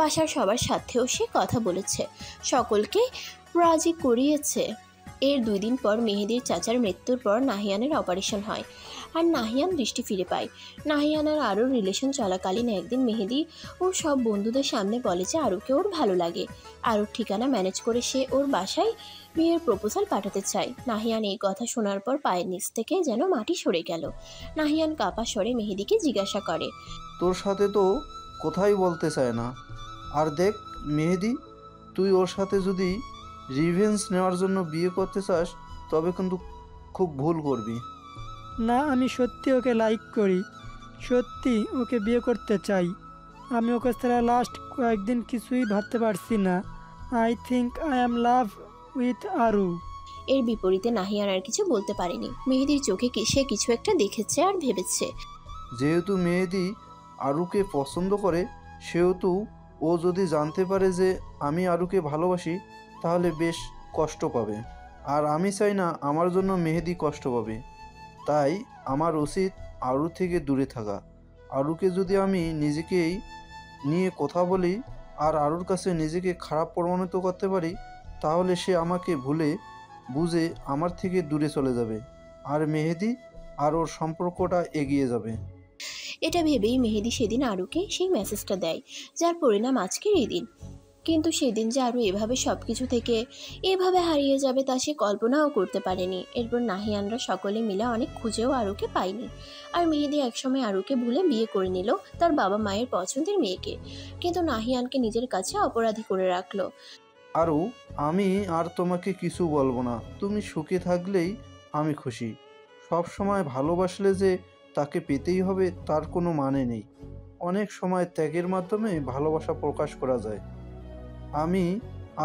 বাসার সবার সাথেও সে কথা বলেছে, সকলকে রাজি করিয়েছে। এর 2 দিন পর মেহেদির চাচার মৃত্যুর পর নাহিয়ানের অপারেশন হয়, আর নাহিয়ান দৃষ্টি ফিরে পায়। নাহিয়ান আর আরুর রিলেশন চলাকালীন একদিন মেহেদি ওর সব বন্ধুদের সামনে বলে যে আরুকে ওর ভালো লাগে। আরুর ঠিকানা ম্যানেজ করে সে ওর বাসায় বিয়ের প্রপোজাল পাঠাতে চায়। নাহিয়ান এই কথা শোনার পর পায়ের নিচ থেকে যেন মাটি সরে গেল। নাহিয়ান কাপা স্বরে মেহেদিকে জিজ্ঞাসা করে, তোর সাথে তো কোথায় বলতে চায় না। আর দেখ মেহেদি, তুই ওর সাথে যদি রিভেঞ্জ নেওয়ার জন্য বিয়ে করতে চাস তবে কিন্তু খুব ভুল করবি। না, আমি সত্যি ওকে লাইক করি, সত্যি ওকে বিয়ে করতে চাই। আমি ওকে ছাড়া লাস্ট কয়েকদিন কিছুই ভাবতে পারছি না। I think I am love with Aru. এর বিপরীতে নাহিয়ান আর কিছু বলতে পারেনি। মেহেদির চোখে সে কিছু একটা দেখেছে আর ভেবেছে, যেহেতু মেহেদি আরুকে পছন্দ করে, সেহেতু ও যদি জানতে পারে যে আমি আরুকে ভালোবাসি তাহলে বেশ কষ্ট পাবে। আর আমি চাই না আমার জন্য মেহেদি কষ্ট পাবে। তাই আমার উচিত আরু থেকে দূরে থাকা। আরুকে যদি আমি নিজেকেই নিয়ে কথা বলি আর আরুর কাছে নিজেকে খারাপ প্রমাণিত করতে পারি, তাহলে সে আমাকে ভুলে বুঝে আমার থেকে দূরে চলে যাবে আর মেহেদি আর ওর সম্পর্কটা এগিয়ে যাবে। এটা ভেবেই মেহেদি সেদিন আরুকে সেই মেসেজটা দেয়, যার পরিণাম আজকের এই দিন। কিন্তু সেদিন যে আরু এভাবে সব কিছু থেকে এভাবে হারিয়ে যাবে তা সে কল্পনাও করতে পারেনি। এরপর নাহিয়ানরা সকলে মিলে অনেক খুঁজেও আরুকে পায়নি। আর মেহেদি একসময় আরুকে ভুলে বিয়ে করে নিল তার বাবা মায়ের পছন্দের মেয়েকে, কিন্তু নাহিয়ানকে নিজের কাছে অপরাধী করে রাখলো। আরু, আমি আর তোমাকে কিছু বলবো না। তুমি সুখে থাকলেই আমি খুশি। সব সময় ভালোবাসলে যে তাকে পেতেই হবে তার কোনো মানে নেই। অনেক সময় ত্যাগের মাধ্যমে ভালোবাসা প্রকাশ করা যায়। আমি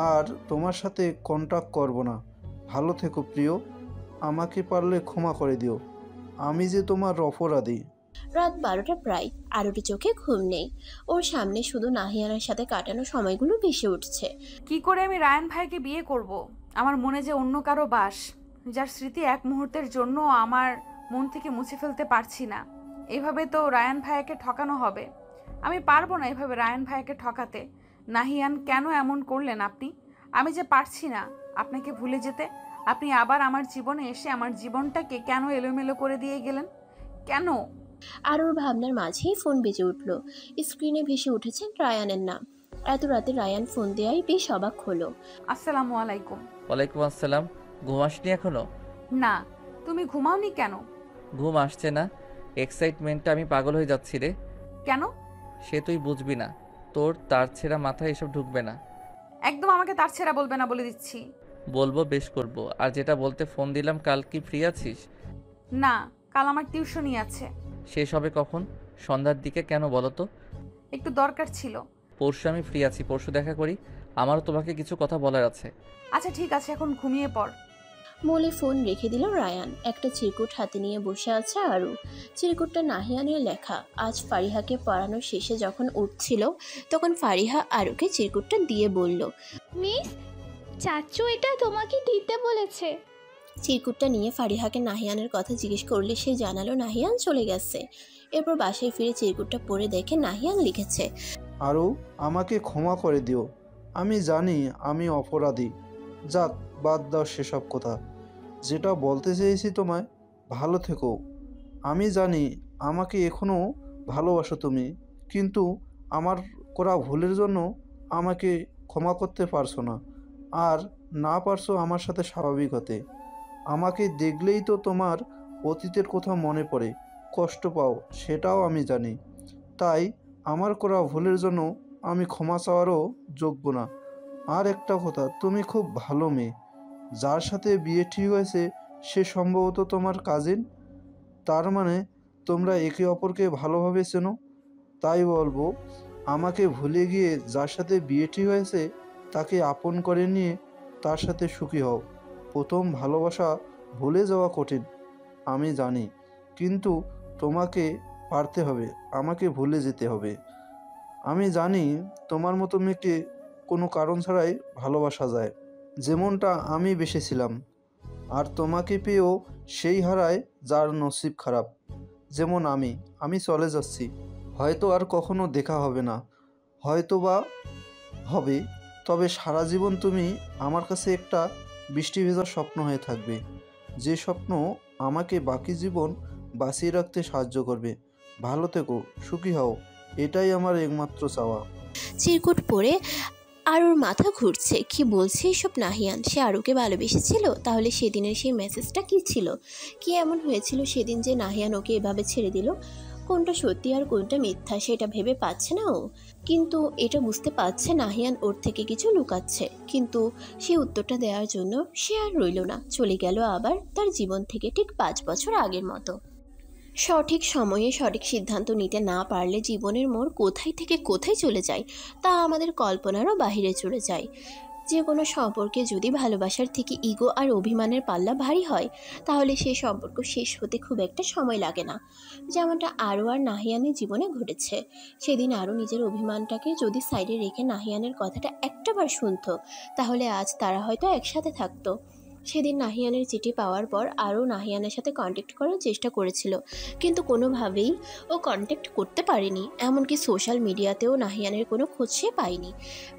আর তোমার সাথে কন্ট্যাক্ট করব না। ভালো থেকো প্রিয়। আমাকে পারলে ক্ষমা করে দিও। আমি যে তোমার অপরাধী। রাত 12টা প্রায়। আরুর চোখে ঘুম নেই। ওর সামনে শুধু নাহিয়ানের সাথে কাটানো সময়গুলো ভেসে উঠছে। কি করে আমি রায়ান ভাইকে বিয়ে করব? আমার মনে যে অন্য কারো বাস, যার স্মৃতি এক মুহূর্তের জন্য আমার মন থেকে মুছে ফেলতে পারছি না। এইভাবে তো রায়ান ভাইকে ঠকানো হবে। আমি পারবো না এভাবে রায়ান ভাইকে ঠকাতে। নাহিয়ান, কেন এমন করলেন আপনি? আমি যে পারছি না আপনাকে ভুলে যেতে। আপনি আবার আমার জীবনে এসে আমার জীবনটাকে কেন এলোমেলো করে দিয়ে গেলেন? কেন? আরুর ভাবনার মাঝেই ফোন বেজে উঠল। স্ক্রিনে ভেসে উঠেছে রায়ানের নাম। এত রাতে রায়ান ফোন দেয়াই বেশ অবাক হলো। আসসালামু আলাইকুম। ওয়ালাইকুম আসসালাম। ঘুম আসনি এখনো? না, তুমি ঘুমাওনি কেন? ঘুম আসছে না, এক্সাইটমেন্টে আমি পাগল হয়ে যাচ্ছি রে। কেন? সে তুই বুঝবি না, তোর তার ছেঁড়া মাথায় এসব ঢুকবে না। একদম আমাকে তার ছেঁড়া বলবে না বলে দিচ্ছি। বলবো, বেশ করব। আর যেটা বলতে ফোন দিলাম, কাল কি ফ্রি আছিস? না, কাল আমার টিউশনই আছে। শেষ হবে কখন? সন্ধ্যার দিকে। কেন বলো তো? একটু দরকার ছিল। পরশু আমি ফ্রি আছি, পরশু দেখা করি। আমারও তোমাকে কিছু কথা বলার আছে। আচ্ছা ঠিক আছে, এখন ঘুমিয়ে পড়। বলে ফোন রেখে দিল রায়ান। একটা চিরকুট হাতে নিয়ে বসে আছে আরু। চিরকুটটা নাহিয়ানের লেখা। আজ ফারিহাকে পড়ানো শেষে যখন উঠছিল তখন ফারিহা আরুকে চিরকুটটা দিয়ে বলল, মিস, চাচু এটা তোমাকে দিতে বলেছে। চিরকুটটা নিয়ে ফারিহাকে নাহিয়ানের কথা জিজ্ঞেস করলে সে জানালো নাহিয়ান চলে গেছে। এরপর বাসায় ফিরে চিরকুটটা পড়ে দেখে নাহিয়ান লিখেছে, আরু, আমাকে ক্ষমা করে দিও। আমি জানি আমি অপরাধী। যাক, বাদ দাও সেসব কথা। যেটা বলতে চেয়েছি তোমায়, ভালো থেকো। আমি জানি আমাকে এখনও ভালোবাসো তুমি, কিন্তু আমার করা ভুলের জন্য আমাকে ক্ষমা করতে পারছো না। আর না পারছো আমার সাথে স্বাভাবিক হতে। আমাকে দেখলেই তো তোমার অতীতের কথা মনে পড়ে, কষ্ট পাও, সেটাও আমি জানি। তাই আমার করা ভুলের জন্য আমি ক্ষমা চাওয়ারও যোগ্য না। আর একটা কথা, তুমি খুব ভালো মেয়ে। যার সাথে বিয়ে ঠিক হয়েছে সে সম্ভবত তোমার কাজিন। তার মানে তোমরা একে অপরকে ভালোভাবে চেনো। তাই বলবো, আমাকে ভুলে গিয়ে যার সাথে বিয়ে ঠিক হয়েছে তাকে আপন করে নিয়ে তার সাথে সুখী হও। প্রথম ভালোবাসা ভুলে যাওয়া কঠিন, আমি জানি, কিন্তু তোমাকে পারতে হবে, আমাকে ভুলে যেতে হবে। আমি জানি তোমার মতো মেয়েকে কোনো কারণ ছাড়াই ভালোবাসা যায়, যেমনটা আমি বেসেছিলাম। আর তোমাকে পেয়েও সেই হারায় যার নসিব খারাপ, যেমন আমি চলে যাচ্ছি। হয়তো আর কখনো দেখা হবে না, হয়তো বা হবে, তবে সারা জীবন তুমি আমার কাছে একটা বৃষ্টি ভেজা স্বপ্ন হয়ে থাকবে, যে স্বপ্ন আমাকে বাকি জীবন বাঁচিয়ে রাখতে সাহায্য করবে। ভালো থেকো, সুখী হও, এটাই আমার একমাত্র চাওয়া। চিরকুট পড়ে আরুর মাথা ঘুরছে। কি বলছে এসব নাহিয়ান? সে আরুকে ভালোবেসেছিল? তাহলে সেদিনের সেই মেসেজটা কি ছিল? কি এমন হয়েছিল সেদিন যে নাহিয়ান ওকে এভাবে ছেড়ে দিল? কোনটা সত্যি আর কোনটা মিথ্যা সেটা ভেবে পাচ্ছে না ও। কিন্তু এটা বুঝতে পারছে নাহিয়ান ওর থেকে কিছু লুকাচ্ছে। কিন্তু সে উত্তরটা দেওয়ার জন্য সে আর রইল না, চলে গেল আবার তার জীবন থেকে ঠিক 5 বছর আগের মতো। সঠিক সময়ে সঠিক সিদ্ধান্ত নিতে না পারলে জীবনের মোড় কোথায় থেকে কোথায় চলে যায় তা আমাদের কল্পনারও বাহিরে চলে যায়। যে কোনো সম্পর্কে যদি ভালোবাসার থেকে ইগো আর অভিমানের পাল্লা ভারী হয় তাহলে সেই সম্পর্ক শেষ হতে খুব একটা সময় লাগে না, যেমনটা আরও আর নাহিয়ানের জীবনে ঘটেছে। সেদিন আরও নিজের অভিমানটাকে যদি সাইডে রেখে নাহিয়ানের কথাটা একটাবার শুনতো তাহলে আজ তারা হয়তো একসাথে থাকতো। সেদিন নাহিয়ানের চিঠি পাওয়ার পর আরও নাহিয়ানের সাথে কন্ট্যাক্ট করার চেষ্টা করেছিল, কিন্তু কোনোভাবেই ও কন্ট্যাক্ট করতে পারেনি। এমনকি সোশ্যাল মিডিয়াতেও নাহিয়ানের কোনো খোঁজ সে পায়নি।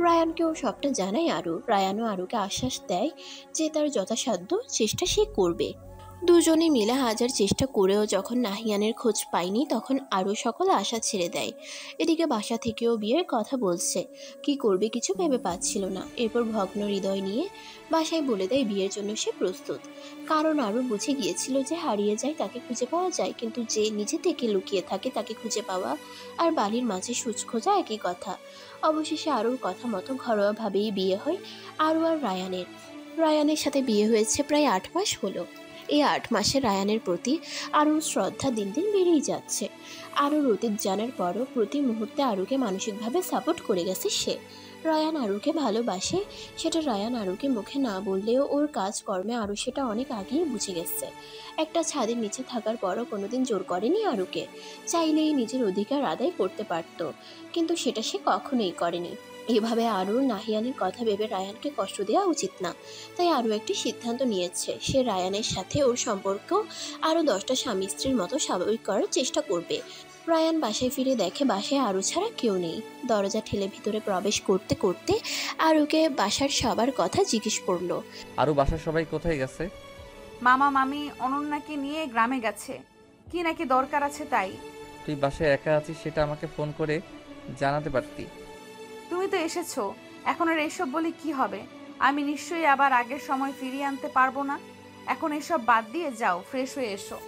রায়ানকেও সবটা জানায় আরু। রায়ানও আরুকে আশ্বাস দেয় যে তার যথাসাধ্য চেষ্টা সে করবে। দুজনে মিলে হাজার চেষ্টা করেও যখন নাহিয়ানের খোঁজ পায়নি তখন আরও সকল আশা ছেড়ে দেয়। এদিকে বাসা থেকেও বিয়ের কথা বলছে, কি করবে কিছু ভেবে পাচ্ছিল না। এরপর ভগ্ন হৃদয় নিয়ে বাসায় বলে দেয় বিয়ের জন্য সে প্রস্তুত। কারণ আরও বুঝে গিয়েছিল যে হারিয়ে যায় তাকে খুঁজে পাওয়া যায়, কিন্তু যে নিজে থেকে লুকিয়ে থাকে তাকে খুঁজে পাওয়া আর বালির মাঝে সূচ খোঁজা একই কথা। অবশেষে আরুর কথা মতো ঘরোয়াভাবেই বিয়ে হয় আরু আর রায়ানের। রায়ানের সাথে বিয়ে হয়েছে প্রায় 8 মাস হলো। এই 8 মাসে রায়ানের প্রতি আরুর শ্রদ্ধা দিন দিন বেড়েই যাচ্ছে। আরুর অতীত জানার পরও প্রতি মুহূর্তে আরুকে মানসিকভাবে সাপোর্ট করে গেছে সে। রায়ান আরুকে ভালোবাসে, সেটা রায়ান আরুকে মুখে না বললেও ওর কাজকর্মে আরু সেটা অনেক আগেই বুঝে গেছে। একটা ছাদের নিচে থাকার পরও কোনোদিন জোর করেনি আরুকে, চাইলেই নিজের অধিকার আদায় করতে পারত, কিন্তু সেটা সে কখনোই করেনি। এভাবে আরুর নাহিয়ানের কথা ভেবে রায়ানকে কষ্ট দেওয়া উচিত না, তাই আরও একটি সিদ্ধান্ত নিয়েছে। সে রায়ানের সাথে ওর সম্পর্ক আরও 10টা স্বামী স্ত্রীর মতো স্বাভাবিক করার চেষ্টা করবে। রায়ান বাসায় ফিরে দেখে বাসায় আরু ছাড়া কেউ নেই। দরজা ঠেলে ভিতরে প্রবেশ করতে করতে আরুকে বাসার সবার কথা জিজ্ঞেস করলো। আরু বাসার সবাই কোথায় গেছে? মামা মামি অনন্যাকে নিয়ে গ্রামে গেছে, কি নাকি দরকার আছে তাই। তুই বাসায় একা আছিস সেটা আমাকে ফোন করে জানাতে পারতি। তুমি তো এসেছো, এখন আর এসব বলে কি হবে? আমি নিশ্চয়ই আবার আগের সময় ফিরিয়ে আনতে পারবো না। এখন এসব বাদ দিয়ে যাও, ফ্রেশ হয়ে এসো।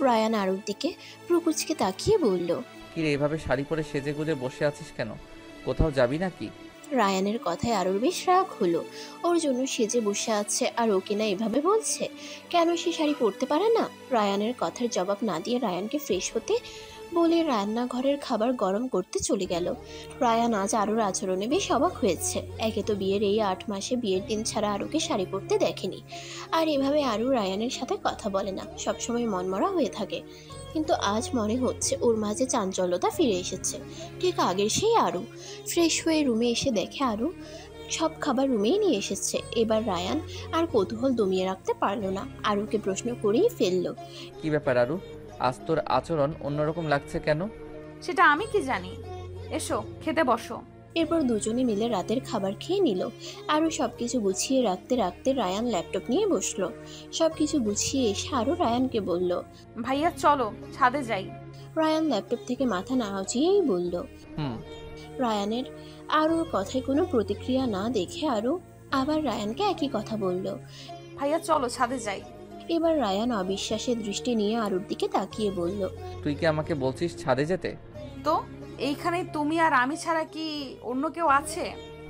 রায়ান আরুর দিকে প্রকুচকে তাকিয়ে বলল, কি রে এভাবে শাড়ি পরে সেজে গুজে বসে আছিস কেন? কোথাও যাবি নাকি? রায়ানের কথায় আরুর বেশ রাগ হলো। ওর জন্য সেজে বসে আছে আর ওকে না এভাবে বলছে? কেন সে শাড়ি পরতে পারে না? রায়ানের কথার জবাব না দিয়ে রায়ানকে ফ্রেশ হতে বলে রান্নাঘরের খাবার গরম করতে চলে গেল। রায়ান আজ আরুর আচরণে বেশ অবাক হয়েছে। একে তো বিয়ের এই 8 মাসে বিয়ের দিন ছাড়া আরুকে শাড়ি পরতে দেখেনি, আর এভাবে আরু রায়ানের সাথে কথা বলে না, সবসময় মনমরা হয়ে থাকে। কিন্তু আজ মনে হচ্ছে ওর মাঝে চাঞ্চল্যতা ফিরে এসেছে, ঠিক আগের সেই আরু। ফ্রেশ হয়ে রুমে এসে দেখে আরু সব খাবার রুমেই নিয়ে এসেছে। এবার রায়ান আর কৌতূহল দমিয়ে রাখতে পারলো না, আরুকে প্রশ্ন করেই ফেললো, কি ব্যাপার আরু, আজ তোর আচরণ অন্যরকম লাগছে কেন? সেটা আমি কি জানি, এসো খেতে বসো। এরপর দুজনে মিলে রাতের খাবার খেয়ে নিল। আরও সবকিছু গুছিয়ে রাখতে রাখতে রায়ান ল্যাপটপ নিয়ে বসলো। সবকিছু গুছিয়ে এসে আরও রায়ানকে বলল, ভাইয়া চলো ছাদে যাই। রায়ান ল্যাপটপ থেকে মাথা না উঁচিয়েই বলল। রায়ানের আরুর কথায় কোনো প্রতিক্রিয়া না দেখে আরও আবার রায়ানকে একই কথা বলল, ভাইয়া চলো ছাদে যাই। এবার রায়ান অবিশ্বাসের দৃষ্টি নিয়ে আরুর দিকে তাকিয়ে বলল, তুই কি আমাকে বলছিস ছাদে যেতে? তো এইখানে তুমি আর আমি ছাড়া কি অন্য কেউ আছে?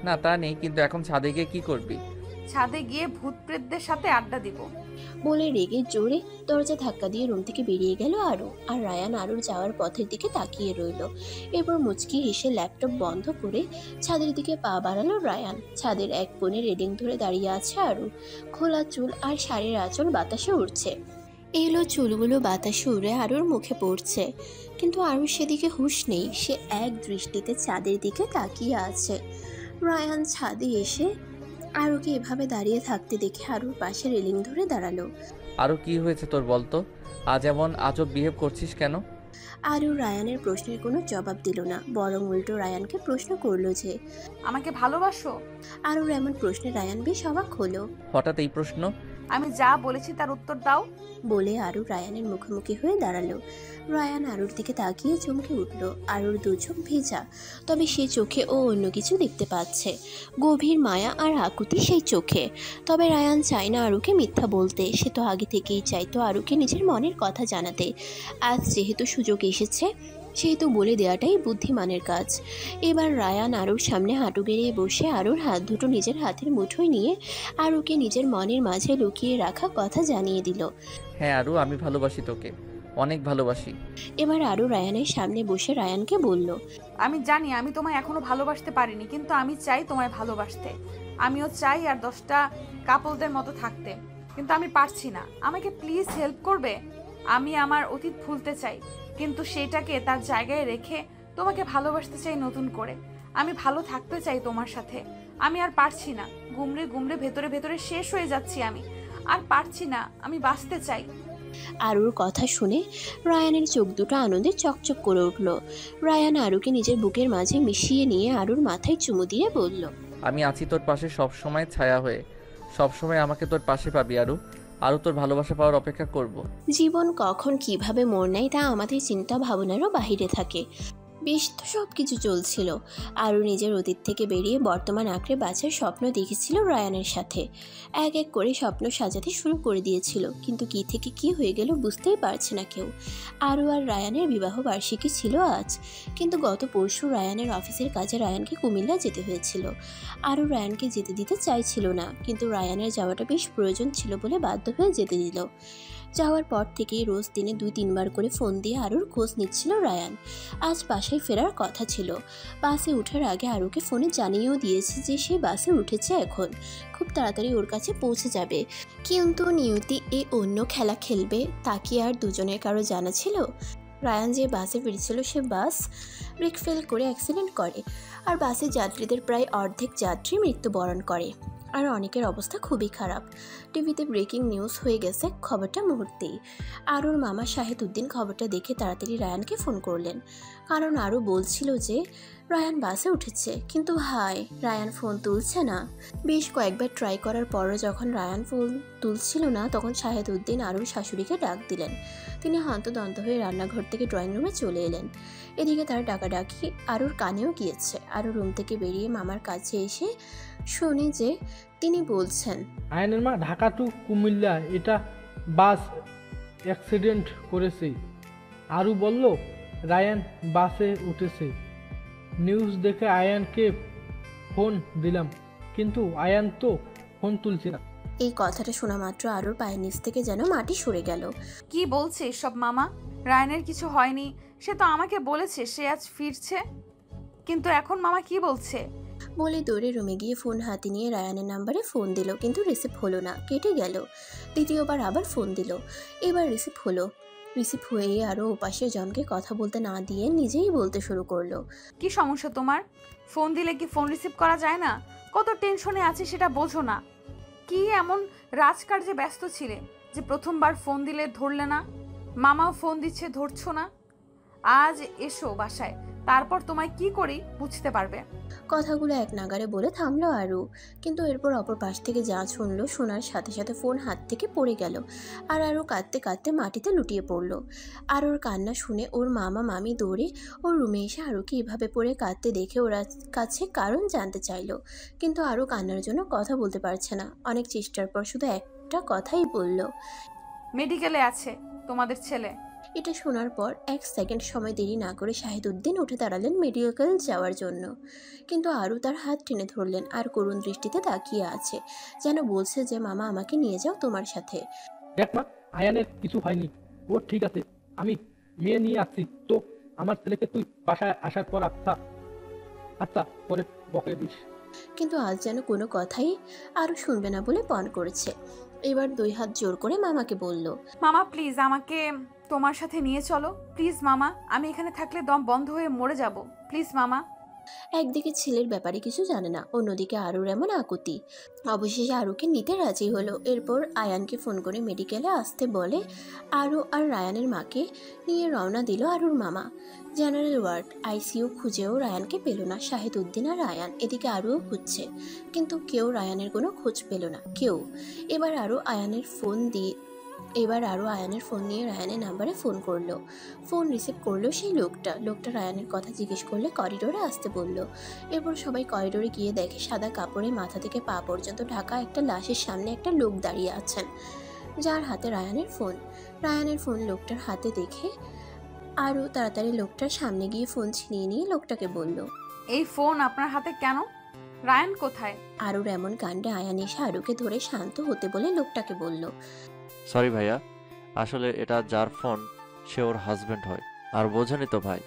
না তা নেই, কিন্তু এখন ছাদে গিয়ে কি করবি? ছাদে গিয়ে ভূত প্রেতদের সাথে আড্ডা দিব। বলে রেগে জোরে দরজা ধাক্কা দিয়ে রুম থেকে বেরিয়ে গেল আরু। আর রায়ান আরুর যাওয়ার পথের দিকে তাকিয়ে রইল। এরপর মুচকি হেসে ল্যাপটপ বন্ধ করে ছাদের দিকে পা বাড়ালো রায়ান। ছাদের এক কোণে রেলিং ধরে দাঁড়িয়ে আছে আরু। খোলা চুল আর শাড়ির আঁচল বাতাসে উড়ছে। এগুলো চুলগুলো বাতাসে উড়ে আরুর মুখে পড়ছে, কিন্তু আরুর সেদিকে হুঁশ নেই। সে এক দৃষ্টিতে চাঁদের দিকে তাকিয়ে আছে। রায়ান ছাদে এসে আরুকে এভাবে দাঁড়িয়ে থাকতে দেখে আরুর পাশে রেলিং ধরে দাঁড়ালো। আরু কি হয়েছে তোর বলতো? আজ এমন আজব বিহেভ করছিস কেন? আরু রায়ানের প্রশ্নের কোনো জবাব দিল না, বরং উল্টো রায়ানকে প্রশ্ন করলো যে, আমাকে ভালোবাসো? আরুর এমন প্রশ্নে রায়ান বেশ অবাক হলো। হঠাৎ এই প্রশ্ন? আমি যা বলেছি তার উত্তর দাও, বলে আরু রায়ানের মুখোমুখি হয়ে দাঁড়ালো। রায়ান আরুর দিকে তাকিয়ে চমকে উঠল। আরুর দু চোখ ভেজা, তবে সে চোখে ও অন্য কিছু দেখতে পাচ্ছে, গভীর মায়া আর আকুতি সেই চোখে। তবে রায়ান চায় না আরুকে মিথ্যা বলতে, সে তো আগে থেকেই চাইতো আরুকে নিজের মনের কথা জানাতে। আজ যেহেতু সুযোগ এসেছে সেহেতু বলে দেওয়াটাই বুদ্ধিমানের কাজ। এবার রায়ান আরুর সামনে হাঁটু গেড়ে বসে আরুর হাত দুটো নিজের হাতের মুঠোয় নিয়ে আরুকে নিজের মনের মাঝে লুকিয়ে রাখা কথা জানিয়ে দিল। হ্যাঁ আরু, আমি ভালোবাসি তোকে। অনেক ভালোবাসি। এবার আরও রায়ানের সামনে বসে রায়ানকে বলল, আমি জানি আমি তোমায় এখনো ভালোবাসতে পারিনি, কিন্তু আমি চাই তোমায় ভালোবাসতে। আমিও চাই আর 10টা কাপলদের মতো থাকতে, কিন্তু আমি পারছি না। আমাকে প্লিজ হেল্প করবে? আমি আমার অতীত ভুলতে চাই, কিন্তু সেটাকে তার জায়গায় রেখে তোমাকে ভালোবাসতে চাই নতুন করে। আমি ভালো থাকতে চাই তোমার সাথে। আমি আর পারছি না, গুমড়ে গুমড়ে ভেতরে ভেতরে শেষ হয়ে যাচ্ছি। আমি আর পারছি না, আমি বাঁচতে চাই। আরুর কথা শুনে রায়ানের চোখ দুটো আনন্দে চকচক করে উঠল। রায়ান আরুকে নিজের বুকের মাঝে মিশিয়ে নিয়ে আরুর মাথায় চুমু দিয়ে বলল, আমি আছি তোর পাশে সব সময় ছায়া হয়ে। সব সময় আমাকে তোর পাশে পাবি আরু। আরও তোর ভালোবাসা পাওয়ার অপেক্ষা করব। জীবন কখন কিভাবে মোড় নেয় তা আমাদের চিন্তা ভাবনারও বাহিরে থাকে। বেশ তো সব কিছু চলছিল। আরও নিজের অতীত থেকে বেরিয়ে বর্তমান আঁকড়ে বাঁচার স্বপ্ন দেখেছিল রায়ানের সাথে। এক এক করে স্বপ্ন সাজাতে শুরু করে দিয়েছিল, কিন্তু কী থেকে কী হয়ে গেল বুঝতেই পারছে না কেউ। আরও আর রায়ানের বিবাহ বার্ষিকী ছিল আজ, কিন্তু গত পরশু রায়ানের অফিসের কাজে রায়ানকে কুমিল্লা যেতে হয়েছিল। আরও রায়ানকে যেতে দিতে চাইছিল না, কিন্তু রায়ানের যাওয়াটা বেশ প্রয়োজন ছিল বলে বাধ্য হয়ে যেতে দিল। যাওয়ার পর থেকেই রোজ দিনে 2-3 বার করে ফোন দিয়ে আরুর খোঁজ নিচ্ছিল রায়ান। আজ বাসায় ফেরার কথা ছিল। বাসে ওঠার আগে আরুকে ফোনে জানিয়েও দিয়েছে যে সে বাসে উঠেছে, এখন খুব তাড়াতাড়ি ওর কাছে পৌঁছে যাবে। কিন্তু নিয়তি অন্য খেলা খেলবে তা কি আর দুজনের কারো জানা ছিল? রায়ান যে বাসে ফিরছিল সে বাস ব্রেক ফেল করে অ্যাক্সিডেন্ট করে, আর বাসে যাত্রীদের প্রায় অর্ধেক যাত্রী মৃত্যুবরণ করে, আর অনেকের অবস্থা খুবই খারাপ। টিভিতে ব্রেকিং নিউজ হয়ে গেছে খবরটা মুহূর্তেই। আরুর মামা শাহিদ উদ্দিন খবরটা দেখে তাড়াতাড়ি রায়ানকে ফোন করলেন, কারণ আরু বলছিল যে রায়ান বাসে উঠেছে, কিন্তু হায় রায়ান ফোন তুলছে না। বেশ কয়েকবার ট্রাই করার পরও যখন রায়ান ফোন তুলছিল না, তখন শাহিদ উদ্দিন আরুর শাশুড়িকে ডাক দিলেন। তিনি হন্তদন্ত হয়ে রান্নাঘর থেকে ড্রয়িং রুমে চলে এলেন। এদিকে তার ডাকাডাকি আরুর কানেও গিয়েছে। আরু রুম থেকে বেরিয়ে মামার কাছে এসে শুনি যে তিনি বলছেন, আয়নের মা, ঢাকা টু কুমিল্লা এটা বাস অ্যাক্সিডেন্ট করেছে। আরু বলল রায়ান বাসে উঠেছে। নিউজ দেখে আয়ানকে ফোন দিলাম, কিন্তু আয়ান তো ফোন তুলছে না। এই কথাটা শোনা মাত্র আরুর পায়ের নিচ থেকে যেন মাটি সরে গেল। কি বলছে সব মামা? রায়ানের কিছু হয়নি, সে তো আমাকে বলেছে সে আজ ফিরছে, কিন্তু এখন মামা কি বলছে? বলে দৌড়ে রুমে গিয়ে ফোন হাতে নিয়ে রায়ানের নাম্বারে ফোন দিল, কিন্তু রিসিভ হলো না, কেটে গেল। দ্বিতীয়বার আবার ফোন দিল, এবার রিসিভ হলো। রিসিভ হয়ে আরও ওপাশের জনকে কথা বলতে না দিয়ে নিজেই বলতে শুরু করলো, কি সমস্যা তোমার? ফোন দিলে কি ফোন রিসিভ করা যায় না? কত টেনশনে আছি সেটা বোঝো না? কি এমন রাজকার্যে ব্যস্ত ছিলে যে প্রথমবার ফোন দিলে ধরলে না? মামাও ফোন দিচ্ছে, ধরছো না। আজ এসো বাসায়, তারপর তোমায় কি করি বুঝতে পারবে। কথাগুলো এক নাগারে বলে থামলো আরু, কিন্তু এরপর অপর পাশ থেকে যা শুনলো, শোনার সাথে সাথে ফোন হাত থেকে পড়ে গেল, আর আরু কাঁদতে কাঁদতে মাটিতে লুটিয়ে পড়লো। আর ওর কান্না শুনে ওর মামা মামি দৌড়ে ওর রুমে এসে আরুকে এভাবে পড়ে কাঁদতে দেখে ওরা কাছে কারণ জানতে চাইলো, কিন্তু আরু কান্নার জন্য কথা বলতে পারছে না। অনেক চেষ্টার পর শুধু একটা কথাই বলল, মেডিকেলে আছে তোমাদের ছেলে। এটা শোনার পর 1 সেকেন্ড সময় দেরি না করে শাহিদ উদ্দিন উঠে দাঁড়ালেন মেডিকেল যাওয়ার জন্য, কিন্তু আরু তার হাত টেনে ধরলেন আর করুণ দৃষ্টিতে তাকিয়ে আছে, যেন বলছে যে মামা আমাকে নিয়ে যাও তোমার সাথে। দেখ মা, আয়ানের কিছু হয়নি, ও ঠিক আছে, আমি মেয়ে নিয়ে আসছি তো। আমার ছেলেকে তুই বাসায় আসার পর আচ্ছা পরে বকে দিস। কিন্তু আজ যেন কোনো কথাই আরু শুনবে না বলে পণ করেছে। এবার 2 হাত জোর করে মামাকে বলল, মামা প্লিজ আমাকে তোমার সাথে নিয়ে চলো, প্লিজ মামা। আমি এখানে থাকলে দম বন্ধ হয়ে মরে যাব, প্লিজ মামা। একদিকে ছেলের ব্যাপারে কিছু জানে না, অন্যদিকে আরুর এমন আকুতি। অবশেষে আরুকে নিতে রাজি হলো। এরপর আয়ানকে ফোন করে মেডিকেলে আসতে বলে আরু আর রায়ানের মাকে নিয়ে রওনা দিল আরুর মামা। জেনারেল ওয়ার্ড, আইসিইউ খুঁজেও রায়ানকে পেল না শাহিদ উদ্দিন আর রায়ান। এদিকে আরুও খুঁজছে, কিন্তু কেউ রায়ানের কোনো খোঁজ পেল না, কেউ। এবার আরু আয়ানের ফোন নিয়ে রায়ানের নাম্বারে ফোন করলো। ফোন রিসিভ করলো সেই লোকটা রায়ানের কথা জিজ্ঞেস করলে করিডোরে আসতে বলল। এরপর সবাই করিডোরে গিয়ে দেখে সাদা কাপড়ে মাথা থেকে পা পর্যন্ত ঢাকা একটা লাশের সামনে একটা লোক দাঁড়িয়ে আছেন, যার হাতে রায়ানের ফোন লোকটার হাতে দেখে আরও তাড়াতাড়ি লোকটার সামনে গিয়ে ফোন ছিনিয়ে নিয়ে লোকটাকে বলল, এই ফোন আপনার হাতে কেন? রায়ান কোথায়? আরুর এমন কাণ্ডে আয়ান এসে আরুকে ধরে শান্ত হতে বলে লোকটাকে বলল, সরি ভাইয়া, আসলে এটা যার ফোন সে ওর হাজবেন্ড হয়। আর বোঝেনি তো ভাই,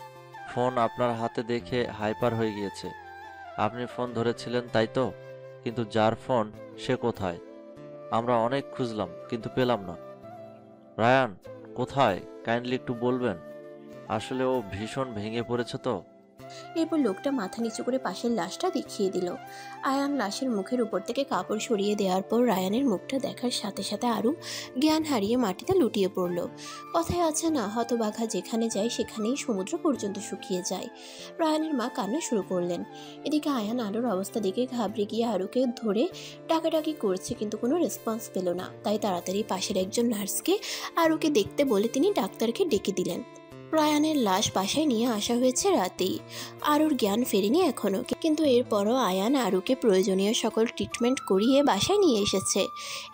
ফোন আপনার হাতে দেখে হাইপার হয়ে গিয়েছে। আপনি ফোন ধরেছিলেন তাই তো, কিন্তু যার ফোন সে কোথায়? আমরা অনেক খুঁজলাম কিন্তু পেলাম না। রায়ান কোথায়, কাইন্ডলি একটু বলবেন? আসলে ও ভীষণ ভেঙে পড়েছে তো। এরপর লোকটা মাথা নিচু করে পাশের লাশটা দেখিয়ে দিল। আয়ান লাশের মুখের উপর থেকে কাপড় সরিয়ে দেওয়ার পর রায়ানের মুখটা দেখার সাথে সাথে আরও জ্ঞান হারিয়ে মাটিতে লুটিয়ে পড়ল। কথায় আছে না, হতবাঘা যেখানে যায় সেখানেই সমুদ্র পর্যন্ত শুকিয়ে যায়। রায়ানের মা কান্না শুরু করলেন। এদিকে আয়ান আলোর অবস্থা দেখে ঘাবড়ে গিয়ে আরুকে ধরে ডাকাডাকি করছে, কিন্তু কোনো রেসপন্স পেল না। তাই তাড়াতাড়ি পাশের একজন নার্সকে আরুকে দেখতে বলে তিনি ডাক্তারকে ডেকে দিলেন। রায়ানের লাশ বাসায় নিয়ে আসা হয়েছে রাতেই। আরুর জ্ঞান ফেরেনি এখনও, কিন্তু এরপরও আয়ান আরুকে প্রয়োজনীয় সকল ট্রিটমেন্ট করিয়ে বাসায় নিয়ে এসেছে।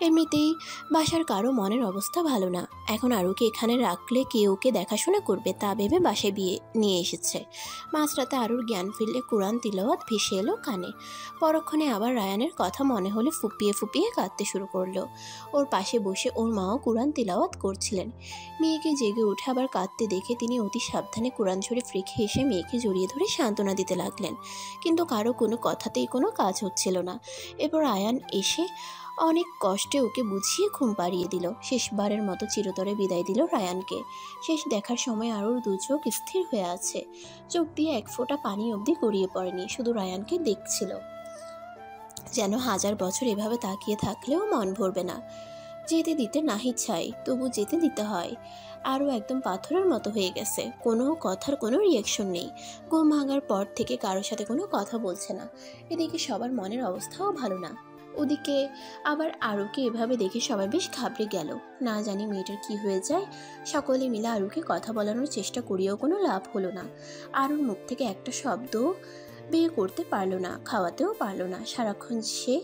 এমনিতেই বাসার কারো মনের অবস্থা ভালো না, এখন আরুকে এখানে রাখলে কে ওকে দেখাশোনা করবে তা ভেবে বাসায় নিয়ে এসেছে। মাঝরাতে আরুর জ্ঞান ফিরলে কোরআন তিলাওয়াত ভেসে এলো কানে। পরক্ষণে আবার রায়ানের কথা মনে হলে ফুপিয়ে ফুপিয়ে কাঁদতে শুরু করলো। ওর পাশে বসে ওর মাও কোরআন তিলাওয়াত করছিলেন। মেয়েকে জেগে উঠে আবার কাঁদতে দেখে তিনি অতি সাবধানে কোরআন শরীফ রেখে এসে মেয়েকে জড়িয়ে ধরে সান্ত্বনা দিতে লাগলেন, কিন্তু কারো কোনো কথাতেই কোনো কাজ হচ্ছিল না। এরপর আয়ান এসে অনেক কষ্টে ওকে বুঝিয়ে ঘুম পাড়িয়ে দিল। শেষবারের মতো চিরতরে বিদায় দিল রায়ানকে। শেষ দেখার সময় আরও দু চোখ স্থির হয়ে আছে, চোখ দিয়ে এক ফোঁটা পানি অবধি গড়িয়ে পড়েনি, শুধু রায়ানকে দেখছিল। যেন হাজার বছর এভাবে তাকিয়ে থাকলেও মন ভরবে না। যেতে দিতে নাহি চাই, তবু যেতে দিতে হয়। আরও একদম পাথরের মতো হয়ে গেছে, কোনো কথার কোনো রিয়াকশন নেই। ঘুম ভাঙার পর থেকে কারোর সাথে কোনো কথা বলছে না। এদিকে সবার মনের অবস্থাও ভালো না। ওদিকে আবার আরুকে এভাবে দেখে সবাই বেশ ঘাবড়ে গেল। না জানি মেয়েটার কি হয়ে যায়। সকলে মিলে আরুকে কথা বলানোর চেষ্টা করিয়েও কোনো লাভ হলো না। আরুর মুখ থেকে একটা শব্দ বিয়ে করতে পারলো না, খাওয়াতেও পারলো না। সারাক্ষণ সে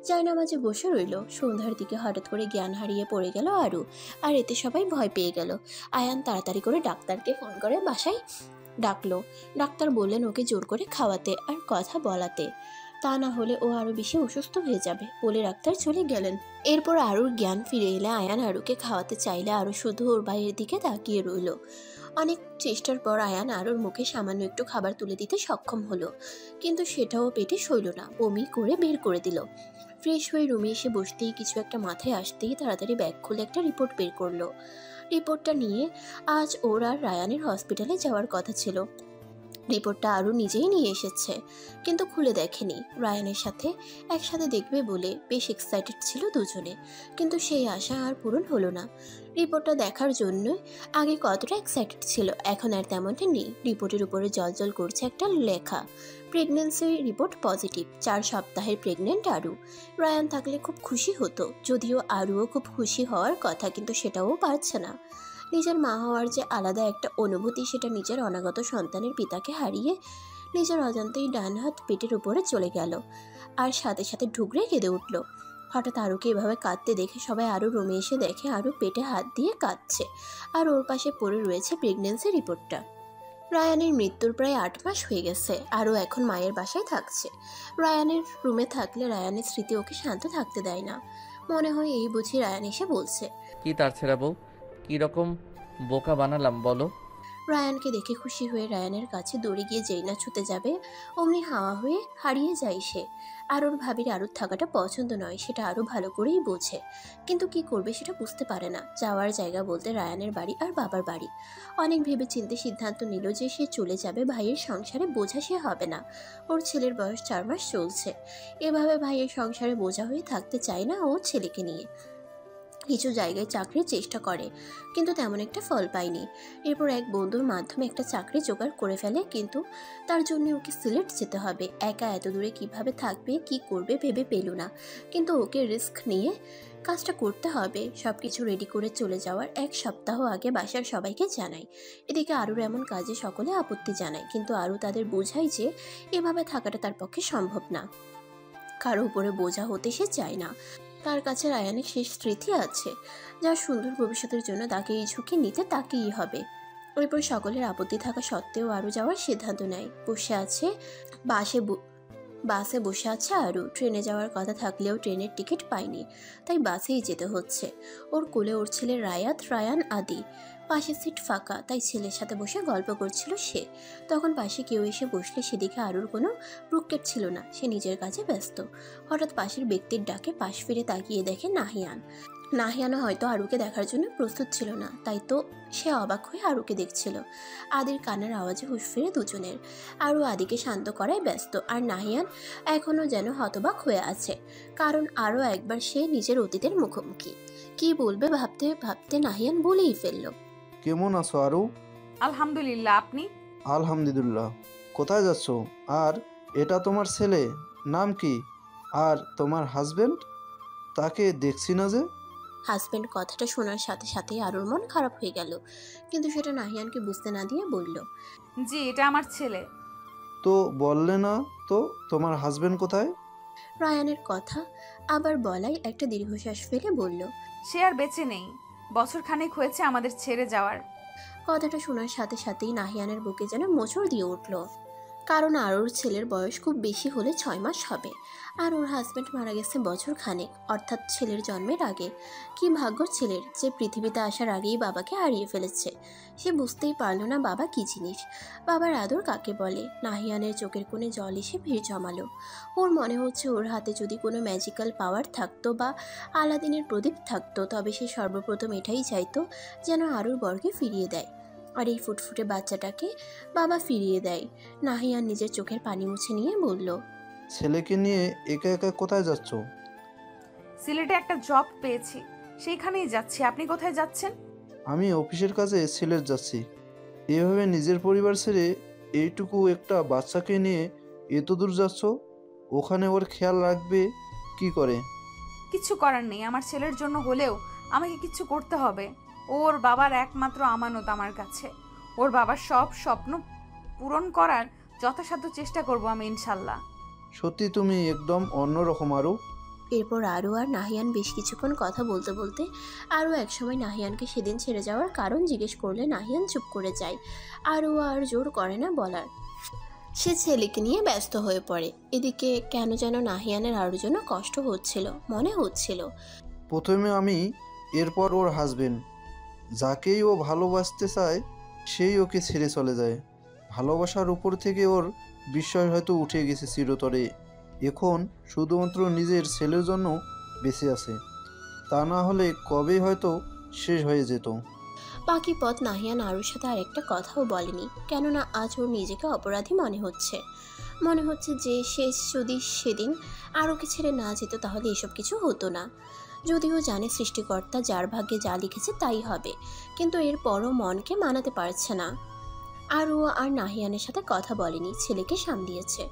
জায়নামাজে বসে রইল। সন্ধ্যার দিকে হঠাৎ করে জ্ঞান হারিয়ে পড়ে গেল আরু, আর এতে সবাই ভয় পেয়ে গেল। আয়ান তাড়াতাড়ি করে ডাক্তারকে ফোন করে বাসায় ডাকলো। ডাক্তার বললেন ওকে জোর করে খাওয়াতে আর কথা বলাতে, তা না হলে ও আরো বেশি অসুস্থ হয়ে যাবে বলে ডাক্তার চলে গেলেন। এরপর আরুর জ্ঞান ফিরে এলে আয়ান আরুকে খাওয়াতে চাইলে আরু শুধু ওর ভাইয়ের দিকে তাকিয়ে রইল। অনেক চেষ্টার পর আয়ান আরুর মুখে সামান্য একটু খাবার তুলে দিতে সক্ষম হলো, কিন্তু সেটাও পেটে সইল না, বমি করে বের করে দিল। ফ্রেশ হয়ে রুমে এসে বসতেই কিছু একটা মাথায় আসতেই তাড়াতাড়ি ব্যাগ খুলে একটা রিপোর্ট বের করলো। রিপোর্টটা নিয়ে আজ ওর আর রায়ানের হসপিটালে যাওয়ার কথা ছিল। রিপোর্টটা আরও নিজেই নিয়ে এসেছে, কিন্তু খুলে দেখেনি। রায়ানের সাথে একসাথে দেখবে বলে বেশ এক্সাইটেড ছিল দুজনে, কিন্তু সেই আশা আর পূরণ হলো না। রিপোর্টটা দেখার জন্য আগে কতটা এক্সাইটেড ছিল, এখন আর তেমনটা নেই। রিপোর্টের উপরে জলজল করছে একটা লেখা, প্রেগনেন্সি রিপোর্ট পজিটিভ, 4 সপ্তাহের প্রেগনেন্ট আরু। রায়ান থাকলে খুব খুশি হতো, যদিও আরুও খুব খুশি হওয়ার কথা, কিন্তু সেটাও পারছে না। নিজের মা হওয়ার যে আলাদা একটা অনুভূতি, সেটা নিজের অনাগত সন্তানের পিতাকে হারিয়ে নিজের অজান্তেই ডান হাত পেটের উপরে চলে গেল, আর সাথে সাথে ঢুকরে কেঁদে উঠল। হঠাৎ আরুকে এভাবে কাঁদতে দেখে সবাই আরও রুমে এসে দেখে আরু পেটে হাত দিয়ে কাঁদছে, আর ওর পাশে পড়ে রয়েছে প্রেগনেন্সি রিপোর্টটা। রায়ানের মৃত্যুর প্রায় 8 মাস হয়ে গেছে, আরও এখন মায়ের বাসায় থাকছে। রায়ানের রুমে থাকলে রায়ানের স্মৃতি ওকে শান্ত থাকতে দেয় না। মনে হয় এই বুঝি রায়ান এসে বলছে, কি তার ছেড়া বউ, কীরকম বোকা বানালাম বলো। রায়ানকে দেখে খুশি হয়ে রায়ানের কাছে দৌড়ে গিয়ে যেই না ছুতে যাবে, অমনি হাওয়া হয়ে হারিয়ে যায় সে। আর ওর ভাবির আরুর থাকাটা পছন্দ নয়, সেটা আরও ভালো করেই বোঝে, কিন্তু কি করবে সেটা বুঝতে পারে না। যাওয়ার জায়গা বলতে রায়ানের বাড়ি আর বাবার বাড়ি। অনেক ভেবে চিন্তে সিদ্ধান্ত নিল যে সে চলে যাবে, ভাইয়ের সংসারে বোঝা সে হবে না। ওর ছেলের বয়স 4 মাস চলছে, এভাবে ভাইয়ের সংসারে বোঝা হয়ে থাকতে চায় না ও ছেলেকে নিয়ে। কিছু জায়গায় চাকরির চেষ্টা করে, কিন্তু তেমন একটা ফল পায়নি। এরপর এক বন্ধুর মাধ্যমে একটা চাকরি জোগাড় করে ফেলে, কিন্তু তার জন্য ওকে সিলেট যেতে হবে। একা এত দূরে কিভাবে থাকবে, কি করবে ভেবে পেল না, কিন্তু ওকে রিস্ক নিয়ে কাজটা করতে হবে। সব কিছু রেডি করে চলে যাওয়ার 1 সপ্তাহ আগে বাসার সবাইকে জানায়। এদিকে আরুর এমন কাজে সকলে আপত্তি জানায়, কিন্তু আরু তাদের বোঝায় যে এভাবে থাকাটা তার পক্ষে সম্ভব না, কারো উপরে বোঝা হতে সে চায় না। তার কাছে রায়ানের শেষ স্মৃতি আছে, যার সুন্দর ভবিষ্যতের জন্য তাকে এই ঝুঁকি নিতে তাকেই হবে। এরপর সকলের আপত্তি থাকা সত্ত্বেও আরও যাওয়ার সিদ্ধান্ত নেয়। বাসে বসে আছে আরু। ট্রেনে যাওয়ার কথা থাকলেও ট্রেনের টিকিট পায়নি, তাই বাসেই যেতে হচ্ছে। ওর কোলে ওর ছেলে রায়াত, রায়ান, আদি। পাশের সিট ফাঁকা, তাই ছেলের সাথে বসে গল্প করছিল সে। তখন পাশে কেউ এসে বসলে সেদিকে আরুর কোনো ভ্রুক্ষেপ ছিল না, সে নিজের কাজে ব্যস্ত। হঠাৎ পাশের ব্যক্তির ডাকে পাশ ফিরে তাকিয়ে দেখে নাহিয়ান। নাহিয়ানও হয়তো আরুকে দেখার জন্য প্রস্তুত ছিল না, তাই তো সে অবাক হয়ে আরুকে দেখছিল। আদির কান্নার আওয়াজে হুঁশ ফিরে দুজনের। আরু আদিকে শান্ত করায় ব্যস্ত, আর নাহিয়ান এখনও যেন হতবাক হয়ে আছে, কারণ আরও একবার সে নিজের অতীতের মুখোমুখি। কি বলবে ভাবতে ভাবতে নাহিয়ান বলেই ফেলল, কেমন আছো আরু? আলহামদুলিল্লাহ, আপনি? আলহামদুলিল্লাহ। কোথায় যাচ্ছ? আর এটা তোমার ছেলে, নাম কি? আর তোমার হাজবেন্ড, তাকে দেখছি না যে? হাজবেন্ড কথাটা শোনার সাথে সাথেই আরুর মন খারাপ হয়ে গেল, কিন্তু সেটা নাহিয়ানকে বুঝতে না দিয়ে বলল, জি, এটা আমার ছেলে। তো বললে না তো তোমার হাজবেন্ড কোথায়? রায়ানের কথা আবার বলাই একটা দীর্ঘশ্বাস ফেলে বলল, সে আর বেঁচে নেই, বছর খানেক হয়েছে আমাদের ছেড়ে যাওয়ার। কথাটা শোনার সাথে সাথেই নাহিয়ানের বুকে যেন মোচড় দিয়ে উঠল, কারণ আরুর ছেলের বয়স খুব বেশি হলে 6 মাস হবে, আর ওর হাজব্যান্ড মারা গেছে বছর খানেক, অর্থাৎ ছেলের জন্মের আগে। কি ভাগ্য ছেলের যে পৃথিবীতে আসার আগেই বাবাকে হারিয়ে ফেলেছে। সে বুঝতেই পারল না বাবা কি জিনিস, বাবার আদর কাকে বলে। নাহিয়ানের চোখের কোণে জল এসে ভিড় জমালো। ওর মনে হচ্ছে ওর হাতে যদি কোনো ম্যাজিক্যাল পাওয়ার থাকতো বা আলাদিনের প্রদীপ থাকতো, তবে সে সর্বপ্রথম এটাই চাইতো যেন আরুর বরকে ফিরিয়ে দেয়, আর এই ফুটফুটে বাচ্চাটাকে বাবা ফিরিয়ে দেয়। নাহিয়ান নিজের চোখের পানি মুছে নিয়ে বলল, ছেলেকে নিয়ে একা একা কোথায় যাচ্ছ? সিলেটে একটা জব পেয়েছি, সেইখানেই যাচ্ছি। আপনি কোথায় যাচ্ছেন? আমি অফিসের কাজে সিলেট যাচ্ছি। এভাবে নিজের পরিবার ছেড়ে এইটুকু একটা বাচ্চাকে নিয়ে এত দূর যাচ্ছ, ওখানে ওর খেয়াল রাখবে কি করে? কিছু করার নেই, আমার ছেলের জন্য হলেও আমাকে কিছু করতে হবে। ওর বাবার একমাত্র আমানত আমার কাছে। ওর বাবার সব স্বপ্ন পূরণ করার যথাসাধ্য চেষ্টা করব আমি, ইনশাল্লাহ। সত্যি তুমি একদম অন্যরকম আরু। এরপর আরু আর নাহিয়ান বেশ কিছুক্ষণ কথা বলতে বলতে আরু একসময় নাহিয়ানকে সেদিন ছেড়ে যাওয়ার কারণ জিজ্ঞেস করলে নাহিয়ান চুপ করে যায়। আরু আর জোর করে না বলার, সে ছেলেকে নিয়ে ব্যস্ত হয়ে পড়ে। এদিকে কেন যেন নাহিয়ানের আরুর জন্য কষ্ট হচ্ছিল, মনে হচ্ছিল। প্রথমে আমি, এরপর ওর হাজবেন্ড। যাকেই ও ভালোবাসতে চায় সেই ওকে ছেড়ে চলে যায়। ভালোবাসার উপর থেকে ওর বিশ্বাস হয়তো উঠে গেছে চিরতরে। এখন শুধুমাত্র নিজের ছেলের জন্য বেঁচে আছে, তা না হলে কবেই হয়তো শেষ হয়ে যেত। বাকি পথ নাহিয়ান আরুর সাথে আরেকটা কথাও বলেনি, কেননা আজ ওর নিজেকে অপরাধী মনে হচ্ছে যে সে যদি সেদিন আরুকে ছেড়ে না যেত তাহলে এসব কিছু হতো না। যদিও জানে সৃষ্টিকর্তা যার ভাগ্যে যা লিখেছে তাই হবে, কিন্তু এরপরও মনকে মানাতে পারছে না। আরু আর নাহিয়ানের সাথে কথা বলেনি, ছেলেকে সামলিয়েছে।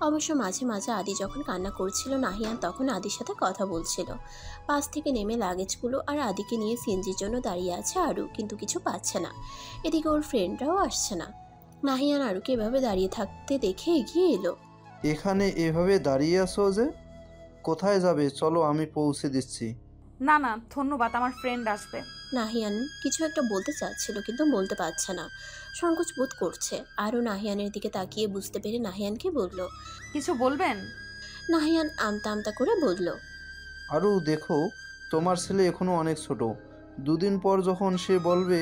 অবশ্য মাঝে মাঝে আদি যখন কান্না করছিল নাহিয়ান তখন আদির সাথে কথা বলছিল। পাশ থেকে নেমে লাগেজগুলো আর আদিকে নিয়ে সিএনজির জন্য দাঁড়িয়ে আছে আরু, কিন্তু কিছু পাচ্ছে না। এদিকে ওর ফ্রেন্ডরাও আসছে না। নাহিয়ান আরুকে এভাবে দাঁড়িয়ে থাকতে দেখে এগিয়ে এলো। এখানে এভাবে দাঁড়িয়ে আছো যে, কোথায় যাবে? চলো আমি পৌঁছে দিচ্ছি। না না ধন্যবাদ, আমার ফ্রেন্ড আসবে। নাহিয়ান কিছু একটা বলতে চাচ্ছিল কিন্তু বলতে পারছে না, সংকোচ বোধ করছে। আরও নাহিয়ানের দিকে তাকিয়ে বুঝতে পেরে নাহিয়ানকে বলল, কিছু বলবেন? নাহিয়ান আমতা আমতা করে বলল, আরু দেখো, তোমার ছেলে এখনো অনেক ছোট। দুদিন পর যখন সে বলবে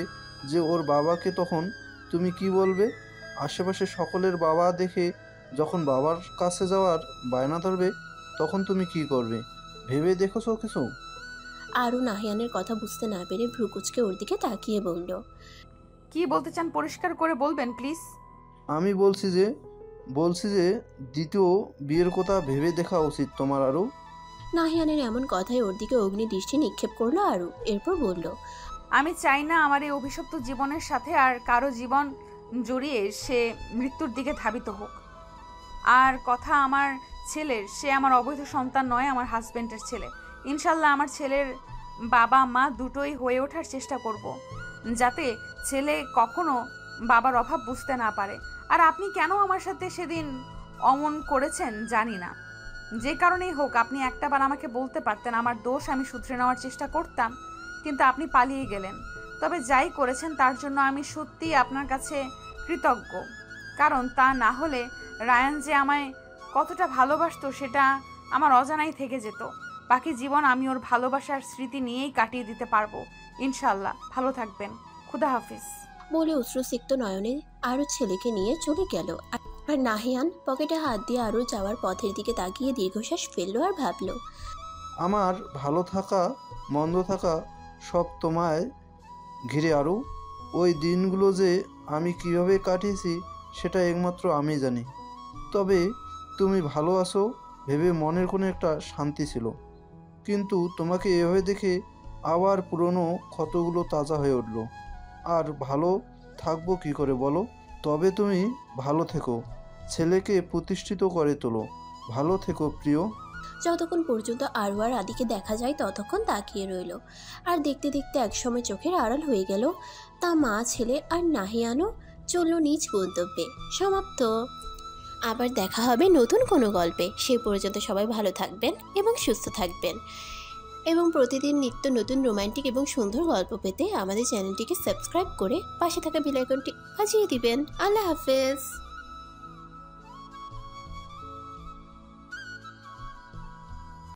যে ওর বাবাকে, তখন তুমি কি বলবে? আশেপাশে সকলের বাবা দেখে যখন বাবার কাছে যাওয়ার বায়না ধরবে তখন তুমি কি করবে? ভেবে দেখেছো কিছু? আরু নাহিয়ানের কথা বুঝতে না পেরে ভ্রুকুচকে ওর দিকে তাকিয়ে বলল, কি বলতে চান পরিষ্কার করে বলবেন প্লিজ? আমি বলছি যে দ্বিতীয় বিয়ের কথা ভেবে দেখা উচিত তোমার আরু। নাহিয়ানের এমন কথায় ওর দিকে অগ্নি দৃষ্টি নিক্ষেপ করলো আরু। এরপর বলল, আমি চাই না আমার এই অভিশপ্ত জীবনের সাথে আর কারো জীবন জড়িয়ে সে মৃত্যুর দিকে ধাবিত হোক। আর কথা আমার ছেলের, সে আমার অবৈধ সন্তান নয়, আমার হাজবেন্ডের ছেলে। ইনশাল্লাহ আমার ছেলের বাবা মা দুটোই হয়ে ওঠার চেষ্টা করব, যাতে ছেলে কখনো বাবার অভাব বুঝতে না পারে। আর আপনি কেন আমার সাথে সেদিন অমন করেছেন জানি না, যে কারণেই হোক আপনি একটাবার আমাকে বলতে পারতেন, আমার দোষ আমি শুধরে নেওয়ার চেষ্টা করতাম, কিন্তু আপনি পালিয়ে গেলেন। তবে যাই করেছেন তার জন্য আমি সত্যিই আপনার কাছে কৃতজ্ঞ, কারণ তা না হলে রায়ান যে আমায় কতটা ভালোবাসতো সেটা আমার অজানাই থেকে যেত। বাকি জীবন আমি ওর ভালোবাসার স্মৃতি নিয়েই কাটিয়ে দিতে পারবো ইনশাল্লাহ। ভালো থাকবেন। খুদা হাফিজ বলে অশ্রুসিক্ত নয়নে আরও ছেলেকে নিয়ে চলে গেল। আর নাহিয়ান পকেটে হাত দিয়ে আরও যাওয়ার পথের দিকে তাকিয়ে দীর্ঘশ্বাস ফেললো আর ভাবলো, আমার ভালো থাকা মন্দ থাকা সব তোমায় ঘিরে। আরও ওই দিনগুলো যে আমি কিভাবে কাটিয়েছি সেটা একমাত্র আমি জানি। তবে তুমি ভালো আছো ভেবে মনের কোনো একটা শান্তি ছিল, কিন্তু তোমাকে এভাবে দেখে আবার পুরনো ক্ষতগুলো তাজা হয়ে উঠল। আর ভালো থাকবো কি করে বলো? তবে তুমি ভালো থেকো, ছেলেকে প্রতিষ্ঠিত করে তোলো। ভালো থেকো প্রিয়। যতক্ষণ পর্যন্ত আরু আর আদিকে দেখা যায় ততক্ষণ তাকিয়ে রইল। আর দেখতে দেখতে একসময় চোখের আড়াল হয়ে গেল। তা মা, ছেলে আর নাহিয়ানও চলল নিজ গন্তব্যে। সমাপ্ত। আবার দেখা হবে নতুন কোনো গল্পে। সেই পর্যন্ত সবাই ভালো থাকবেন এবং সুস্থ থাকবেন, এবং প্রতিদিন নিত্য নতুন রোমান্টিক এবং সুন্দর গল্প পেতে আমাদের চ্যানেলটিকে সাবস্ক্রাইব করে পাশে থাকা বেল আইকনটি বাজিয়ে দিবেন। আল্লাহ হাফেজ।